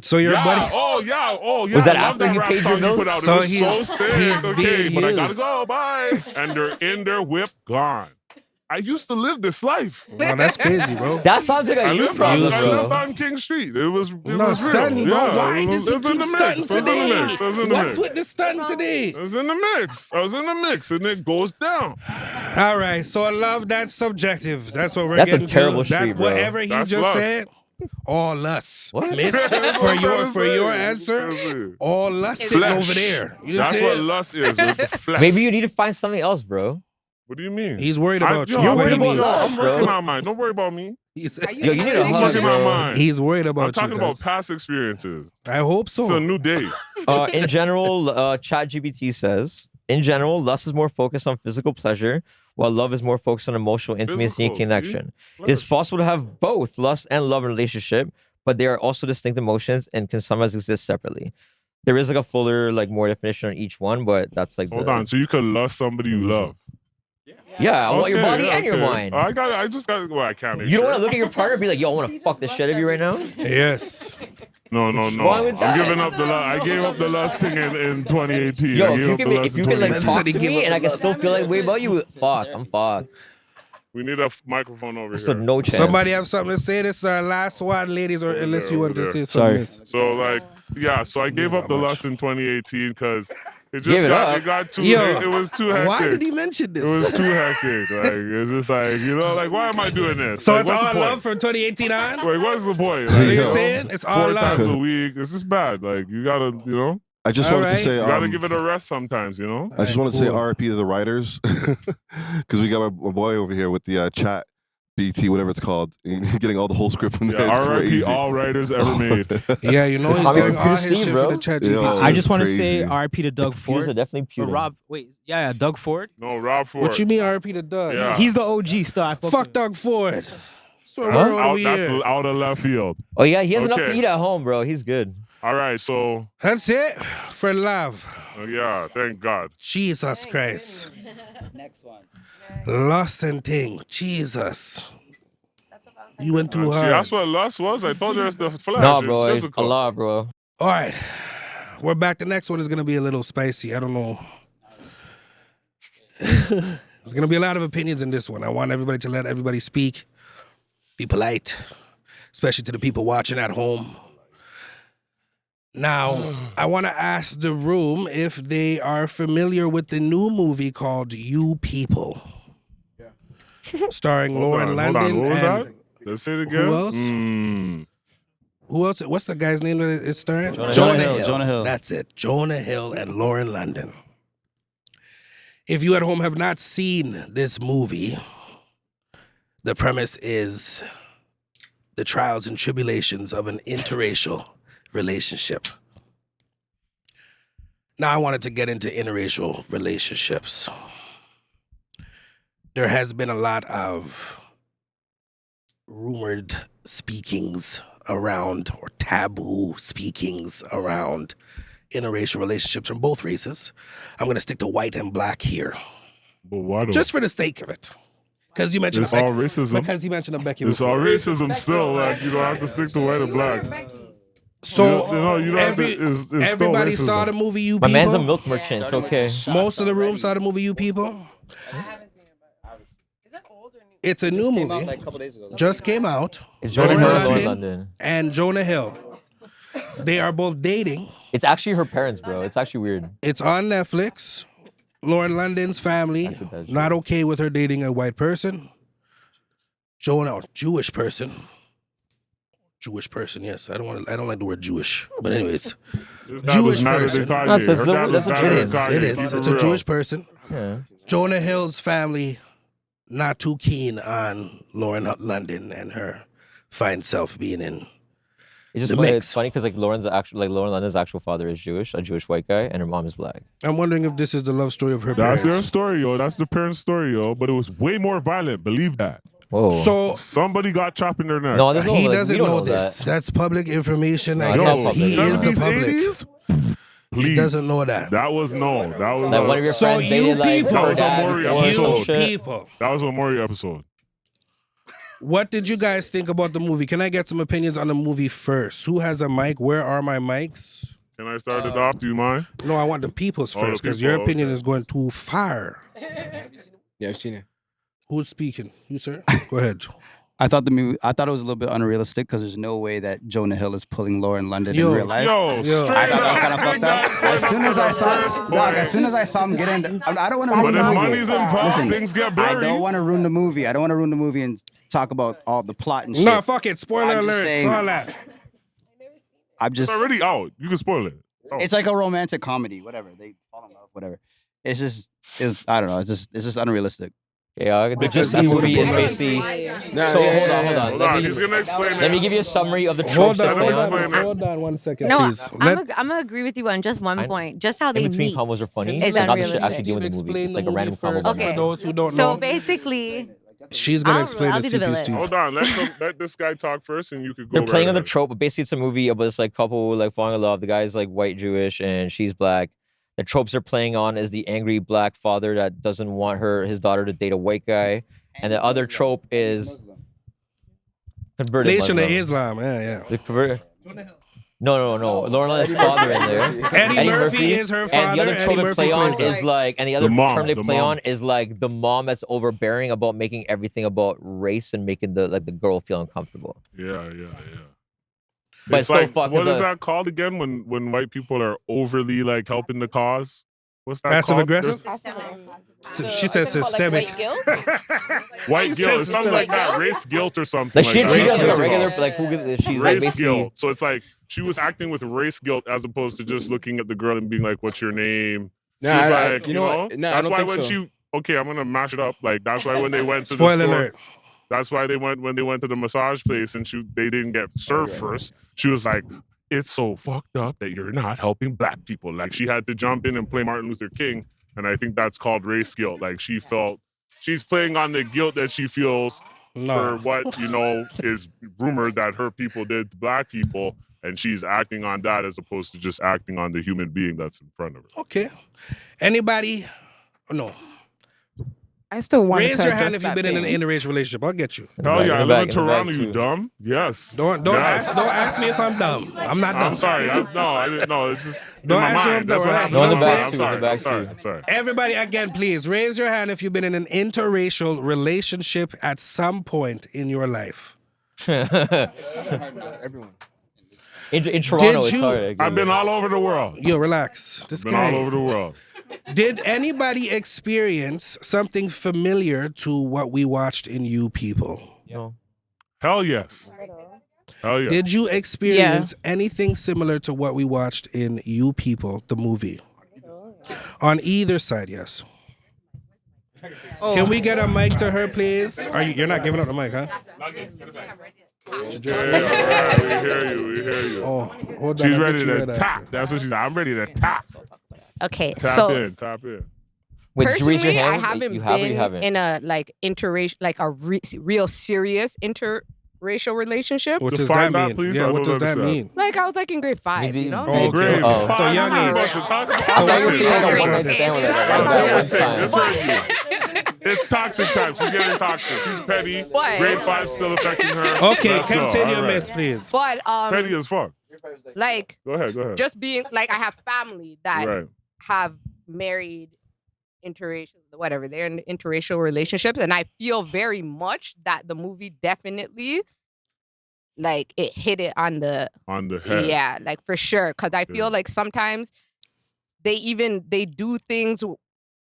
B: So your
C: yeah,
B: buddies.
C: oh yeah.
A: Was that
C: I love
A: after
C: that
A: he
C: rap
A: paid your
C: song you
A: bills?
C: put out.
B: So
C: It was so
B: he's
C: sick. Okay,
B: being
C: but I gotta
B: used.
C: go. Bye. And they're in their whip, gone. I used to live this life.
B: No, that's crazy, bro.
A: That sounds like
C: I
A: a you
C: lived, on,
A: problem,
C: I
A: bro.
C: lived on King Street. It was
B: No,
C: was
B: stunting,
C: real.
B: bro.
C: Yeah,
B: Why
C: it
B: does
C: was,
B: he
C: it was in
B: keep
C: the
B: stunting
C: mix. It was in the
B: today?
C: mix. It was in the
B: What's
C: mix.
B: with the stunting today?
C: It was in the mix. I was in the mix, and it goes down.
B: All right, so love, that's subjective. That's what we're
A: That's a
B: getting
A: terrible
B: to. That,
A: street, bro.
B: whatever he
C: That's
B: just
C: lust.
B: said, all lust.
A: What?
B: Miss, for your answer, all lust sitting
C: Flesh.
B: over there. You know what I'm
C: That's what
B: saying?
C: lust is with the flesh.
A: Maybe you need to find something else, bro.
C: What do you mean?
B: He's worried about you.
A: You're
B: What
A: worried
B: he
A: about
B: means.
A: us,
C: I'm
A: bro.
C: working on mine. Don't worry about me.
B: He's,
A: Yo, you need a
C: I'm
A: hug,
C: working on
A: bro.
C: mine.
B: he's worried
C: I'm
B: about
C: talking
B: you.
C: about
B: Guys.
C: past experiences.
B: I hope
C: It's a
B: so.
C: new day.
A: In general, ChatGPT says In general, lust is more focused on physical pleasure, while love is more focused on emotional intimacy and
C: Physical, see?
A: connection. It is possible to have both lust and love in a relationship, but they are also distinct emotions and can sometimes exist separately. There is like a fuller, like more definition on each one, but that's like
C: Hold on. So you could lust somebody you love.
A: Yeah, I want your body and your
C: okay.
A: mind.
C: I just got. Well, I can't.
A: You don't want to look at your partner and be like, "Yo, I want to fuck the shit out of you right now."
B: Yes.
C: No.
A: What's wrong with
C: I'm
A: that?
C: giving up the lust. I gave up the lust thing in 2018.
A: Yo,
C: I
A: if
C: gave
A: you
C: up
A: can,
C: the lust
A: if you
C: in
A: can like
C: 2018.
A: talk to me and I can still feel that way about you, fuck, I'm fucked.
C: We need a microphone over
A: So
C: here.
A: no chance.
B: Somebody have something to say? This is our last one, ladies, or unless you want to say
L: Sorry.
B: something.
C: So like, yeah. So I gave up the lust in 2018 because it
A: Give
C: just
A: it
C: got
A: up.
C: it got too.
B: Yo,
C: It was too hectic.
B: why did he mention this?
C: It was too hectic. Like it's just like like why am I doing this?
B: So
C: Like,
B: it's
C: what's the
B: all
C: point?
B: love from 2018 on?
C: Wait, what's the point?
B: So
C: Like,
B: you're saying it's all
C: 4
B: love?
C: times a week. It's just bad. Like you gotta,
M: I just
B: All
M: wanted to
B: right.
M: say,
C: you gotta give it a rest sometimes.
M: I just wanted to say
B: cool.
M: RIP to the writers because we got my boy over here with the chat BT, whatever it's called, getting all the whole script from there.
C: Yeah,
M: It's
C: RIP
M: crazy.
C: all writers ever made.
B: Yeah, you know he's
A: Coming
B: getting
A: from
B: all
A: Steve,
B: his shit
A: bro.
B: from the chat
M: Yo,
B: GPT.
O: I just want to
M: crazy.
O: say RIP to Doug
A: Pews
O: Ford.
A: are definitely
O: Or
A: puking.
O: Rob, wait, yeah, Doug Ford.
C: No, Rob Ford.
B: What you mean RIP to Doug?
C: Yeah.
O: He's the OG still. I fuck
B: Fuck
O: with
B: Doug Ford. That's what
C: That's
B: we're over
C: out,
B: here.
C: that's out of left field.
A: Oh yeah, he has enough to
C: Okay.
A: eat at home, bro. He's good.
C: All right, so
B: That's it for love.
C: yeah, thank God.
B: Jesus Christ.
I: Next one.
B: Lost and thing. Jesus. You went too
C: See,
B: hard.
C: that's what lust was. I told you it's the flesh.
A: Nah,
C: it's
A: bro.
C: physical.
A: Allah, bro.
B: All right. We're back. The next one is going to be a little spicy. I don't know. There's going to be a lot of opinions in this one. I want everybody to let everybody speak. Be polite, especially to the people watching at home. Now, I want to ask the room if they are familiar with the new movie called You People. Starring Lauren
C: Hold
B: London.
C: on. What was
B: and
C: that? Let's say it again.
B: Who else?
C: Mm.
B: Who else? What's the guy's name that it's starring?
I: Jonah Hill. Jonah Hill.
B: That's it. Jonah Hill and Lauren London. If you at home have not seen this movie, the premise is the trials and tribulations of an interracial relationship. Now I wanted to get into interracial relationships. There has been a lot of rumored speakings around, or taboo speakings around, interracial relationships from both races. I'm going to stick to white and black here,
C: But why do
B: just for the sake of it. Because you mentioned
C: it's all racism?
B: Because you mentioned a Becky.
C: It's all
B: before.
C: racism still. Like you don't have to stick to white and black.
B: So
C: you don't have to, it's still
B: everybody
C: racism.
B: saw the movie You
A: My
B: People.
A: man's a milk merchant. It's okay.
B: Most of the room saw the movie You People. It's a new movie.
I: Like a couple days ago.
B: Just came out.
A: It's Jonah
B: Lauren
A: Hill and Lauren
B: London
A: London.
B: and Jonah Hill. They are both dating.
A: It's actually her parents, bro. It's actually weird.
B: It's on Netflix. Lauren London's family not okay with her dating a white person. Jonah, Jewish person. Jewish person, yes. I don't like the word Jewish, but anyways,
C: His dad
B: Jewish
C: was married to
B: person.
C: Kanye.
A: No, it's
C: Her dad was
A: that's a-
C: married
B: It
C: to
B: is.
C: Kanye.
B: It
C: Keep
B: is.
C: it
B: It's a
C: real.
B: Jewish person.
A: Yeah.
B: Jonah Hill's family not too keen on Lauren London and her fine self being in.
A: It's just
B: The
A: funny.
B: mix.
A: It's funny because like Lauren London's actual father is Jewish, a Jewish white guy, and her mom is black.
B: I'm wondering if this is the love story of her
C: That's
B: parents.
C: their story, yo. That's the parents' story, yo. But it was way more violent. Believe that.
A: Whoa.
B: So
C: Somebody got chopped in their neck.
A: no, there's no.
B: he
A: like,
B: doesn't
A: we don't
B: know
A: know
B: this.
A: that.
B: That's public information.
A: No,
B: I
A: it's not
B: guess
A: public.
B: he is the
C: 70s,
B: public.
C: 80s?
B: He
C: Please.
B: doesn't know that.
C: That was no. That was
A: Like one of your
B: So
A: friends
B: you
A: dated like
B: people-
A: her
C: That was a
A: dad
C: Maury
A: before or some
C: episode.
B: You
A: shit.
B: people.
C: That was a Maury episode.
B: What did you guys think about the movie? Can I get some opinions on the movie first? Who has a mic? Where are my mics?
C: Can I start it off? Do you mind?
B: No, I want the people's
C: Oh, the
B: first because your
C: people,
B: opinion
C: okay.
B: is going too far.
D: Yeah, I've seen it.
B: Who's speaking? You, sir? Go ahead.
I: I thought it was a little bit unrealistic because there's no way that Jonah Hill is pulling Lauren London
B: Yo.
I: in real life.
C: Yo,
B: Yo.
C: straight
I: I thought that was
C: up.
I: kind of fucked up. As soon as I saw him get in, I don't want to ruin
C: But
I: the
C: if
I: movie.
C: money's involved,
I: Listen,
C: things get
I: I
C: blurry.
I: don't want to ruin the movie. I don't want to ruin the movie and talk about all the plot and shit.
B: No, fuck it. Spoiler
I: I'm just
B: alert.
I: saying-
B: It's all that.
I: I'm
C: It's
I: just.
C: already out. You can spoil it. Oh.
I: It's like a romantic comedy. Whatever they fall in love. Whatever. It's I don't know. It's just unrealistic.
A: Yeah, the
B: Because
A: gist of
B: he
A: the
B: would've
A: movie is
B: been
A: basically.
D: Nah,
A: So
D: yeah,
A: hold on,
D: yeah,
A: hold on.
C: Hold on, he's gonna explain
A: Let me
C: it.
A: give you a summary of the tropes
B: Hold
A: that
B: on,
A: play
C: Let me
A: on.
C: explain it.
B: hold on 1 second,
E: No,
B: please.
E: I'm gonna agree with you on just one point. Just how they
A: In between
E: meet
A: combos are funny,
E: is
A: but not the shit
E: unrealistic.
A: actually dealing with the movie.
B: Explain
A: It's
B: the
A: like a random
B: movie
A: combo.
B: first
A: about
B: for
E: Okay.
B: those who don't
E: So
B: know.
E: basically,
B: She's gonna
E: I'll-
B: explain
E: I'll
B: it
E: be
B: to
E: the
B: you,
E: villain.
B: Steve.
C: Hold on, let this guy talk first, and you could go.
A: They're playing
C: right
A: on the
C: ahead.
A: trope, but basically it's a movie about this like couple like falling in love. The guy's like white Jewish and she's black. The tropes they're playing on is the angry black father that doesn't want his daughter to date a white guy, and the other trope is converted
B: Nation of
A: Muslim.
B: Islam, yeah.
A: The converted. No. Lorelai's father in there.
B: Eddie Murphy is her
A: And
B: father.
A: the other trope
B: Eddie
A: they
B: Murphy
A: play on
B: plays
A: is
B: that.
A: like, and the other
C: mom,
A: term they
C: the
A: play
C: mom.
A: on is like the mom that's overbearing about making everything about race and making the girl feel uncomfortable.
C: Yeah.
A: But
C: It's
A: still
C: like,
A: fuck
C: what
A: is
C: is
A: a-
C: that called again? When white people are overly like helping the cause. What's that
B: Passive
C: called?
B: aggressive? She says systemic.
C: White
B: She
C: guilt.
B: says
C: It's something like
B: systemic.
C: that. Race guilt or something.
A: Like she
C: that.
A: treated
C: That's
A: us like
C: what
A: a
C: it's
A: regular
C: called.
A: like she's like
C: Race
A: basically
C: guilt. So it's like she was acting with race guilt as opposed to just looking at the girl and being like, "What's your name?" She
D: Nah,
C: was
D: I-
C: like,
D: you know what? Nah, I
C: that's
D: don't
C: why
D: think
C: when
D: so.
C: she. Okay, I'm gonna mash it up. Like that's why when they went to
B: Spoiler
C: the store.
B: alert.
C: That's why when they went to the massage place and they didn't get served first. She was like, "It's so fucked up that you're not helping black people." Like she had to jump in and play Martin Luther King, and I think that's called race guilt. Like she's playing on the guilt that she feels for what is rumored that her people did to black people, and she's acting on that as opposed to just acting on the human being that's in front of her.
B: Okay. Anybody? No.
G: I still want
B: Raise
G: to
B: your hand
G: address
B: if you've
G: that
B: been in an
G: thing.
B: interracial relationship. I'll get you.
C: Hell yeah, I
A: in
C: live in
A: the back,
C: Toronto, you
A: too.
C: dumb. Yes.
B: Don't
C: Yes.
B: ask me if I'm dumb. I'm not dumb.
C: I'm sorry. I didn't know. It's just in
B: Don't
C: my
B: ask me if I'm
C: mind. That's
B: dumb,
C: what
B: right?
C: happened.
A: No, in the
C: I'm
A: back
C: sorry.
A: too, in the
C: I'm
A: back
C: sorry.
A: too.
C: I'm sorry.
B: Everybody, again, please raise your hand if you've been in an interracial relationship at some point in your life.
D: Everyone.
A: In Toronto, it's
B: you-
A: hard.
C: I've been all over the world.
B: Yo, relax. This
C: Been
B: guy.
C: all over the world.
B: Did anybody experience something familiar to what we watched in You People?
A: No.
C: Hell yes. Hell yeah.
B: Did you experience anything similar to what we watched in You People, the movie? On either side, yes. Can we get a mic to her, please? You're not giving up the mic, huh?
C: Yeah, all right. We hear you.
B: Oh, hold on.
C: She's
B: I'll
C: ready
B: get you
C: to
B: right
C: tap. That's what she's. I'm ready to tap.
N: Okay,
C: Tap
N: so
C: in.
A: Wait, did you raise your
N: personally, I
A: hand?
N: haven't
A: You have or you
N: been
A: haven't?
N: in a like interracial, like a real serious interracial relationship.
B: What does
C: Define
B: that
C: that,
B: mean?
C: please.
B: Yeah,
C: I
B: what
C: don't
B: does that
C: understand.
B: mean?
N: Like I was like in grade 5, you know.
B: Oh,
N: Like,
B: great.
A: Oh.
B: So young age.
C: Talk
B: So
C: about
B: what you
C: it.
B: saying?
A: I don't
B: Talk
A: understand what that
C: That's
A: was.
C: what I'm saying. It's toxic time. She's getting toxic. She's petty.
N: But-
C: Grade 5 still affecting her.
B: Okay,
C: Let's go.
B: continue,
C: All right.
B: miss, please.
N: But
C: Petty as fuck.
N: like
C: Go ahead.
N: just being like I have family that
C: Right.
N: have married interracial, whatever, they're in interracial relationships, and I feel very much that the movie definitely like it hit it on the
C: head.
N: yeah, like for sure, because I feel
C: Yeah.
N: like sometimes they do things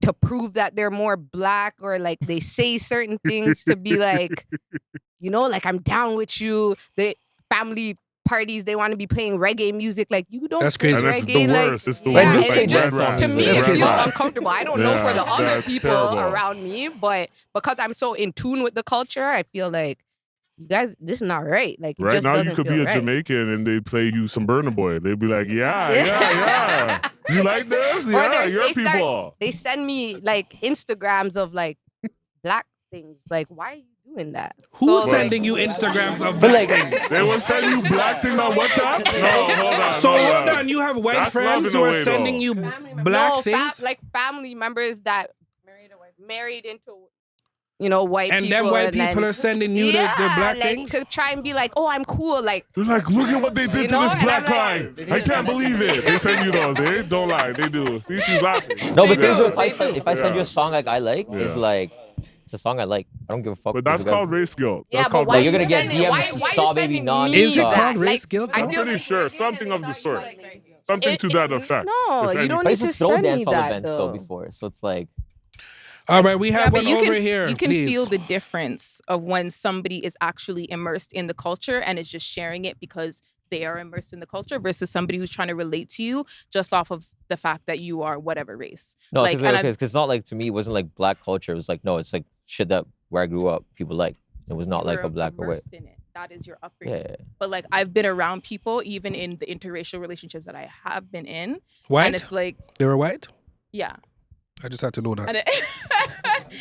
N: to prove that they're more black, or like they say certain things to be like, like I'm down with you. The family parties, they want to be playing reggae music. Like you don't
B: That's
N: play
B: crazy.
C: And it's
N: reggae.
C: the
N: Like,
C: worst. It's the
N: yeah,
C: worst.
N: and
C: Like
N: it just,
C: Red Rat
N: to
C: is
N: me,
C: the
N: it
B: That's
C: Red
N: feels
B: crazy.
C: Rat.
N: uncomfortable. I don't know for the
C: Yeah,
N: other
C: that's
N: people
C: terrible.
N: around me, but because I'm so in tune with the culture, I feel like you guys, this is not right. Like it
C: Right
N: just
C: now, you
N: doesn't
C: could
N: feel
C: be a
N: right.
C: Jamaican and they play you some Burna Boy. They'd be like, yeah. You like this?
N: Or
C: Yeah,
N: they
C: your
N: start-
C: people.
N: They send me like Instagrams of like black things. Like, why are you doing that?
B: Who's
N: So, like,
B: sending you Instagrams of
A: But
B: black
A: like,
B: things?
C: They will send you black thing on WhatsApp? No, hold on.
B: So
C: hold
B: hold on, you have white
C: That's
B: friends
C: love in
B: who
C: a
B: are
C: way,
B: sending
C: though.
B: you
N: no,
B: black things?
N: like family members that married into white
B: And
N: people.
B: them white
N: then-
B: people are sending you the black
N: like,
B: things?
N: to try and be like, oh, I'm cool. Like,
C: They're like, look at what they did to this
N: and
C: black
N: I'm
C: guy. I can't believe it. They send you those, eh? Don't lie. They do. See, she's laughing.
A: no, but
C: Yeah.
A: things if I send you
C: Yeah.
A: a song like I like,
C: Yeah.
A: is like it's a song I like. I don't give a fuck.
C: But that's
A: what you guys
C: called
A: do.
C: race guilt.
N: yeah,
C: That's
N: but
C: called
N: why
A: No, you're
N: you
A: gonna get
N: sending-
A: DMs
N: why
A: Saw
N: you
A: Baby
N: sending
A: non.
N: me
B: Is it
N: that?
B: called race
N: Like,
B: guilt,
N: I
B: though?
C: I'm
N: feel
C: pretty sure. Something of the sort. Something to
N: it-
C: that effect.
N: No,
C: if
N: you
C: anything.
N: don't
A: I
N: need
A: used
N: to
A: to throw
N: send
A: dance
N: me
A: hall
N: that
A: events though
N: though.
A: before, so it's like
B: All right, we have
G: but
B: one
G: you
B: over
G: can,
B: here.
G: you can
B: please.
G: feel the difference of when somebody is actually immersed in the culture and is just sharing it because they are immersed in the culture versus somebody who's trying to relate to you just off of the fact that you are whatever race.
A: no,
G: Like, and
A: because it's not like to me it wasn't like black culture. It was like no, it's like shit that where I grew up, people like. It was not
G: You
A: like
G: were
A: a black or white.
G: immersed in it. That is your upbringing.
A: Yeah.
G: But like I've been around people, even in the interracial relationships that I have been in,
B: White?
G: and it's like,
B: They were white?
G: yeah.
B: I just had to know that.
G: And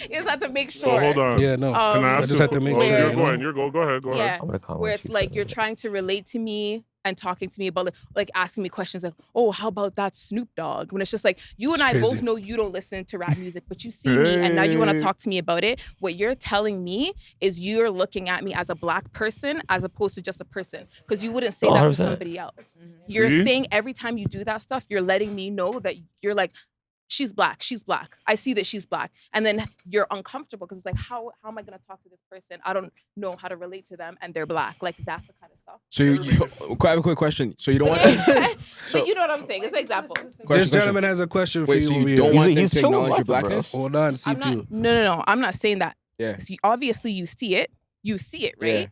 G: you just have to make
C: So
G: sure.
C: hold on.
B: Yeah, no.
C: Can I
B: I
C: ask
B: just
C: you?
B: had to make
C: Oh,
B: sure.
C: You're
B: you know?
C: going. You're go. Go ahead. Go
G: Yeah,
C: ahead.
G: where it's like you're trying to relate to me and talking to me about like asking me questions like, oh, how about that Snoop Dogg? When it's just like you and
B: It's
G: I both
B: crazy.
G: know you don't listen to rap music, but you see me and now you want to
C: Hey.
G: talk to me about it. What you're telling me is you're looking at me as a black person as opposed to just a person, because you wouldn't say
A: Oh,
G: that to
A: 100%.
G: somebody else. You're
C: See?
G: saying every time you do that stuff, you're letting me know that you're like, she's black. She's black. I see that she's black. And then you're uncomfortable because it's like, how am I going to talk to this person? I don't know how to relate to them and they're black. Like, that's the kind of stuff.
D: So I have a quick question. So you don't want
G: But you know what I'm saying? It's an example.
B: This gentleman has a question for
D: Wait,
B: you.
D: so
B: over
D: you don't
B: here.
D: want them
A: He's
D: to
A: so
D: acknowledge your
A: welcome, bro.
D: blackness?
B: Hold on,
G: I'm
B: CPU.
G: not, no. I'm not saying that.
D: Yeah.
G: See, obviously you see it. You see it, right?
D: Yeah.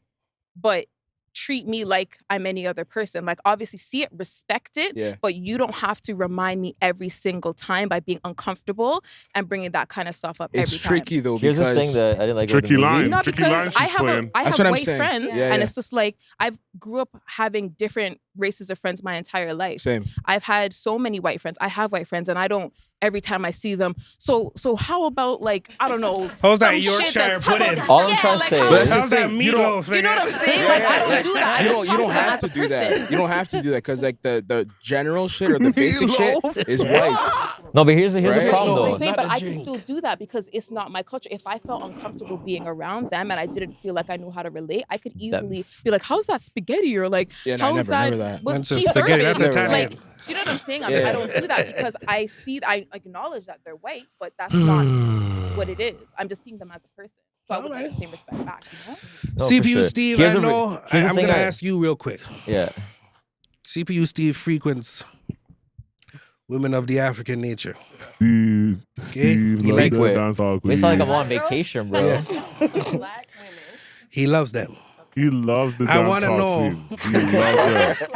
G: But treat me like I'm any other person. Like, obviously see it, respect it,
D: Yeah.
G: but you don't have to remind me every single time by being uncomfortable and bringing that kind of stuff up
D: It's
G: every time.
D: tricky though
A: Here's
D: because
A: the thing that I didn't like about the
C: Tricky
A: movie.
C: line.
G: No,
C: Tricky
G: because
C: line
G: I
C: she's
G: have
C: playing.
G: I
D: That's
G: have
D: what I'm
G: white
D: saying.
G: friends,
D: Yeah,
G: and
D: yeah.
G: it's just like I've grew up having different races of friends my entire life.
D: Same.
G: I've had so many white friends. I have white friends, and I don't every time I see them. So how about like I don't know?
B: How's that
G: some shit
B: Yorkshire
G: how about-
B: pudding?
A: All I'm
G: yeah,
A: trying to
G: like,
A: say
G: how
A: is-
D: But that's the
B: How's that
D: thing, you don't-
B: meatloaf?
G: you know what I'm saying? Like I don't do that. I
D: you
G: just
D: don't
G: talk
D: you don't
G: to them
D: have
G: as
D: to
G: a
D: do that.
G: person.
D: You don't have to do that because like the general shit or the basic shit is white.
A: No, but here's the
D: Right?
A: problem
G: It's
A: though.
G: the same,
B: not
G: but
B: a
G: I can
B: drink.
G: still do that because it's not my culture. If I felt uncomfortable being around them and I didn't feel like I knew how to relate, I could easily be like, "How's that spaghetti?" Or like,
D: Yeah, no,
G: "How's
D: never
G: that?"
D: that.
G: Was
B: That's a
G: cheese
B: spaghetti, that's
G: urban?"
B: Italian.
G: Like, you know what I'm saying?
D: Yeah.
G: I don't do that because I acknowledge that they're white, but that's not what it is. I'm just seeing them as a person. So I would like the same respect back, you know?
A: No, for
B: CPU
A: sure.
B: Steve,
A: Here's
B: I
A: the re-
B: know.
A: here's the
B: I'm
A: thing
B: going to
A: I-
B: ask you real quick.
A: Yeah.
B: CPU Steve frequents women of the African nature.
C: Steve
B: He
C: loves
B: likes
C: that
A: it.
C: dancehall
A: It's not like I'm
C: queen.
A: on vacation, bro.
B: Yes. He loves them.
C: He loves the
B: I wanna
C: dancehall
B: know.
C: queens. He loves them.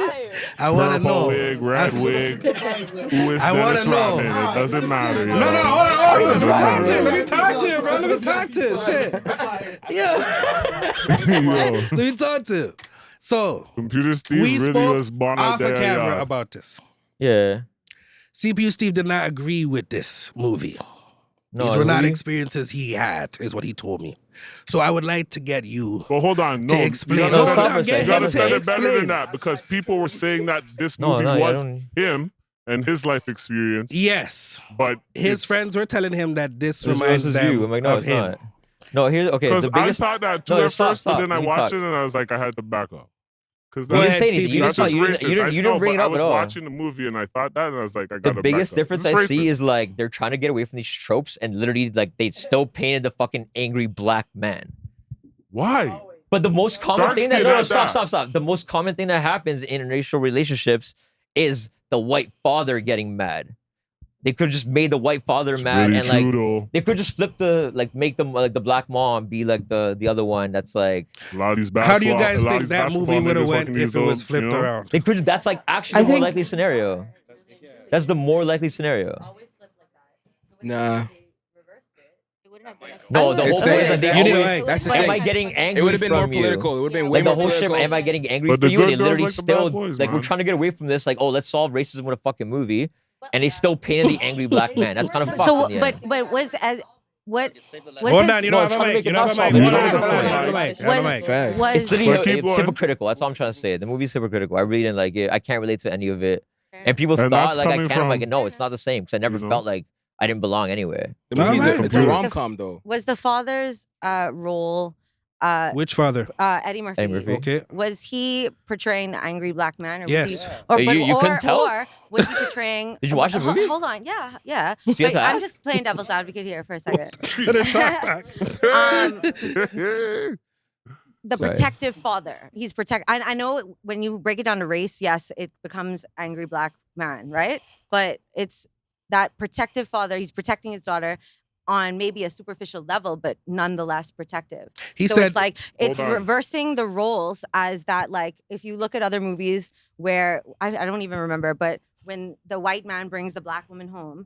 B: I want to
C: Purple
B: know.
C: wig, red wig. Who is
B: I
C: Dennis
B: wanna know.
C: Rodman? It doesn't matter.
B: No, no, hold on. Let me talk to him. Let me talk to him, bro. Let me talk to him. Shit. Yeah. Let me talk to him. So,
C: Computer Steve
B: we
C: really
B: spoke
C: was born
B: off
C: a
B: a
C: day
B: camera
C: out.
B: about this.
A: Yeah.
B: CPU Steve did not agree with this movie.
A: No,
B: These
A: the
B: were not
A: movie-
B: experiences he had, is what he told me. So I would like to get you
C: But hold on, no.
B: to explain.
C: You
A: No,
C: gotta,
A: stop
C: set,
A: for a
C: it,
A: second.
C: you gotta
B: Get
C: set
B: him
C: it
B: to
C: better than
B: explain.
C: that because people were saying that this
A: No,
C: movie
A: no, I
C: was
A: don't-
C: him and his life experience.
B: Yes.
C: But
B: His friends were telling him that this
A: It's
B: reminds
A: versus
B: them
A: you. I'm like, no,
B: of
A: it's
B: him.
A: not. No, here's okay.
C: Because
A: The biggest.
C: I thought that too
A: No,
C: at
A: stop,
C: first, but
A: stop.
C: then I
A: Let me
C: watched
A: talk.
C: it and I was like, I had to back up. Because
B: Go
A: You didn't
B: ahead,
A: say anything.
B: CP.
A: You
C: that's
A: just
C: just
A: you
C: racist.
A: didn't,
C: I
A: you
C: know,
A: didn't bring
C: but
A: it up
C: I was
A: at all.
C: watching the movie and I thought that and I was like, I
A: The
C: gotta
A: biggest
C: back up.
A: difference
C: It's
A: I see
C: racist.
A: is like they're trying to get away from these tropes and literally like they still painted the fucking angry black man.
C: Why?
A: But the most common
C: Dark
A: thing that
C: skin
A: no,
C: had
A: stop.
C: that.
A: The most common thing that happens in interracial relationships is the white father getting mad. They could have just made the white father
C: It's
A: mad
C: really
A: and
C: true
A: like
C: though.
A: they could just flip the like make them like the black mom be like the other one that's like
C: A lot of these
B: How do you
C: basketball-
B: guys
C: a lot of
B: think
C: these
B: that
C: basketball
B: movie would have
C: niggas
B: went
C: fucking
B: if
C: these
B: it was
C: dogs,
B: flipped
C: you know?
B: around?
A: they could that's like actually
F: I
A: the more
F: think-
A: likely scenario. That's the more likely scenario.
D: Nah.
A: No, the
D: It's
A: whole point is that they
D: you know,
A: always
D: that's the
A: am
D: thing.
A: I getting angry
D: It would have been more
A: from you?
D: political. It would have been way
A: Like the
D: more
A: whole shit,
D: political.
A: am I getting angry
C: But
A: for
C: the
A: you?
C: good
A: And they
C: girls
A: literally
C: like the
A: still
C: bad boys,
A: like we're
C: man.
A: trying to get away from this. Like, oh, let's solve racism with a fucking movie, and they still painted the angry black man. That's kind of fucked.
E: So,
A: in the end.
E: but was as what was
B: Hold
E: his,
B: on, you
A: No,
B: don't
A: I'm
B: have a
A: trying to
B: mic.
A: make
B: You
A: it
B: don't
A: not
B: have a
A: solve
B: mic.
A: it.
B: Hold on,
A: It's
B: hold on,
A: not
B: hold on,
A: solve
B: hold on,
A: it.
B: hold on, hold on.
D: Facts.
E: was
A: It's literally
C: But keep
A: it's
C: going.
A: hypocritical. That's all I'm trying to say. The movie's hypocritical. I really didn't like it. I can't relate to any of it. And people
C: And
A: thought
C: that's
A: like I
C: coming
A: can. I'm like,
C: from-
A: no, it's not the same because I never
C: you know?
A: felt like I didn't belong anywhere.
D: The movie's
B: Alright.
D: it's a
B: Was the
D: rom-com though.
E: was the father's role
B: Which father?
E: Eddie Murphy?
A: Eddie Murphy.
B: Okay.
E: Was he portraying the angry black man? Or
B: Yes.
E: Was he, or,
A: You-
E: but,
A: you couldn't tell?
E: Or was he portraying?
A: Did you watch the movie?
E: Hold on. Yeah, yeah.
A: So you have
E: Wait,
A: to
E: I'm
A: ask?
E: just playing devil's advocate here for a second. The
A: Sorry.
E: protective father. He's protect. I know when you break it down to race, yes, it becomes angry black man, right? But it's that protective father. He's protecting his daughter on maybe a superficial level, but nonetheless protective.
B: He
E: So
B: said,
E: it's like it's
C: Hold on.
E: reversing the roles as that. Like if you look at other movies where I don't even remember, but when the white man brings the black woman home,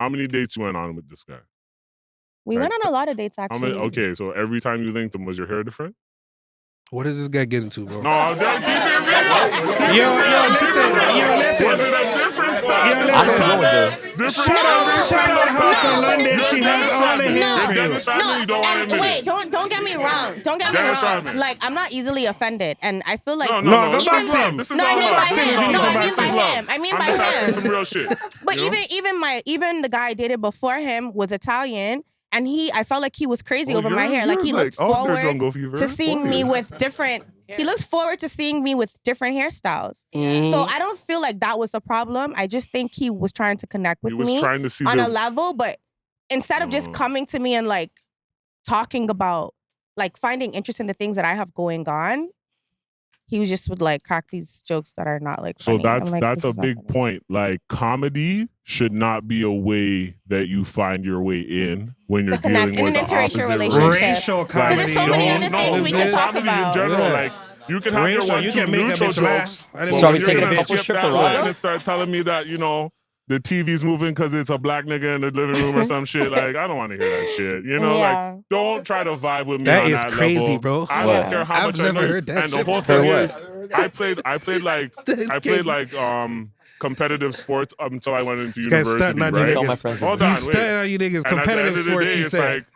C: How many dates you went on with this guy?
J: We
C: Like,
J: went on a lot of dates
C: How
J: actually.
C: many? Okay, so every time you linked him, was your hair different?
B: What is this guy getting to, bro?
C: No, I'm just keep it real.
B: Yo, listen.
C: Was it a difference?
B: Yo, listen. Shout out House in London. She has all the hair for you.
J: Wait, don't get me wrong. Don't get me wrong. Like, I'm not easily offended, and I feel like
C: No, this is love. This is all love.
J: I mean by him.
C: I'm some real shit.
J: But even the guy I dated before him was Italian. And I felt like he was crazy over my hair. Like he looked forward to seeing me with different. He looks forward to seeing me with different hairstyles. So I don't feel like that was a problem. I just think he was trying to connect with me on a level. But instead of just coming to me and like talking about like finding interest in the things that I have going on, he was just would like crack these jokes that are not like funny.
C: So that's a big point. Like comedy should not be a way that you find your way in when you're dealing with the opposite
B: racial comedy.
J: There's so many other things we can talk about.
C: In general, like you can have your one, two neutral jokes.
A: So are we taking a couple shift around
C: and start telling me that the TV's moving because it's a black nigga in the living room or some shit. Like, I don't want to hear that shit. Like, don't try to vibe with me
B: that
C: on
B: is
C: that
B: crazy,
C: level.
B: bro.
C: I don't care how much I know.
B: Heard that
C: and
B: shit.
C: the whole thing is, I played like competitive sports up until I went into university, right? Hold on, wait.
B: On you niggas, competitive sports,
C: day,
B: he
C: it's
B: said.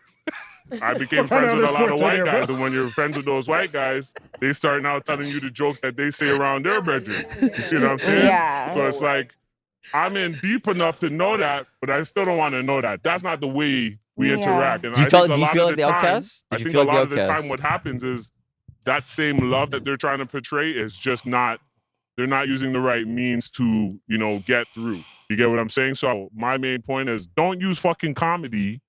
C: like, I became friends with a lot of white guys, and when you're friends with those white guys, they start now telling you the jokes that they say around their bedroom. You see what I'm saying?
J: Yeah.
C: So it's like, I'm in deep enough to know that, but I still don't want to know that. That's not the way we interact. And
A: Do you
C: I
A: feel
C: think
A: like the outcast?
C: I think a lot of the time what happens is that same love that they're trying to portray is just not, they're not using the right means to, get through. You get what I'm saying? So my main point is don't use fucking comedy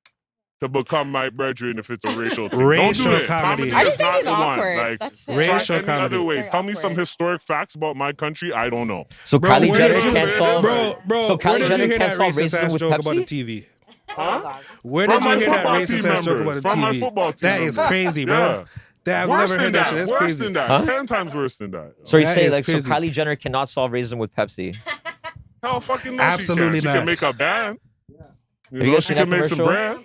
C: to become my brethren if it's a racial thing.
B: Racial
C: Don't do it.
B: comedy.
J: I just
C: is
J: think
C: not
J: he's
C: the one.
J: awkward.
C: Like,
J: That's it.
B: Racial
C: try any other
B: comedy.
C: way. Tell me some historic facts about my country. I don't know.
A: So
B: Bro,
A: Kylie
B: where
A: Jenner
B: did you-
A: can't solve.
B: Bro,
A: so
B: where
A: Kylie
B: did you
A: Jenner
B: hear
A: can't
B: that
A: solve
B: racist
A: racism
B: ass
A: with
B: joke about the
A: Pepsi.
B: TV?
C: Huh?
B: Where did you hear that
C: football
B: racist
C: team
B: ass joke
C: members.
B: about the
C: From my
B: TV?
C: football team
B: That is
C: members.
B: crazy, bro.
C: Yeah.
B: I've
C: Worse
B: never
C: than
B: heard that shit. That's
C: Worse
B: crazy.
C: than that.
A: Huh?
C: 10 times worse than that.
A: So he's
B: That
A: saying
B: is
A: like so
B: crazy.
A: Kylie Jenner cannot solve racism with Pepsi.
C: Hell fucking no,
B: Absolutely
C: she can.
B: not.
C: She can make a band.
A: Have you guys
C: she
A: seen
C: can
A: that
C: make some
A: commercial?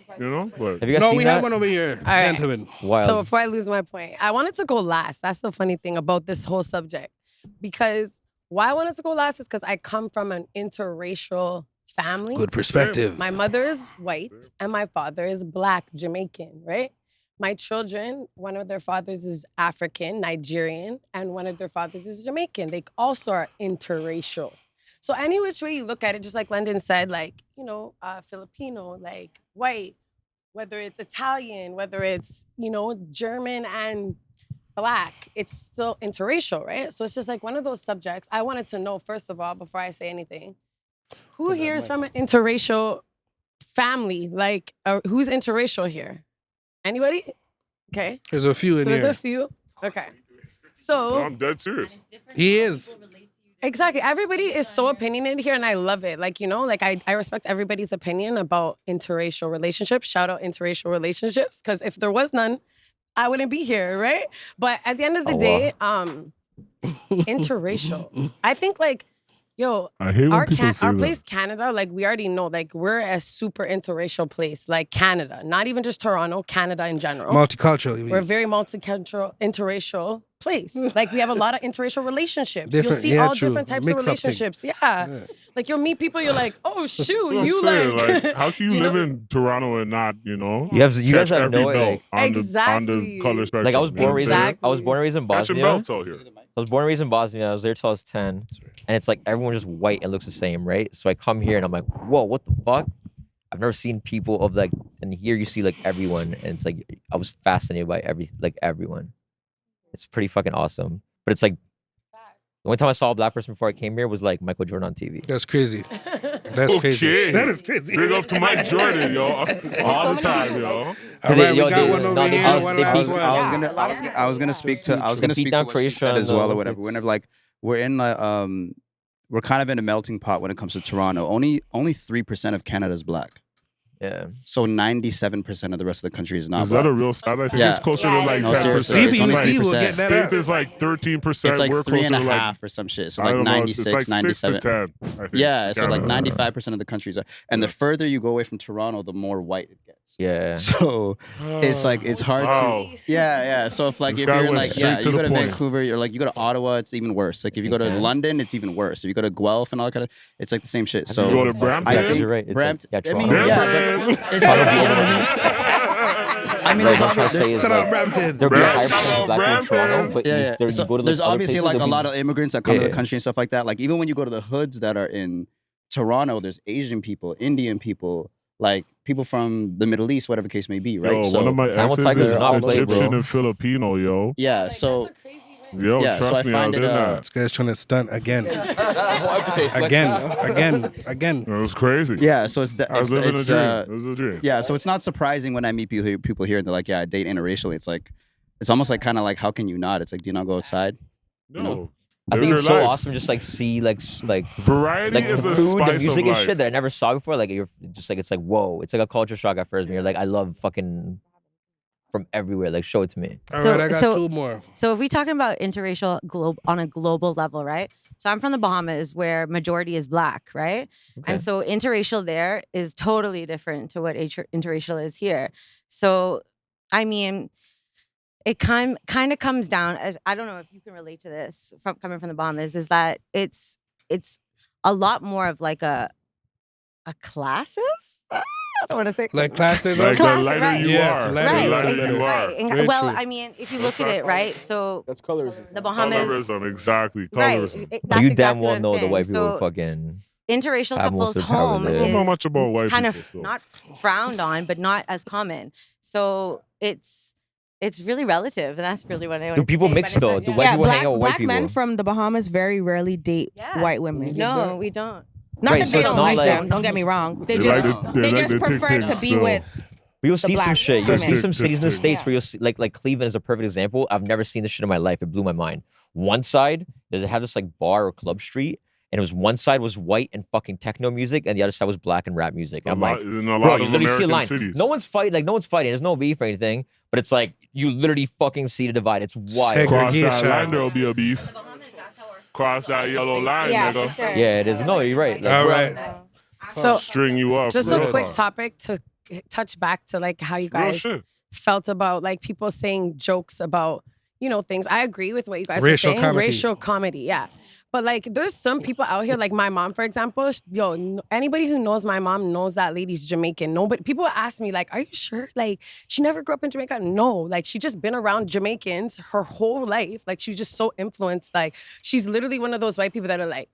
C: bread, but
A: Have you guys
B: No,
A: seen
B: we
A: that?
B: have one over here,
F: All right.
B: gentlemen.
A: Wild.
F: So before I lose my point, I wanted to go last. That's the funny thing about this whole subject. Because why I wanted to go last is because I come from an interracial family.
B: Good perspective.
F: My mother is white and my father is Black Jamaican, right? My children, one of their fathers is African, Nigerian, and one of their fathers is Jamaican. They also are interracial. So any which way you look at it, just like London said, like, Filipino, like white, whether it's Italian, whether it's, German and Black, it's still interracial, right? So it's just like one of those subjects. I wanted to know, first of all, before I say anything, who here is from an interracial family? Like, who's interracial here? Anybody? Okay.
B: There's a few in
F: There's
B: here.
F: a few? Okay. So
C: I'm dead serious.
B: He is.
F: exactly. Everybody is so opinionated here and I love it. Like, I respect everybody's opinion about interracial relationships. Shout out interracial relationships. Because if there was none, I wouldn't be here, right? But at the end of the day, interracial. I think
C: I hate when
F: our
C: people say
F: our
C: that.
F: place Canada, like we already know, like we're a super interracial place, like Canada, not even just Toronto, Canada in general.
B: Multicultural, you mean?
F: We're a very multicultural, interracial place. Like we have a lot of interracial relationships. You'll
B: Different-
F: see
B: yeah,
F: all
B: true.
F: different types
B: Mix
F: of
B: up thing.
F: relationships. Yeah. Like you'll meet people, you're like, oh shoot,
C: That's what
F: you
C: I'm saying.
F: like,
C: How can you live in Toronto and not,
A: You guys
C: catch
A: have
C: every
A: no
C: belt
A: like,
C: on the
F: Exactly.
C: color spectrum?
A: like I was
C: you know
A: born
C: what I'm
A: raised
C: saying?
A: I was born and raised in
C: Catching
A: Bosnia.
C: belts out here.
A: I was born and raised in Bosnia. I was there till I was 10. And it's like everyone just white and looks the same, right? So I come here and I'm like, whoa, what the fuck? I've never seen people of like, and here you see like everyone. And it's like, I was fascinated by everyone. It's pretty fucking awesome. But it's like, the only time I saw a black person before I came here was like Michael Jordan on TV.
B: That's crazy. That's crazy.
C: Okay.
B: That is crazy.
C: Big up to Mike Jordan, yo. All the time, yo.
B: All right, we got one over here.
A: I
B: One last one.
I: I was gonna speak to
A: beat down
I: what she said
A: Croatia
I: as
A: and,
I: well or whatever. Whenever like we're in we're kind of in a melting pot when it comes to Toronto. Only 3% of Canada's black.
A: Yeah.
I: So 97% of the rest of the country is not
C: Is
I: black.
C: that a real stat? I think
I: Yeah.
C: it's closer to like
I: No,
C: 10%.
I: seriously, it's like
B: Steve will
I: 3%.
B: get that
C: States
B: up.
C: is like 13%.
I: It's like
C: We're
I: 3 and a
C: closer to
I: half
C: like,
I: or some shit. So
C: I
I: like
C: don't know,
I: 96,
C: it's like 6 to
I: 97.
C: 10, I think.
I: Yeah, so like
C: Canada.
I: 95% of the countries are, and the further you go away from Toronto, the more white it gets.
A: Yeah.
I: So it's like it's hard
C: Wow.
I: to. Yeah. So if like
C: This
I: if
C: guy
I: you're in
C: went
I: like
C: straight to
I: you go
C: the
I: to
C: point.
I: Vancouver, you're like you go to Ottawa, it's even worse. Like if you go to
A: Okay.
I: London, it's even worse. If you go to Guelph and all that kind of, it's like the same shit. So
C: You go to Brampton?
I: I think
A: You're right. It's
I: Brampton.
A: like, yeah,
I: I mean,
A: Toronto.
I: yeah, but it's
A: Toronto,
I: you know what I
A: Brampton.
I: mean? I mean,
A: Right,
I: there's
A: what I'm trying to say
I: obviously,
A: is
B: Shut up,
A: like,
B: Brampton.
A: there'll be a higher
C: Brampton.
A: percentage of black people in Toronto, but
I: yeah.
A: you
I: So
A: go to
I: there's
A: other
I: obviously
A: places,
I: like a
A: there'll
I: lot
A: be-
I: of immigrants that come to the
A: Yeah.
I: country and stuff like that. Like even when you go to the hoods that are in Toronto, there's Asian people, Indian people, like people from the Middle East, whatever case may be, right?
C: Yo,
I: So
C: one of my
A: Tamil
C: exes
A: Tigers
C: is
A: is not played,
C: Egyptian
A: bro.
C: and Filipino, yo.
I: yeah, so
C: Yo,
I: yeah, so I
C: trust me, I
I: find
C: was
I: it
C: in that.
B: This guy's trying to stunt again.
I: Again.
B: Again.
C: It was crazy.
I: Yeah, so it's
C: I was living
I: it's
C: a dream. It was a dream.
I: yeah, so it's not surprising when I meet people here and they're like, yeah, I date interracially. It's like it's almost like kind of like how can you not? It's like do you not go outside?
C: No.
I: know?
A: I
C: Live
A: think
C: your
A: it's so
C: life.
A: awesome just like see like
C: Variety
A: like
C: is
A: the
C: the
A: food, the
C: spice
A: music
C: of
A: and
C: life.
A: shit that I never saw before. Like you're just like it's like whoa, it's like a culture shock at first. And you're like I love fucking from everywhere. Like show it to me.
B: All right, I got two more.
E: So if we talking about interracial on a global level, right? So I'm from the Bahamas where majority is black, right?
A: Okay.
E: And so interracial there is totally different to what interracial is here. So I mean, it kind of comes down. I don't know if you can relate to this from coming from the Bahamas. Is that it's a lot more of like a classist. I don't want to say
B: Like classism.
C: Like the
E: Class-
C: lighter
E: right.
C: you
B: Yes,
C: are,
B: lighter
C: the
B: you
C: lighter
B: are.
C: you are.
E: Right. And-
B: Very
E: well,
B: true.
E: I mean, if you look at it, right? So
D: That's colorism.
E: the Bahamas,
C: Colorism, exactly.
E: right?
C: Colorism.
E: That's
A: you
E: exactly
A: damn well
E: what I'm
A: know the
E: saying.
A: white people
E: So
A: fucking
E: interracial
A: have most
E: couples
A: of the power
E: home
A: there.
C: I don't know
E: is
C: much about white
E: kind
C: people.
E: of
C: so.
E: not frowned on, but not as common. So it's really relative, and that's really what I want
A: Do people mix though? Do white people hang out with white
J: black
A: people?
J: men from the Bahamas very rarely date
E: Yeah.
J: white women.
E: No, we don't.
J: Not
A: Right,
J: that
A: so
J: they
A: it's
J: don't
A: not
J: like
A: like-
J: them. Don't get me wrong. They
C: They
J: just
C: like the- they
J: they
C: like
J: just
C: the
J: prefer
C: tick-ticks
J: to be
C: still.
J: with.
A: But you'll see some
J: black
A: shit. You'll
J: women.
A: see some cities in the
C: Tick, tick,
A: States
J: tick.
A: where you'll see like Cleveland is a perfect example. I've never seen this shit in my life. It blew my mind. One side, they have this like bar or club street, and it was one side was white and fucking techno music, and the other side was black and rap music. And I'm like,
C: in a
A: bro,
C: lot
A: you
C: of
A: literally see a
C: American
A: line.
C: cities.
A: No one's fighting. There's no beef or anything. But it's like you literally fucking see the divide. It's wild.
C: Cross that
B: Segregation.
C: line, there'll be a beef. Cross that yellow line,
J: Yeah,
C: nigga.
J: for sure.
A: Yeah, it is. No, you're right. Like,
B: All
A: bro,
B: right.
F: So
C: String you up.
F: just
C: real
F: a quick
C: talk.
F: topic to touch back to like how you
C: Real
F: guys
C: shit.
F: felt about like people saying jokes about things. I agree with what you guys
B: Racial
F: were saying.
B: comedy.
F: Racial comedy, yeah. But like, there's some people out here, like my mom, for example. Anybody who knows my mom knows that lady's Jamaican. Nobody. People ask me like, "Are you sure? Like, she never grew up in Jamaica?" No, like she just been around Jamaicans her whole life. Like she's just so influenced. Like she's literally one of those white people that are like,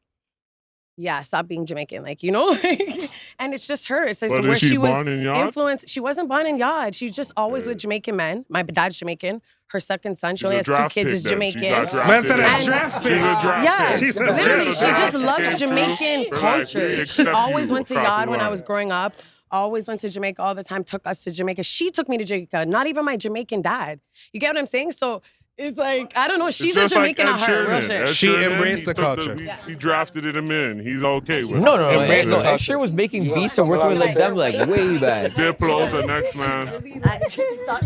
F: yeah, stop being Jamaican. Like, and it's just her. It's just
C: But
F: where
C: is she
F: she was
C: born in Yard?
F: influenced. She wasn't born in Yard. She's just always with Jamaican men. My dad's Jamaican. Her second son, she
C: She's
F: only
C: a
F: has 2
C: draft
F: kids,
C: pick
F: is
C: then.
F: Jamaican.
C: She got drafted
B: Man said a
C: in.
B: draft
C: She's a draft
F: Yeah,
C: pick.
B: She's a
F: literally,
B: draft
F: she just
C: pick.
F: loved
C: Came
F: Jamaican
C: through.
F: culture.
C: Like,
F: She
C: accept
F: always
C: you
F: went to
C: across the
F: Yard when I
C: line.
F: was growing up. Always went to Jamaica all the time. Took us to Jamaica. She took me to Jamaica. Not even my Jamaican dad. You get what I'm saying? So it's like I don't know. She's a
C: Just like
F: Jamaican
C: Ed
F: at heart. Real
C: Sheeran.
F: shit.
C: Ed
B: She
C: Sheeran,
B: embraced
C: he
B: the
C: took
B: culture.
C: He drafted him in. He's okay with
A: No,
C: it.
A: no, no.
B: Embrace the
A: Ed
B: culture.
A: Sheeran was making beats and working with like them like way back.
C: Diplo's the next man.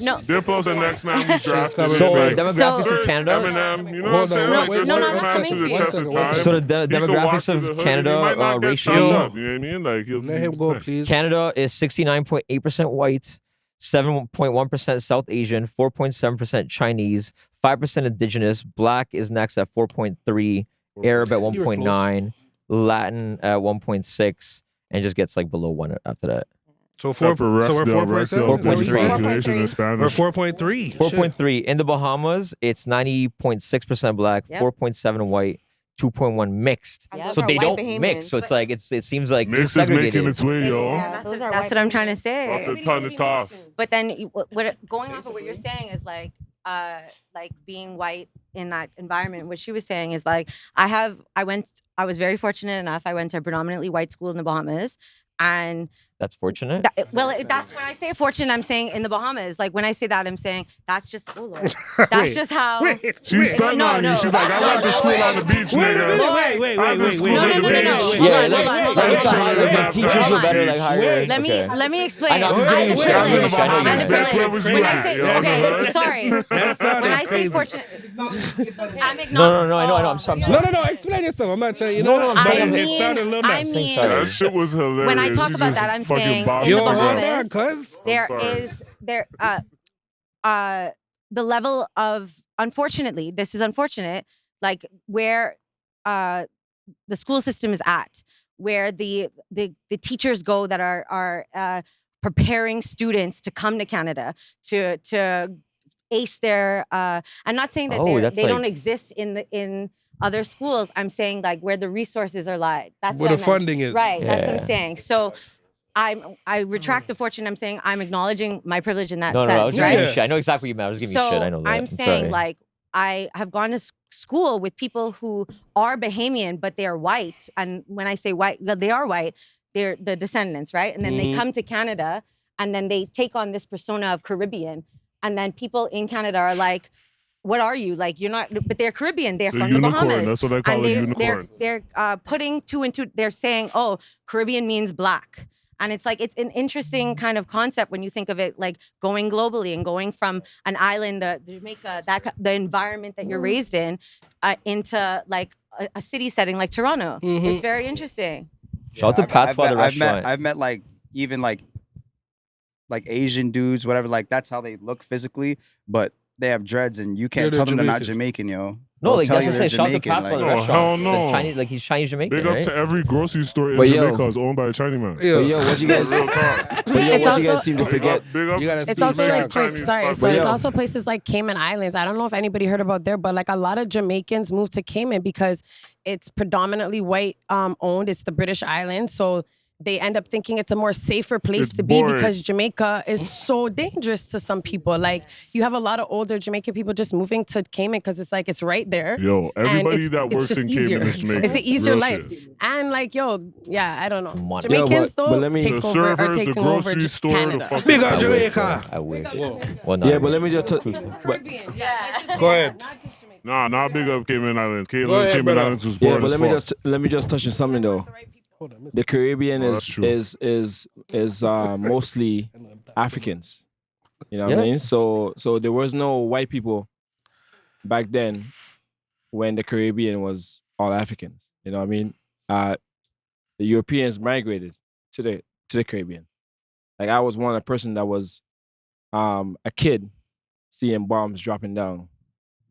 E: No.
C: Diplo's the next man we drafted.
A: So
C: in.
A: demographics
E: So-
A: of Canada.
C: Eminem, you know what I'm
O: Hold on,
C: saying?
O: wait,
C: Like,
O: wait,
C: there's
E: no,
C: certain
E: no,
C: man
E: I'm
C: to the
E: coming
C: test
E: for
C: of
E: you.
C: time.
A: So the
C: He could
A: demographics
C: walk through
A: of
C: the hood and
A: Canada,
C: he might not get
A: ratio-
C: turned up, you know what I mean? Like, he'll
B: Let him go, please.
A: Canada is 69.8% white, 7.1% South Asian, 4.7% Chinese, 5% Indigenous. Black is next at 4.3, Arab at
B: You were
A: 1.9, Latin at 1.6, and just gets like below 1 after that.
B: So
C: Except for
B: we're
C: Rexdale.
B: 4.7.
C: Rexdale's
A: 4.3.
C: population in Spanish.
B: We're 4.3.
A: 4.3 in the Bahamas. It's 90.6% black,
E: Yep.
A: 4.7 white, 2.1 mixed.
E: Yep.
A: So
J: Those are
A: they
J: white
A: don't
J: Bahamians.
A: mix. So it's like it seems like
C: Mix
A: it's
C: is making
A: segregated.
C: its way, yo.
E: That's
J: Those are
E: that's
J: white
E: what I'm trying to
C: Off
E: say.
C: the tongue to tough.
E: But then going off of what you're saying is like being white in that environment. What she was saying is like I was very fortunate enough. I went to a predominantly white school in the Bahamas, and
A: That's fortunate.
E: That's when I say fortunate. I'm saying in the Bahamas. Like when I say that, I'm saying that's just. Oh Lord. That's just how.
C: She's stunned on you. She's like, I went to school on the beach, nigga.
B: Wait.
A: No. Teachers were better, like higher.
E: Let me explain.
A: I know, I'm just giving you shit. I know you.
E: When I say okay, sorry. When I say fortunate, I'm acknowledging.
A: No. I know. I'm sorry.
B: No. Explain yourself. I'm not telling you.
A: No, I'm saying
B: it sounded a little nuts.
C: That shit was hilarious.
E: When I talk
C: You
E: about
C: just
E: that, I'm
C: fucking
E: saying
C: bobbed
E: in the
C: the ground.
E: Bahamas, the level of, unfortunately, this is unfortunate, like where the school system is at, where the teachers go that are preparing students to come to Canada to ace their. I'm not saying that they don't exist in other schools. I'm saying like where the resources are lied. That's
B: where
E: what
B: the
E: I meant.
B: funding is.
E: Right. That's what I'm saying. So. I retract the fortune. I'm saying I'm acknowledging my privilege in that sense,
A: No, I was
E: right?
A: giving you shit. I know exactly what you meant. I was giving you shit. I know that.
E: I'm saying
A: sorry.
E: like I have gone to school with people who are Bahamian, but they are white. And when I say white, they are white. They're the descendants, right? And then they come to Canada, and then they take on this persona of Caribbean, and then people in Canada are like, what are you? Like, you're not, but they're Caribbean. They're from
C: unicorn.
E: the Bahamas.
C: That's what I call
E: and
C: a unicorn.
E: They're putting two and two. They're saying, oh, Caribbean means black. And it's like, it's an interesting kind of concept when you think of it, like going globally and going from an island, the Jamaica, the environment that you're raised in, into like a city setting like Toronto. It's very interesting.
A: Shout out to Patois, the restaurant.
I: I've met like even like Asian dudes, whatever. Like that's how they look physically, but they have dreads, and you can't tell them they're not Jamaican, yo.
A: No, like
I: tell
A: that's
I: you
A: just
I: they're
A: like shout out to
I: Jamaican.
A: Patois, the
C: Oh, hell
A: restaurant.
C: no.
A: Chinese, like he's Chinese Jamaican,
C: Big up
A: right?
C: to every grocery store in
H: But yo-
C: Jamaica is owned by a Chinese man.
H: But yo, what you guys,
C: Real talk.
H: but yo, what you guys seem to forget?
C: Big up.
F: It's also like quick, sorry. So
H: But
F: it's
H: yo.
F: also places like Cayman Islands. I don't know if anybody heard about there, but like a lot of Jamaicans moved to Cayman because it's predominantly white owned. It's the British island. So they end up thinking it's a more safer place
C: It's
F: to be
C: boring.
F: because Jamaica is so dangerous to some people. Like you have a lot of older Jamaican people just moving to Cayman because it's like it's right there.
C: Yo,
F: and
C: everybody
F: it's
C: that works
F: just
C: in
F: easier.
C: Cayman is Jamaican.
F: It's an easier
C: Real
F: life.
C: shit.
F: And like, yo, yeah, I don't know.
A: Yo,
F: Jamaicans
H: but
F: though
H: let me-
F: take
C: The
F: over are
C: servers, the
F: taking over
C: grocery store, the
F: Canada.
C: fucking.
B: Big up
A: I wish,
B: Jamaica.
A: bro. I wish. Well, no,
H: Yeah, but let me just.
F: Caribbean, yes.
B: Go ahead.
C: Nah, not big up Cayman Islands.
B: Go ahead,
C: Cayman
B: brother.
C: Islands was
H: Yeah,
C: boring
H: but
C: as
H: let
C: fuck.
H: me just touch on something though. The Caribbean
C: Oh, that's true.
H: is mostly Africans. You know what I
A: Yeah.
H: mean? So there was no white people back then when the Caribbean was all Africans. You know what I mean? The Europeans migrated to the Caribbean. Like I was one of the person that was a kid seeing bombs dropping down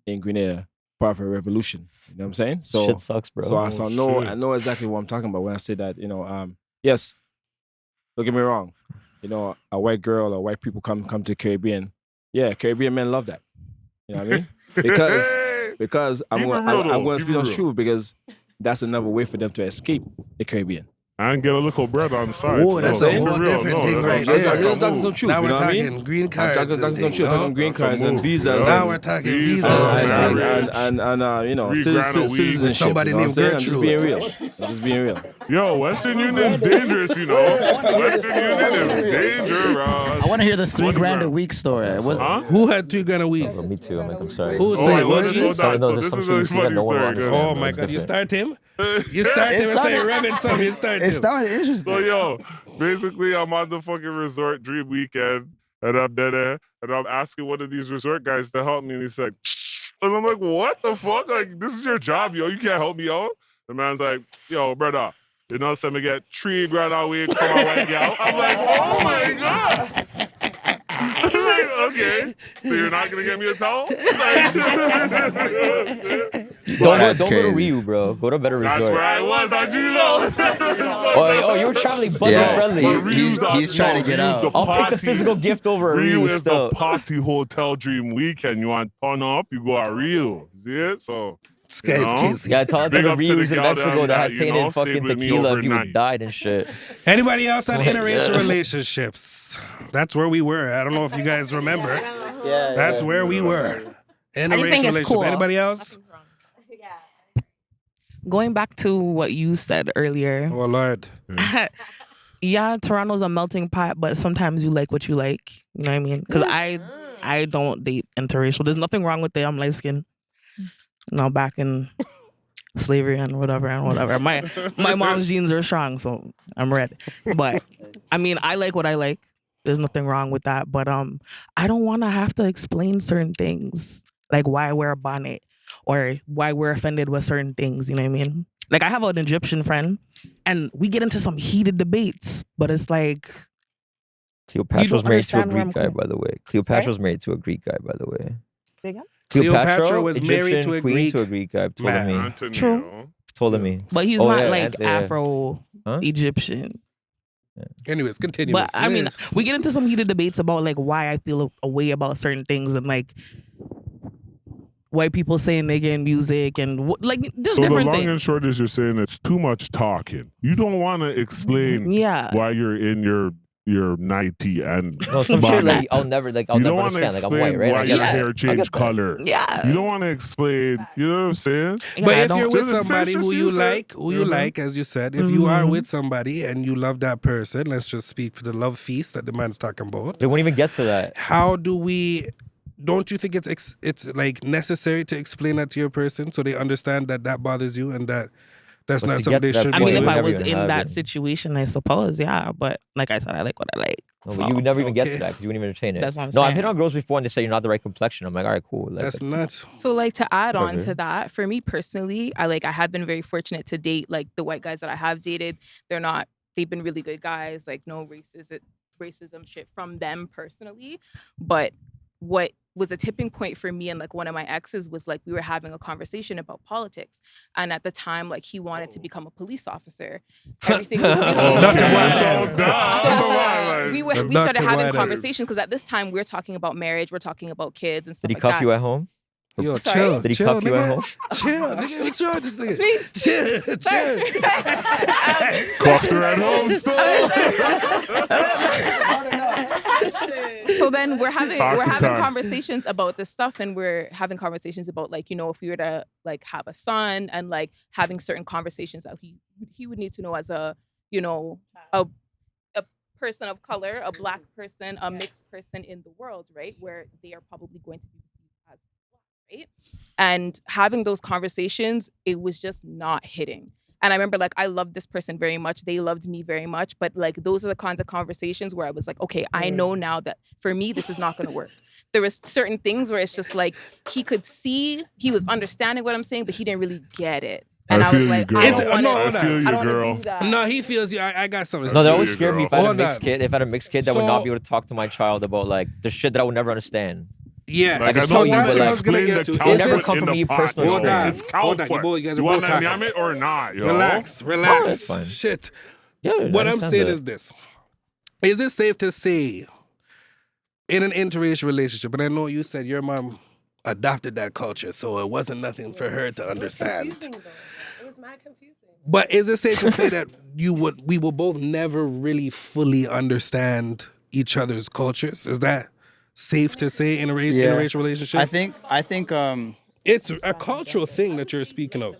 H: in Grenada, part of a revolution. You know what I'm saying? So
A: Shit sucks, bro.
H: So, I know
C: shit.
H: I know exactly what I'm talking about when I say that. You know, yes. Don't get me wrong. You know, a white girl or white people come to the Caribbean. Yeah, Caribbean men love that. You know what I mean? Because I'm
C: Keep it
H: going
C: real, though.
H: to
C: Keep
H: speak
C: it
H: on
C: real.
H: truth because that's another way for them to escape the Caribbean.
C: And get a little bread on the side.
B: Oh, that's
C: so
B: a
C: keep it
B: whole
C: real.
B: different
C: No,
B: thing
C: that's
B: right
C: that's
B: there.
C: like a
H: I'm talking
C: move.
H: some truth.
B: Now
H: you
B: we're
H: know what I
B: talking
H: mean?
B: green cards.
H: I'm talking
B: and
H: some
B: things,
H: truth. I'm
B: no?
H: talking green
C: That's a
H: cards and
C: move.
H: visas.
C: Yeah.
B: Now
H: and-
B: we're talking
C: Visas,
B: visas and
C: marriage.
B: things.
H: and you know,
C: Three grand a week.
H: citizenship.
B: Somebody
H: you know
B: named
H: what I'm saying? I'm just being
B: Gertrude.
H: real. I'm just being real.
C: Yo, Western Union's dangerous, you know. Western Union is dangerous.
P: I want to hear the $3,000 a week story. What,
C: Huh?
B: Who had $3,000 a week?
A: Bro, me too. I'm like, I'm sorry.
B: Who
C: Oh,
B: said
C: wait,
B: what
C: let
B: is
C: us
B: this?
C: slow down.
A: No,
C: So
A: there's
C: this
A: some
C: is
A: shit
C: a
A: you
C: funny
A: that no one will
C: story.
A: understand.
B: Oh
A: bro.
B: my
A: It's
B: God, you
A: different.
B: start him? You start him and say revving something. You start
I: It
B: him.
I: started interesting.
C: So yo, basically I'm on the fucking resort dream weekend and I'm there and I'm asking one of these resort guys to help me and he's like, and I'm like, what the fuck? Like, this is your job, yo. You can't help me out. The man's like, yo, brother, you know, so me get $3,000 a week from a white gal. I'm like, oh my God. I'm like, okay, so you're not gonna get me a towel?
A: Don't go to Ryu, bro. Go to a better resort.
C: That's where I was. How'd you know?
A: Oh, you were traveling budget friendly.
C: But Ryu's
I: He's trying to get out.
A: I'll pick the physical gift over a
C: Rio
A: Ryu
C: is
A: still.
C: the party hotel dream weekend. You want turn up, you go at Rio. See it? So
B: This guy's crazy.
A: Yeah, tell it to
C: Big
A: the
C: up to the
A: Ryus in
C: gal
A: Mexico that had
C: you
A: tainted
C: know,
A: fucking
C: stayed with me
A: tequila if you would
C: overnight.
A: died and shit.
B: Anybody else on
A: Like,
B: interracial
A: yeah.
B: relationships? That's where we were. I don't know if you guys remember.
I: Yeah,
B: That's where we were. Interracial
J: just think it's
B: relationship.
J: cool.
B: Anybody else?
Q: Going back to what you said earlier,
B: Oh Lord.
Q: Yeah, Toronto's a melting pot, but sometimes you like what you like. You know what I mean? Because I don't date interracial. There's nothing wrong with it. I'm light skinned. No, back in slavery and whatever. My mom's genes are strong, so I'm red. But I mean, I like what I like. There's nothing wrong with that. But I don't want to have to explain certain things, like why I wear a bonnet or why we're offended with certain things. You know what I mean? Like I have an Egyptian friend, and we get into some heated debates. But it's like
A: Cleopatra's married to a
Q: understand where I'm
A: Greek guy,
Q: coming-
A: by the way. Cleopatra's married to a Greek guy, by the way.
Q: Say again?
B: Cleopatra was married
A: Egyptian
B: to a
A: queen
B: Greek
A: to a Greek guy. Told
B: man.
A: me.
C: Antonio.
Q: True.
A: Told me.
Q: But he's
A: Oh,
Q: not
A: yeah,
Q: like
A: yeah.
Q: Afro Egyptian.
B: Anyways, continue.
Q: But I mean,
B: Yes.
Q: we get into some heated debates about like why I feel a way about certain things and like white people saying nigga in music and like just
C: So the
Q: different
C: long
Q: things.
C: and short is you're saying it's too much talking. You don't want to explain
Q: Yeah.
C: why you're in your 90 and
A: No, some shit like
C: bonnet.
A: I'll never
C: You
A: never
C: don't wanna
A: understand. Like I'm
C: explain
A: white, right?
C: why
A: I get
C: your
A: that.
C: hair
A: I
C: changed
A: get that.
C: color.
Q: Yeah.
C: You don't want to explain. You know what I'm saying?
B: But if you're with
C: Just
B: somebody
C: just
B: who you
C: use it.
B: like, as you said, if you are with somebody and you love that person, let's just speak for the love feast that the man's talking about.
A: They won't even get to that.
B: How do we? Don't you think it's like necessary to explain that to your person so they understand that that bothers you and that that's
A: But
B: not
A: to
B: something
A: get
B: they
A: to that
B: should
Q: I
B: be
Q: mean, if
B: doing?
Q: I
A: never
Q: was
A: even
Q: in
A: have
Q: that
A: it.
Q: situation, I suppose, yeah. But like I said, I like what I like.
A: No,
Q: So,
A: but you would never even get to
B: Okay.
A: that because you wouldn't even entertain it.
Q: That's what I'm
A: No, I've
Q: saying.
A: hit on girls before and they say you're not the right complexion. I'm like, all right, cool. Like,
B: That's nuts.
G: So like to add on
A: Whatever.
G: to that, for me personally, I have been very fortunate to date like the white guys that I have dated. They've been really good guys, like no racism shit from them personally. But what was a tipping point for me and like one of my exes was like we were having a conversation about politics. And at the time, like he wanted to become a police officer. Everything was really So we started having conversations because at this time we're talking about marriage, we're talking about kids and stuff
A: Did he
G: like
A: cuff
G: that.
A: you at home?
B: Yo,
G: Sorry?
B: chill.
A: Did he
B: chill,
A: cuff you at
B: nigga.
A: home?
B: Chill, nigga. What's wrong with this nigga?
G: Please.
B: Chill, chill.
C: Cuffed her at home
G: So then we're having
C: Toxic time.
G: conversations about this stuff, and we're having conversations about like if we were to like have a son and like having certain conversations that he would need to know as a a person of color, a black person, a mixed person in the world, right? Where they are probably going to be perceived as black, right? And having those conversations, it was just not hitting. And I remember like I loved this person very much. They loved me very much. But like those are the kinds of conversations where I was like, okay, I know now that for me this is not gonna work. There was certain things where it's just like he could see, he was understanding what I'm saying, but he didn't really get it. And I was like, I don't want to do that.
B: No, he feels you. I got something.
A: No, that always scared me if I had a
B: Hold
A: mixed
B: on.
A: kid. If I had a mixed kid, that would
B: So-
A: not be able to talk to my child about like the shit that I would never understand.
B: Yes.
A: Like, I
B: so
A: told you,
B: that's
A: but
B: what I
A: like,
B: was gonna get to.
A: it would never come
C: in
A: from
C: the
A: me
C: pot,
A: personally.
C: yo.
B: Hold on.
C: It's
B: Hold on.
C: comfort.
B: You guys are
C: You
B: both
C: want
B: talking.
C: to yam it or not, yo?
B: Relax.
A: No, that's fine.
B: Shit.
A: Yeah, I
B: What I'm
A: understand
B: saying
A: that.
B: is this. Is it safe to say in an interracial relationship, and I know you said your mom adopted that culture, so it wasn't nothing for her to understand.
F: It was mad confusing.
B: But is it safe to say that we will both never really fully understand each other's cultures? Is that safe to say in a interracial relationship?
I: I think
B: it's a cultural thing that you're speaking of.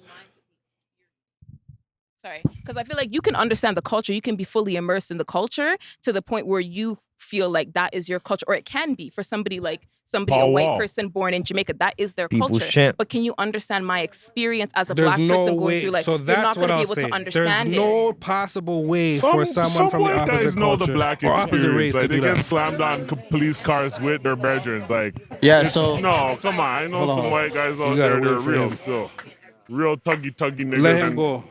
G: Sorry, because I feel like you can understand the culture. You can be fully immersed in the culture to the point where you feel like that is your culture, or it can be for somebody a
C: Paul
G: white
C: Wall.
G: person born in Jamaica. That is their
A: People
G: culture.
A: shit.
G: But can you understand my experience as a
B: There's
G: black
B: no
G: person going
B: way.
G: through like
B: So
G: you're not
B: that's
G: going
B: what
G: to be
B: I'll
G: able
B: say.
G: to understand
B: There's no possible way for someone
C: some
B: from the
C: white
B: opposite
C: guys know
B: culture
C: the black
B: or opposite race
C: experience.
B: to
C: Like,
B: do
C: they get
B: that.
C: slammed on police cars with their brethren. Like,
I: Yeah,
C: it's-
I: so-
C: no, come on. I know
I: Hold
C: some
I: on.
C: white guys out
B: You gotta
C: there. They're
B: wait for
C: real
B: him.
C: still. Real tuggy niggas.
B: Let him
C: and
B: go.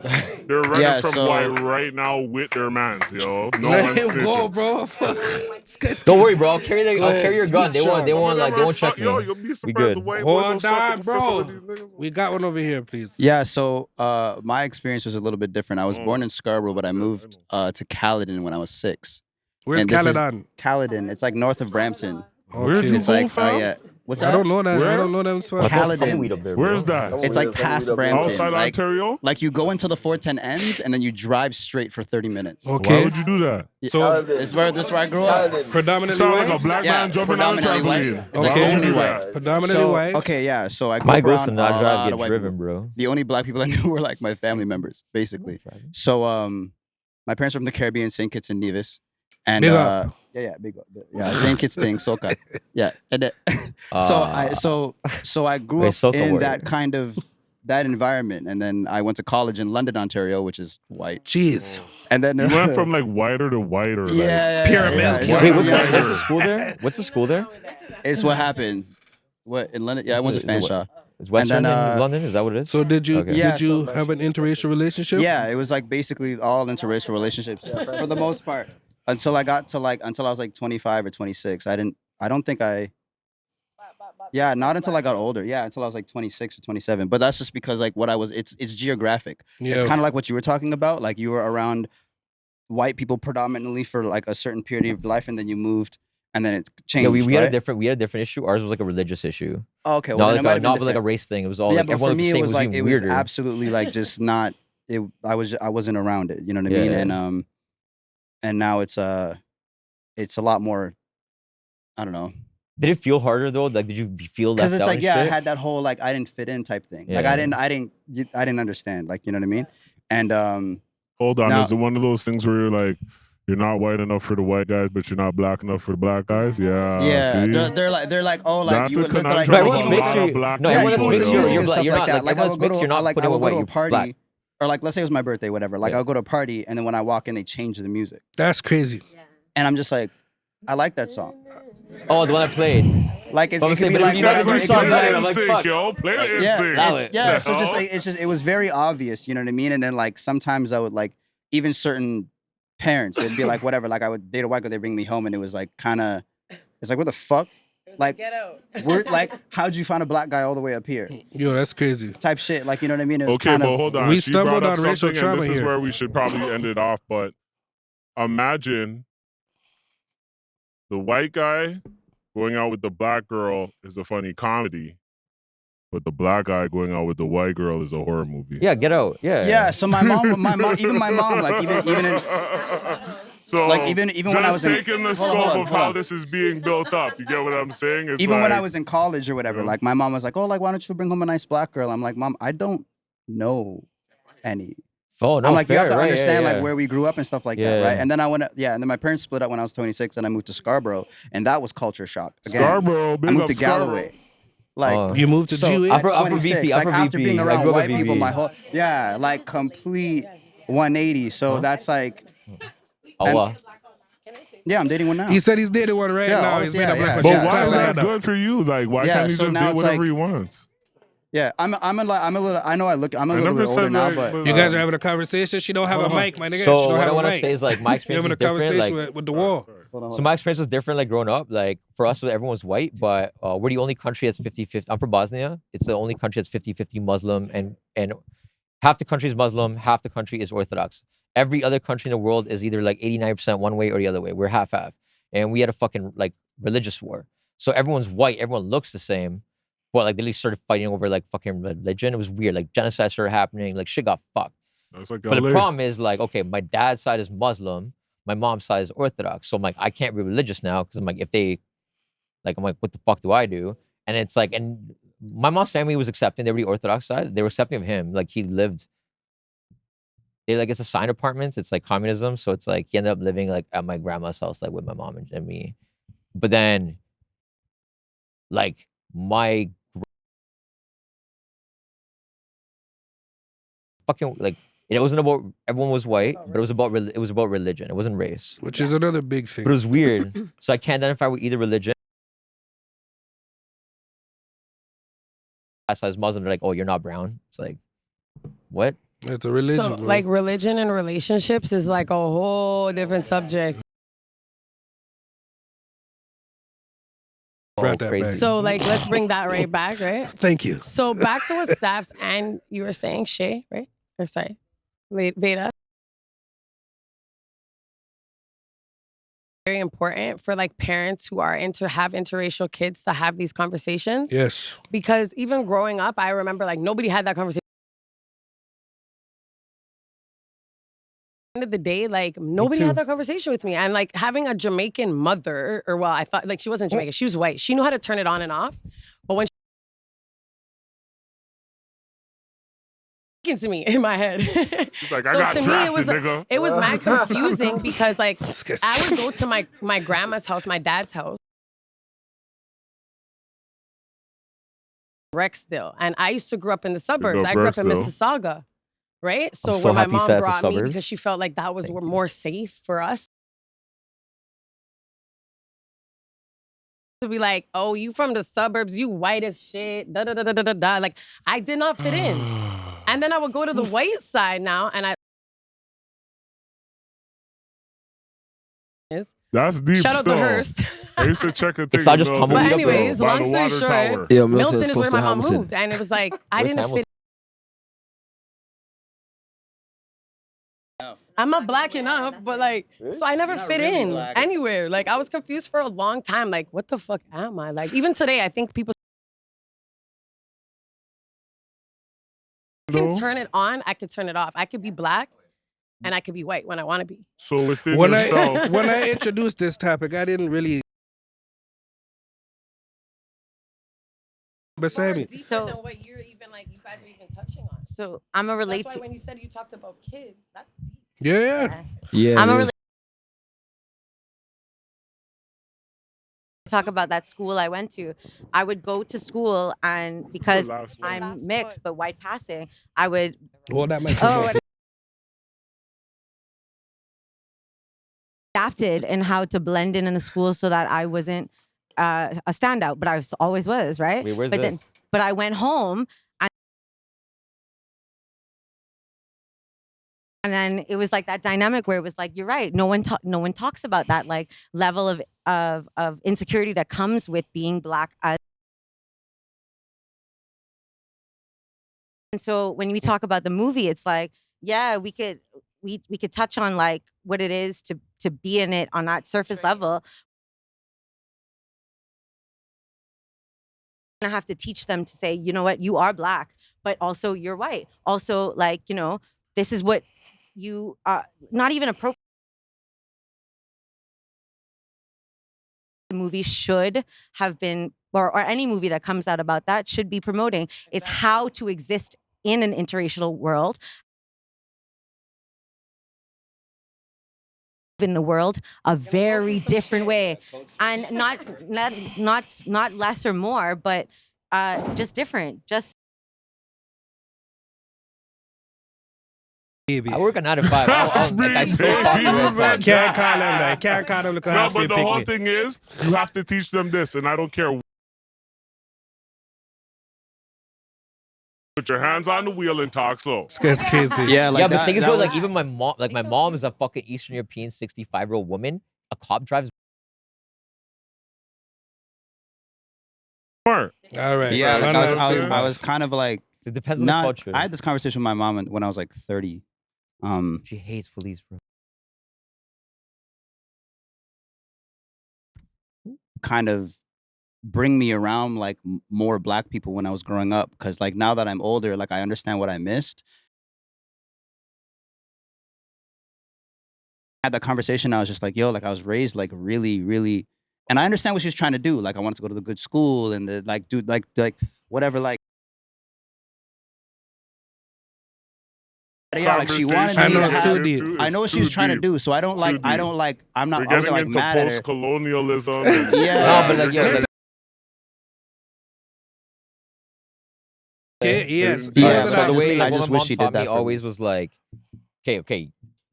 C: They're running
I: Yeah,
C: from
I: so-
C: white right now with their mans, yo. No
B: Let
C: one's
B: him go,
C: snitching.
B: bro.
A: Don't worry, bro. I'll carry your gun. They won't check me.
C: Yo, you'll be
A: We
C: surprised
A: good.
C: the white boys
B: Hold
C: will suck
B: on,
C: up for some
B: bro.
C: of these niggas.
B: We got one over here, please.
I: Yeah, so my experience was a little bit different. I was born in Scarborough, but I moved to Caledon when I was 6.
B: Where's
I: And this is-
B: Caledon?
I: Caledon. It's like north of Brampton.
B: Okay.
I: It's like yeah. What's that?
B: I don't know that.
C: Where?
B: I don't know them spots.
I: Caledon.
C: Where's that?
I: It's like past Brampton.
C: Outside
I: like,
C: Ontario?
I: like you go until the 410 ends and then you drive straight for 30 minutes.
C: Why
B: Okay.
C: would you do that?
B: So
I: This is where I grew up.
C: You
B: predominantly
C: sound like a
B: white.
C: black
I: Yeah,
C: man jumping on a
I: predominantly white.
C: trampoline.
I: It's
C: Why
I: like
C: would you
I: only
C: do
I: white.
C: that?
B: Predominantly
I: So,
B: white.
I: okay, yeah. So I grew
A: My
I: up
A: goals
I: around
A: to not
I: a
A: drive
I: lot
A: get
I: of white
A: driven,
I: people.
A: bro.
I: The only black people I knew were like my family members, basically. So My parents are from the Caribbean, St. Kitts and Nevis, and
B: Big up.
I: big up. Yeah, St. Kitts thing, soca. Yeah, and so I grew
A: Wait,
I: up
A: soca
I: in
A: word.
I: that kind of that environment, and then I went to college in London, Ontario, which is white.
B: Jeez.
I: And then
C: You went from like whiter to whiter. Like,
B: Pyramid.
I: yeah.
A: Wait, what's
I: Yeah.
A: the school there? What's the school there?
I: It's what happened. What in London? Yeah, I went to
A: Is it what-
I: Fanshawe.
A: Is Western
I: then,
A: in London? Is that what it is?
B: So did you
A: Okay.
I: Yeah,
B: did you have an interracial relationship?
I: Yeah, it was like basically all interracial relationships for the most part. Until I got to until I was like 25 or 26. Yeah, not until I got older. Yeah, until I was like 26 or 27. But that's just because like it's geographic.
B: Yeah.
I: It's kind of like what you were talking about. Like you were around white people predominantly for like a certain period of life, and then you moved, and then it changed.
A: Yeah, we had
I: right?
A: a different issue. Ours was like a religious issue.
I: Oh, okay, well, then it might have been
A: not like a
I: different.
A: race thing. It was all
I: Yeah,
A: like
I: but
A: everyone
I: for
A: was
I: me,
A: saying
I: it was like
A: even
I: it was
A: weirder.
I: absolutely like just not. I wasn't around it. You know what I mean?
A: Yeah.
I: And now it's a lot more. I don't know.
A: Did it feel harder though? Like, did you feel left
I: Because it's
A: out
I: like,
A: and
I: yeah, I
A: shit?
I: had that whole like I didn't fit in type thing. Like
A: Yeah.
I: I didn't understand. Like, you know what I mean? And
C: hold on,
I: now-
C: is it one of those things where you're like, you're not white enough for the white guys, but you're not black enough for the black guys? Yeah.
I: yeah,
C: See?
I: they're like, oh, like
C: That's
I: you
C: a
I: would look like
C: conundrum
A: No,
C: of
A: everyone's
C: a
A: mixed.
C: lot of black
A: No,
I: yeah,
A: everyone's
C: people,
I: even with
A: mixed.
I: the
C: though.
I: music
A: You're
I: and
A: black.
I: stuff
A: You're
I: like
A: not
I: that.
A: like
I: Like I
A: everyone's
I: would go
A: mixed.
I: to,
A: You're not
I: like I
A: putting
I: would
A: in
I: go
A: what
I: to a
A: you
I: party,
A: black.
I: or like let's say it was my birthday, whatever. Like
A: Yeah.
I: I'll go to a party, and then when I walk in, they change the music,
B: That's crazy.
I: and I'm just like, I like that song.
A: Oh, the one I played.
I: Like it
A: But I'm
I: could
A: saying,
I: be
A: but
I: like
A: you guys
I: whatever.
A: were
I: It could
A: song
I: be
A: better.
I: like
A: I'm like,
C: sync,
A: fuck.
C: yo. Play it in
I: yeah,
C: sync.
I: yeah. So
C: The
I: just
C: hell?
I: like, it was very obvious, you know what I mean? And then like sometimes I would like even certain parents, it'd be like whatever. Like I would date a white girl, they bring me home, and it was like kind of, it's like what the fuck, like we're like, how'd you find a black guy all the way up here?
B: Yo, that's crazy.
I: Type shit, like you know what I mean? It was
C: Okay,
I: kind
C: but
I: of,
C: hold on.
B: We
C: She brought
B: stumbled
C: up
B: on racial
C: something,
B: trauma
C: and this is
B: here.
C: where we should probably end it off. But imagine the white guy going out with the black girl is a funny comedy, but the black guy going out with the white girl is a horror movie.
A: Yeah, Get Out. Yeah.
I: yeah. So my mom, even my mom, like even in,
C: So
I: like even when I was in,
C: taking the
I: hold
C: scope
I: on,
C: of how this is being built up. You get what I'm saying? It's
I: even when I
C: like-
I: was in college or whatever,
C: Yeah.
I: like my mom was like, oh, like why don't you bring home a nice black girl? I'm like, Mom, I don't know any.
A: Oh no.
I: I'm like, you have
A: fair,
I: to
A: right,
I: understand
A: yeah,
I: like where we grew up and stuff like that,
A: Yeah.
I: right? And then I went, and then my parents split up when I was 26, and I moved to Scarborough, and that was culture shock. Again,
C: Scarborough,
I: I
C: big
I: moved
C: up
I: to Galloway.
C: Scarborough.
I: Like
A: Oh.
B: You moved to
I: so
B: GUE?
I: at
A: I'm from
I: 26,
A: VP,
I: like
A: I'm from
I: after
A: VP.
I: being
A: I
I: around
A: grew up
I: white
A: at
I: people
A: VP.
I: my whole like complete 180. So that's like,
A: Oh,
I: and-
A: wow.
I: yeah, I'm dating one now.
B: He said he's dating one right
I: Yeah,
B: now.
I: all
B: He's
I: the-
B: made
I: yeah,
B: a black
I: yeah.
B: one.
C: But
B: She's
C: why
B: cut
C: is
B: it
C: that
B: out.
C: good for you? Like, why
I: Yeah,
C: can't he
I: so
C: just
I: now
C: do
I: it's
C: whatever
I: like-
C: he wants?
I: Yeah, I'm a little. I know I'm a little
C: never
I: bit older
C: said
I: now,
C: that,
I: but
C: but-
B: You guys are having a conversation. She don't have a mic, my nigga.
A: So
B: she don't
A: what I
B: have a
A: want to
B: mic.
A: say is like my
B: You're
A: experience
B: having
A: was
B: a
A: different.
B: conversation
A: Like,
B: with the wall.
A: so my experience was different. Like growing up, like for us, everyone was white, but we're the only country that's 50-50. I'm from Bosnia. It's the only country that's 50-50 Muslim, and half the country is Muslim, half the country is Orthodox. Every other country in the world is either like 89% one way or the other way. We're half-half, and we had a fucking like religious war. So everyone's white, everyone looks the same, but like they really started fighting over like fucking religion. It was weird. Like genocide started happening. Like shit got fucked.
C: That's like
A: But the
C: LA.
A: problem is like, okay, my dad's side is Muslim, my mom's side is Orthodox. So I'm like, I can't be religious now because I'm like, if they, like, I'm like, what the fuck do I do? And it's like, and my mom's family was accepting. They were the Orthodox side. They were accepting of him. Like he lived. They like it's assigned apartments. It's like communism. So it's like he ended up living like at my grandma's house, like with my mom and me. But then, like my fucking like it wasn't about everyone was white, but it was about religion. It wasn't race,
B: Which is another big thing.
A: but it was weird. So I can't identify with either religion. As Muslim, they're like, "Oh, you're not brown." It's like, what?
B: It's a religion,
F: So,
B: bro.
F: like, religion and relationships is like a whole different subject.
B: Brought that
A: crazy.
B: back.
F: So, like, let's bring that right back, right?
B: Thank you.
F: So, back to what Staffs and you were saying, Shay, right? Or sorry, Veda. Very important for like parents who are have interracial kids to have these conversations.
B: Yes.
F: Because even growing up, I remember like nobody had that conversation. End of the day, like nobody had that conversation with me. And like having a Jamaican mother, or well, I thought like she wasn't Jamaican, she was white. She knew how to turn it on and off. But when speaking to me in my head.
C: like, I
F: So
C: got
F: to me,
C: drafted, nigga.
F: it was mad confusing because like I would go to my grandma's house, my dad's house, Rexdale, and I used to grow up in the suburbs. I grew up in
C: Rexdale.
F: Mississauga, right? So
A: so
F: when my
A: happy you
F: mom
A: said it's the
F: brought me
A: suburbs.
F: because she felt like that was more safe for us. To be like, oh, you from the suburbs, you white as shit, da da da da da da da. Like I did not fit in. And then I would go to the white side now, and
C: That's deep
F: shout out
C: still.
F: the Hearst.
C: I used to check a thing.
A: It's not just
C: in
A: tumbleweed
F: But
A: up there.
F: anyways,
C: by
F: long
C: the
F: story
C: water
F: short,
C: tower.
H: Yeah,
F: Milton
H: is
F: is
H: close
F: where
H: to
F: my mom
H: Hamilton.
F: moved, and it was like I
A: Where's
F: didn't
A: Hamilton?
F: fit. I'm not black enough, but like, so I never fit in anywhere. Like I was confused for a long time. Like, what the fuck am I? Like even today, I think people can turn it on. I could turn it off. I could be black, and I could be white when I want to be.
C: So within
B: When
C: yourself,
B: when I introduced this topic, I didn't really. Beside me.
F: So than what you're even like, you guys are even touching on.
E: So I'm a relate
F: That's
E: to.
F: why when you said you talked about kids, that's deep.
B: Yeah.
H: Yeah.
E: I'm a
H: it
E: really
H: is.
E: talk about that school I went to. I would go to school, and because
C: last one.
E: I'm mixed but white passing, I would.
B: Hold that microphone.
E: Adapted in how to blend in the school so that I wasn't a standout, but I always was, right?
A: Wait, where's
E: but
A: this?
E: But I went home. And then it was like that dynamic where it was like, you're right. No one talks about that like level of insecurity that comes with being black. And so when we talk about the movie, it's like, yeah, we could touch on like what it is to be in it on that surface level. I have to teach them to say, you know what, you are black, but also you're white. Also, like, you know, this is what you not even appropriate. The movie should have been, or any movie that comes out about that should be promoting is how to exist in an interracial world. In the world a very different way, and not less or more, but just different. Just
B: Baby.
A: I work a 9 to 5. I still talk to you.
B: Can't call him that. Can't call him because
C: no,
B: I
C: but the whole thing is, you have to teach them this, and I don't care. Put your hands on the wheel and talk slow.
B: It's crazy.
H: Yeah, like
A: yeah, but
H: that,
A: thing is,
H: that
A: though,
H: was-
A: like even my mom is a fucking Eastern European 65-year-old woman. A cop drives.
C: Smart.
B: All right.
I: Yeah, like
B: Run
I: I
B: that
I: was kind of like
A: It depends on the culture.
I: I had this conversation with my mom when I was like 30.
A: She hates police, bro.
I: Kind of bring me around like more black people when I was growing up, because like now that I'm older, like I understand what I missed. I had that conversation, I was just like, yo, like I was raised like really, really, and I understand what she's trying to do. Like I wanted to go to the good school and the like do like whatever, like yeah, like she wanted me to have, I know what she's trying to do, so I don't like I'm not
C: We're
I: I wasn't
C: getting
I: like
C: into
I: mad at her.
C: post-colonialism.
I: Yeah.
A: No, but like, yo, like,
B: Okay, yes.
I: Yeah,
A: so
I: so
A: the way
I: I
A: like,
I: just
A: what my
I: wish
A: mom
I: she
A: taught
I: did that
A: me
I: for me.
A: always was like, okay,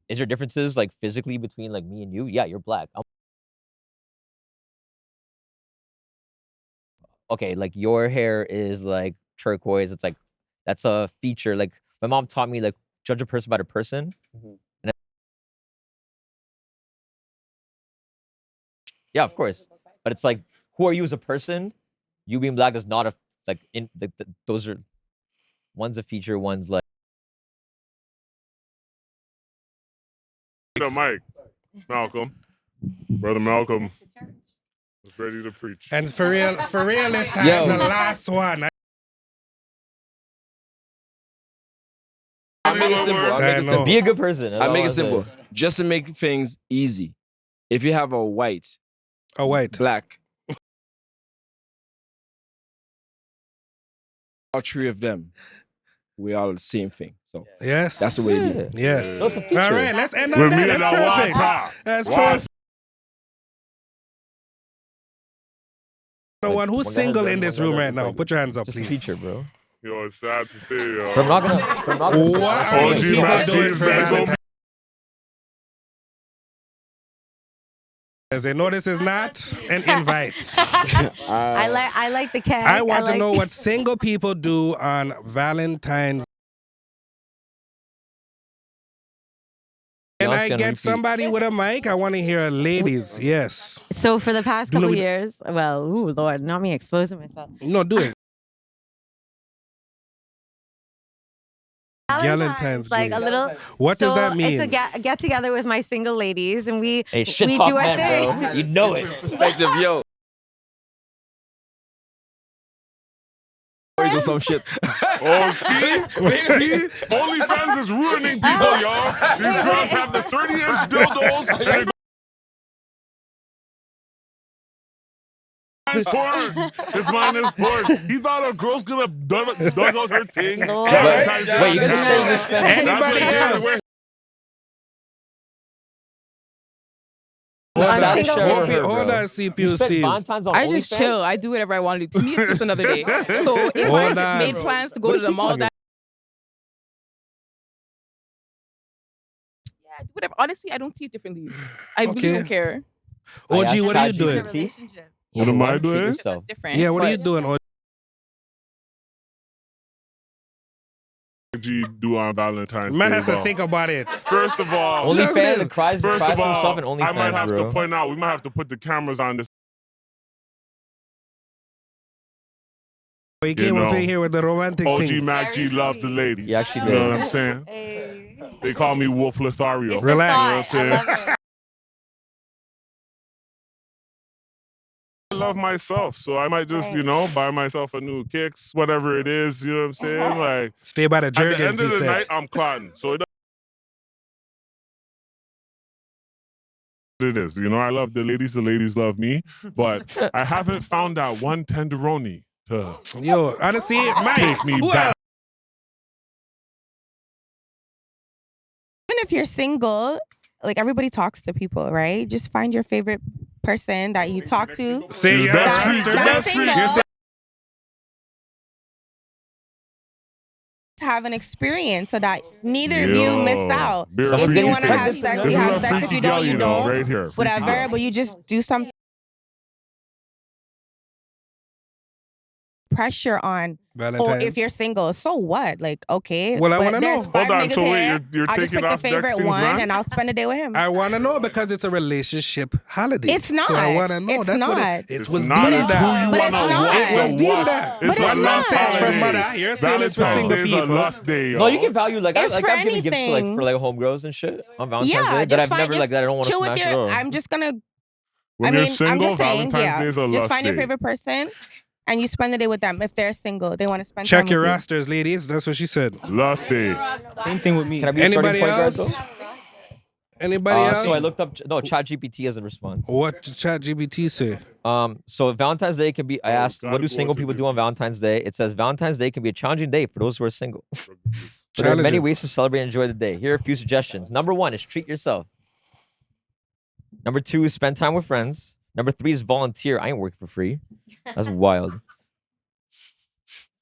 A: is there differences like physically between like me and you? Yeah, you're black. Okay, like your hair is like turquoise. It's like that's a feature. Like my mom taught me like judge a person by the person. And yeah, of course. But it's like, who are you as a person? You being black is not a like in those are one's a feature, one's like.
C: The mic, Malcolm, brother Malcolm, is ready to preach.
B: And for real, this time,
H: Yo.
B: the last one.
H: I'll make it simple. I'll make it simple.
A: Be a good person. that's
H: I'll
A: all
H: make
A: I
H: it simple.
A: say.
H: Just to make things easy. If you have a white, black, all three of them, we all the same thing. So
B: Yes.
H: that's the way it is.
B: Yes.
H: That's a feature.
B: All right, let's end on
C: We're
B: that.
C: meeting
B: That's
C: at one
B: perfect.
C: top.
B: That's
C: One.
B: perfect. No one who's single in this room right now, put your hands up, please.
A: Feature, bro.
C: Yo, it's sad to say, yo.
A: But I'm not gonna.
B: What are
C: OG
B: you people
C: Mac
B: doing
C: G's
B: for
C: back
B: Valentine's? They know this is not an invite.
E: I like the cat.
B: I want to
E: like-
B: know what single people do on Valentine's. Can
A: Beyonce
B: I
A: on
B: get
A: repeat.
B: somebody with a mic? I want to hear ladies. Yes.
E: So for the past
B: Do you know
E: couple
B: we-
E: years, well, ooh, Lord, not me exposing myself.
B: No, do it. Valentine's
E: like
B: Day.
E: a little.
B: What does
E: so
B: that mean?
E: It's a get together with my single ladies, and we
A: Hey, shit
E: we
A: talk
E: do our
A: man,
E: thing.
A: bro. You know it.
H: Perspective, yo. Or some shit.
C: Oh, see? OnlyFans is ruining people, y'all. These girls have the 30-inch dildos. And they Mine's porn. This mine is porn. He thought a girl's gonna dug out her thing.
A: Wait, you guys say you spend
B: Anybody else? Hold on, CPU Steve.
G: I just chill. I do whatever I want to do. To me, it's just another day. So if
B: Hold
G: I
B: on.
G: made plans to go to the mall, that yeah, do whatever. Honestly, I don't see it differently. I really
B: Okay.
G: don't care.
B: OG, what are you doing?
C: What am I doing?
G: That's different.
B: Yeah, what are
G: but-
B: you doing? OG?
C: G do on Valentine's
B: Man
C: Day,
B: has to
C: bro.
B: think about it.
C: First of all,
A: OnlyFans and cries
C: First
A: to
C: of all,
A: himself and OnlyFans,
C: I might have
A: bro.
C: to point out, we might have to put the cameras on this.
B: You came up in here with the romantic
C: OG
B: things.
C: Mac G loves the ladies.
A: He actually
C: You know
A: did.
C: what I'm saying? They call me Wolf Lothario.
B: It's the Relax.
C: You know what I'm saying? I love myself, so I might just, buy myself a new kicks, whatever it is, you know what I'm saying? Like,
B: Stay by the
C: at the
B: Jergens,
C: end of
B: he
C: the
B: said.
C: night, I'm cotton. So it is. I love the ladies love me, but I haven't found that one tenderoni to
B: Yo, honestly, Mike,
C: take me
B: who
C: back.
J: Even if you're single, like everybody talks to people, right? Just find your favorite person that you talk to.
B: Say
C: Your
B: yes.
C: best freak, your
J: That's
C: best freak.
J: single. Have an experience so that neither of you miss out.
C: Beer
J: If
C: freaky
J: you want to
C: thing.
J: have sex,
C: This
J: you
C: is
J: have
C: a
J: sex. If
C: freaky
J: you
C: girl,
J: don't, you
C: know,
J: don't.
C: right here. Freaky
J: Whatever,
C: girl.
J: but you just do some pressure on. Oh,
B: Valentine's.
J: if you're single, so what? Like, okay.
B: Well, I
J: but
B: wanna
J: there's
B: know.
J: five
C: Hold on,
J: niggas
C: so wait,
J: here.
C: you're
J: I'll just
C: taking
J: pick the
C: off
J: favorite
C: Dexter's
J: one
C: man?
J: and I'll spend a day with him.
B: I want to know because it's a relationship holiday.
J: It's not.
B: So I want to know.
J: It's
B: That's what
J: not.
B: it
C: It's
B: was
C: not.
B: deemed
C: It's
B: that.
C: who you
J: But it's
C: wanna
J: not.
C: walk
B: It was
C: the
B: deemed
C: walk.
B: that.
C: It's
J: But
C: a
J: it's
C: lust
J: not.
B: It's for
C: holiday.
B: mother. You're saying it's for
C: Valentine's
B: single
C: Day is
B: people.
C: a lust day,
A: No,
C: yo.
A: you can value like
J: It's for
A: I've given gifts to,
J: anything.
A: for like homegirls and shit on Valentine's
J: Yeah,
A: Day that
J: just
A: I've
J: find
A: never
J: just
A: like that I don't want to
J: chill with
A: smash
J: your.
A: at all.
J: I'm just gonna.
C: When
J: I
C: you're
J: mean,
C: single,
J: I'm just saying,
C: Valentine's
J: yeah.
C: Day is a
J: Just
C: lust
J: find your
C: day.
J: favorite person, and you spend the day with them. If they're single, they want to spend.
B: Check
J: time
B: your
J: with you.
B: rosters, ladies. That's what she said.
C: Lust day.
O: Same thing with me.
A: Can I be a
B: Anybody
A: starting point guard
B: else?
A: though?
B: Anybody else?
A: So I looked up. No, ChatGPT as a response.
B: What did ChatGPT say?
A: So Valentine's Day can be. I asked,
C: gotta
A: what do
C: go
A: single
C: to
A: people
C: the-
A: do on Valentine's Day? It says Valentine's Day can be a challenging day for those who are single. But there are many
B: Challenging.
A: ways to celebrate and enjoy the day. Here are a few suggestions. Number 1 is treat yourself. Number 2 is spend time with friends. Number 3 is volunteer. I ain't working for free. That's wild.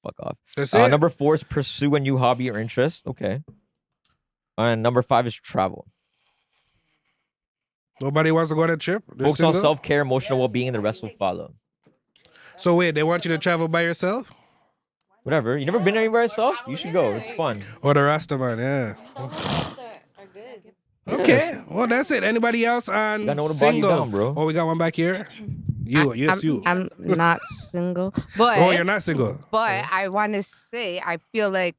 A: Fuck off.
B: That's it.
A: Number 4 is pursue a new hobby or interest. Okay. And number 5 is travel.
B: Nobody wants to go on a trip? They're
A: Focus on
B: single?
A: self-care, emotional well-being, and the rest will follow.
B: So wait, they want you to travel by yourself?
A: Whatever. You never been anywhere yourself? You should go. It's fun.
B: Or the Rastaman, yeah. Okay, well that's it. Anybody else on
A: Gotta know to body
B: single?
A: down, bro.
B: Oh, we got one back here. You, yes, you.
N: I'm not single, but
B: Oh, you're not single.
N: But I want to say, I feel like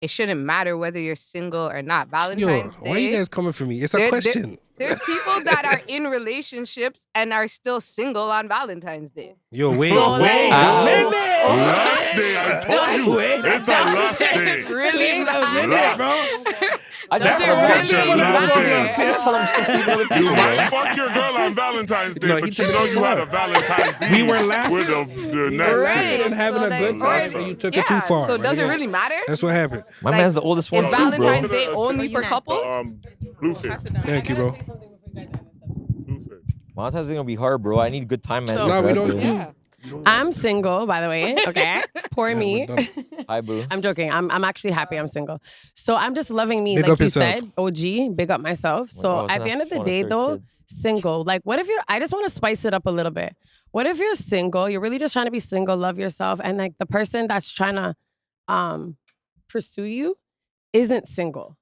N: it shouldn't matter whether you're single or not. Valentine's
B: Yo,
N: Day.
B: why are you guys coming for me? It's a
N: there-
B: question.
N: There's people that are in relationships and are still single on Valentine's Day.
B: Yo, wait,
N: So,
B: wait,
N: like-
C: Lust day. I told you. It's a lust day.
N: Really
B: Wait a minute, bro.
C: That's
F: Does it
C: bullshit.
F: really
C: Listen.
F: matter?
C: You might fuck your girl on Valentine's Day,
B: No, he
C: but you
B: took
C: know
B: it
C: you
B: too
C: had
B: far.
C: a Valentine's Eve
B: We were laughing.
C: with the next
F: Right.
C: kid.
B: And having
F: So
B: a
F: then-
B: good time, so you took it too far.
N: So
B: right?
N: does it
B: Yeah.
N: really matter?
B: That's what happened.
A: My
N: Like,
A: man's the oldest one
N: Is
A: too, bro.
N: Valentine's Day only for
E: next?
N: couples?
C: Bluefish.
B: Thank you, bro.
C: Bluefish.
A: Valentine's is gonna be hard, bro. I need good time management.
B: No, we
A: for
B: don't.
A: that,
B: Yeah.
F: I'm single, by the way. Okay, poor me.
A: bro. Hi, boo.
F: I'm joking. I'm actually happy I'm single. So I'm just loving me,
B: Big
F: like
B: up
F: you
B: yourself.
F: said. OG, big up myself. So
A: I was
F: at
A: gonna
F: the end of the
A: want a
F: day,
A: third
F: though,
A: kid.
F: single. Like, what if you're? I just want to spice it up a little bit. What if you're single? You're really just trying to be single, love yourself, and like the person that's trying to pursue you isn't single.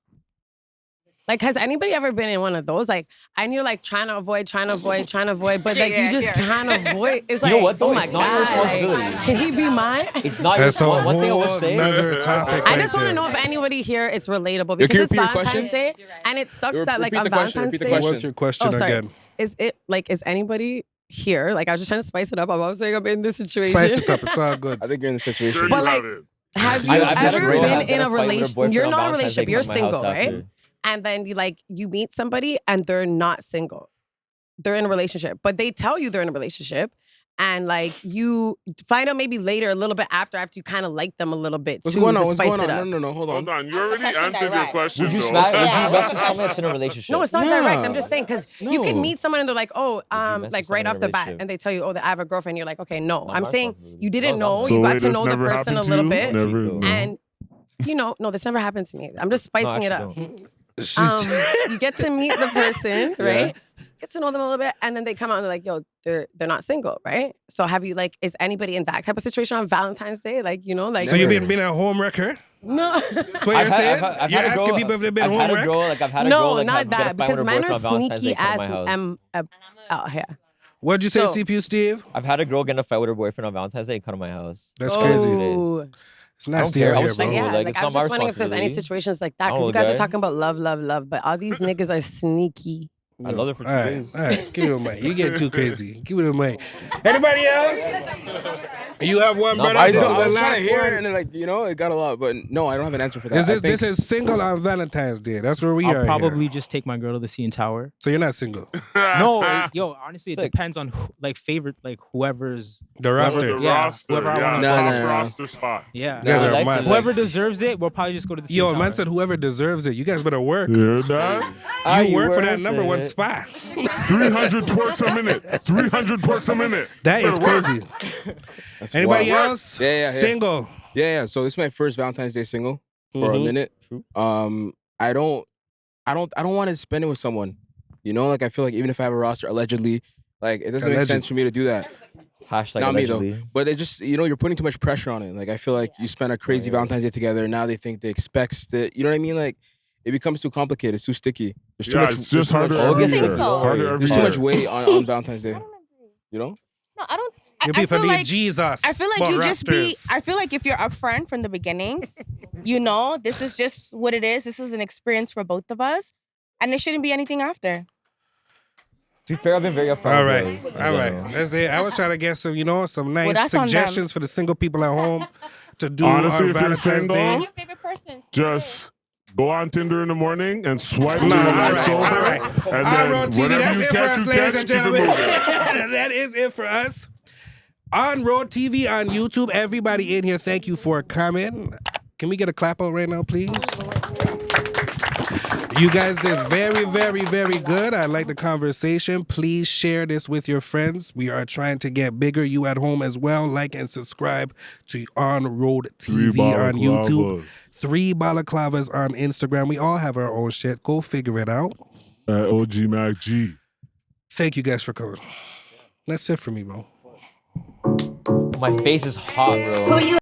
F: Like, has anybody ever been in one of those? Like, and you're like trying to avoid, but like you just can't avoid. It's like,
A: You know what, though?
F: oh my
A: It's not your
F: God, like,
A: responsibility.
F: can he be mine?
A: It's not your
B: That's a
A: one thing I would
B: whole
A: say.
B: another topic.
F: I
B: right
F: just want to
B: there.
F: know if anybody here is relatable
D: Yo, can
F: because
D: you
F: it's
D: repeat your
F: Valentine's
D: question?
F: Day, and it sucks that like
D: Repeat
F: on
D: the question,
F: Valentine's
D: repeat the
F: Day.
D: question.
B: What's your question
F: Oh, sorry.
B: again?
F: Is it like is anybody here? Like I was just trying to spice it up. I'm saying I'm in this situation.
B: Spice it up. It's all good.
D: I think you're in the situation.
C: Sure
F: But
C: you
F: like,
C: have it.
F: have you
A: I've had a
F: ever
A: girl
F: been
A: have
F: in
A: a
F: a
A: fight with her
F: relationship?
A: boyfriend
F: You're
A: on
F: not a
A: Valentine's Day,
F: relationship. You're
A: come to my house
F: single, right?
A: after.
F: And then you meet somebody and they're not single. They're in a relationship, but they tell you they're in a relationship. And like you find out maybe later, a little bit after you kind of like them a little bit
D: What's
F: too,
D: going on?
F: to
D: What's
F: spice
D: going
F: it
D: on?
F: up.
D: No, hold on.
C: Hold on, you already answered your question.
A: Would you
C: though.
A: smack? Would you mess with someone that's in a relationship?
F: No, it's not
D: Nah.
F: direct. I'm just saying because you can
D: No.
F: meet someone and they're like, oh,
A: mess with
F: like
A: someone
F: right
A: in a
F: off the bat,
A: relationship?
F: and they tell you, oh, that I have a girlfriend. You're like, okay, no.
A: Not
F: I'm
A: my
F: saying
A: responsibility.
F: you didn't know.
C: So
F: You got
C: wait,
F: to
C: this
F: know the
C: never
F: person a
C: happened to
F: little
C: you?
F: bit,
C: Never. No.
F: and no, this never happened to me. I'm just spicing it up.
B: She's-
F: You get to meet the person, right? Get to know them a little bit, and then they come out and they're like, "Yo, they're not single, right?" So have you is anybody in that type of situation on Valentine's Day? Like,
B: So you've been a home wrecker?
F: no,
B: That's what you're saying?
A: I've
B: You're
A: had a
B: asking
A: girl.
B: people if they've been
A: I've
B: home
A: had a
B: wrecked?
A: girl. Like I've had a
F: no,
A: girl. Like
F: not
A: have, get a
F: that
A: fight with
F: because
A: her
F: men are
A: boyfriend on Valentine's Day,
F: sneaky
A: come to
F: as
A: my house.
F: out here.
B: What'd you say,
F: So-
B: CPU Steve?
A: I've had a girl get in a fight with her boyfriend on Valentine's Day and come to my house.
B: That's crazy.
F: Oh.
B: It's nasty
A: care.
B: out
A: I
B: here,
A: was
B: bro.
A: single.
F: Yeah,
A: Like,
F: like
A: it's
F: I'm
A: not my
F: just wondering if there's any
A: responsibility.
F: situations like
A: I
F: that
A: don't
F: because
A: know
F: you
A: the
F: guys are
A: guy.
F: talking about love, but all these niggas are sneaky.
A: I love her for 2
B: All right,
A: days.
B: all right. Give it a mic. You get too crazy. Give it a mic. Anybody else? You have one,
A: No,
B: brother.
A: I
D: I
B: This
A: don't.
B: is
D: was
B: the
D: trying
B: last
D: to hear
B: one.
D: it, and then it got a lot, but no, I don't have an answer for that.
B: Is
D: I
B: it, this is single on Valentine's Day. That's where we
O: I'll
B: are
O: probably
B: here.
O: just take my girl to the CN Tower.
B: So you're not single.
O: No, yo, honestly, it
A: Sick.
O: depends on favorite, whoever's
B: The roster.
C: The
O: Yeah,
C: roster.
O: whoever I
C: yeah,
O: wanna-
D: No,
C: top
D: no, no.
C: roster spot.
O: yeah.
B: You guys
A: Yeah,
B: are
A: nice
B: mad.
A: and
O: Whoever deserves it, we'll probably just go to the CN
B: Yo,
O: Tower.
B: man said whoever deserves it. You guys better work.
C: You heard that?
A: Are
B: You
A: you
B: work for that
A: worth
B: number one
A: it?
B: spot.
C: 300 twerks a minute. 300 twerks a minute.
B: That is
C: Better work.
B: crazy.
D: That's
B: Anybody
D: wild.
B: else?
D: Yeah.
B: Single.
D: Yeah. So this is my first Valentine's Day single for a
B: Mhm.
D: minute.
A: True.
D: I don't want to spend it with someone. You know, like I feel like even if I have a roster, allegedly, like it doesn't make
B: Alleged.
D: sense for me to do that.
A: Hashtag
D: Not me
A: allegedly.
D: though. But it just you're putting too much pressure on it. Like I feel like you spend a crazy Valentine's Day together, and now they think they expect it. You know what I mean? Like it becomes too complicated. It's too sticky. There's too
C: Yeah,
D: much.
C: it's
D: there's
C: just
D: too much-
C: harder
A: Oh,
C: every
A: I think
C: year.
E: so.
C: Harder every
D: There's too
C: year.
D: much weight on Valentine's Day. You know?
J: No, I don't.
B: Your
J: I
B: people
J: feel
B: be
J: like
B: Jesus.
J: I feel like
B: but
J: you just be.
B: rosters.
J: I feel like if you're upfront from the beginning, this is just what it is. This is an experience for both of us, and there shouldn't be anything after.
A: To be fair, I've been very upfront.
B: All
A: with
B: right,
A: girls in
B: all
A: general.
B: right. That's it. I was trying to get some, some nice
J: that's on them.
B: suggestions for the single people at home to do
C: Honestly,
B: on
C: if you're
B: Valentine's
C: single,
B: Day.
J: Favorite person?
C: Just go on Tinder in the morning and swipe
B: Nah,
C: to your
B: all
C: next
B: right, all
C: over.
B: right.
C: And
B: On
C: then
B: Road TV,
C: whatever
B: that's
C: you
B: it for us,
C: catch,
B: ladies and
C: keep it
B: gentlemen.
C: moving.
B: That is it for us. On Road TV, on YouTube, everybody in here, thank you for coming. Can we get a clap out right now, please? You guys did very, very, very good. I like the conversation. Please share this with your friends. We are trying to get bigger. You at home as well. Like and subscribe to On Road TV on YouTube. 3 Balaclavas on Instagram. We all have our own shit. Go figure it out.
C: OG Mac G.
B: Thank you guys for coming. That's it for me, bro.
A: My face is hot, bro.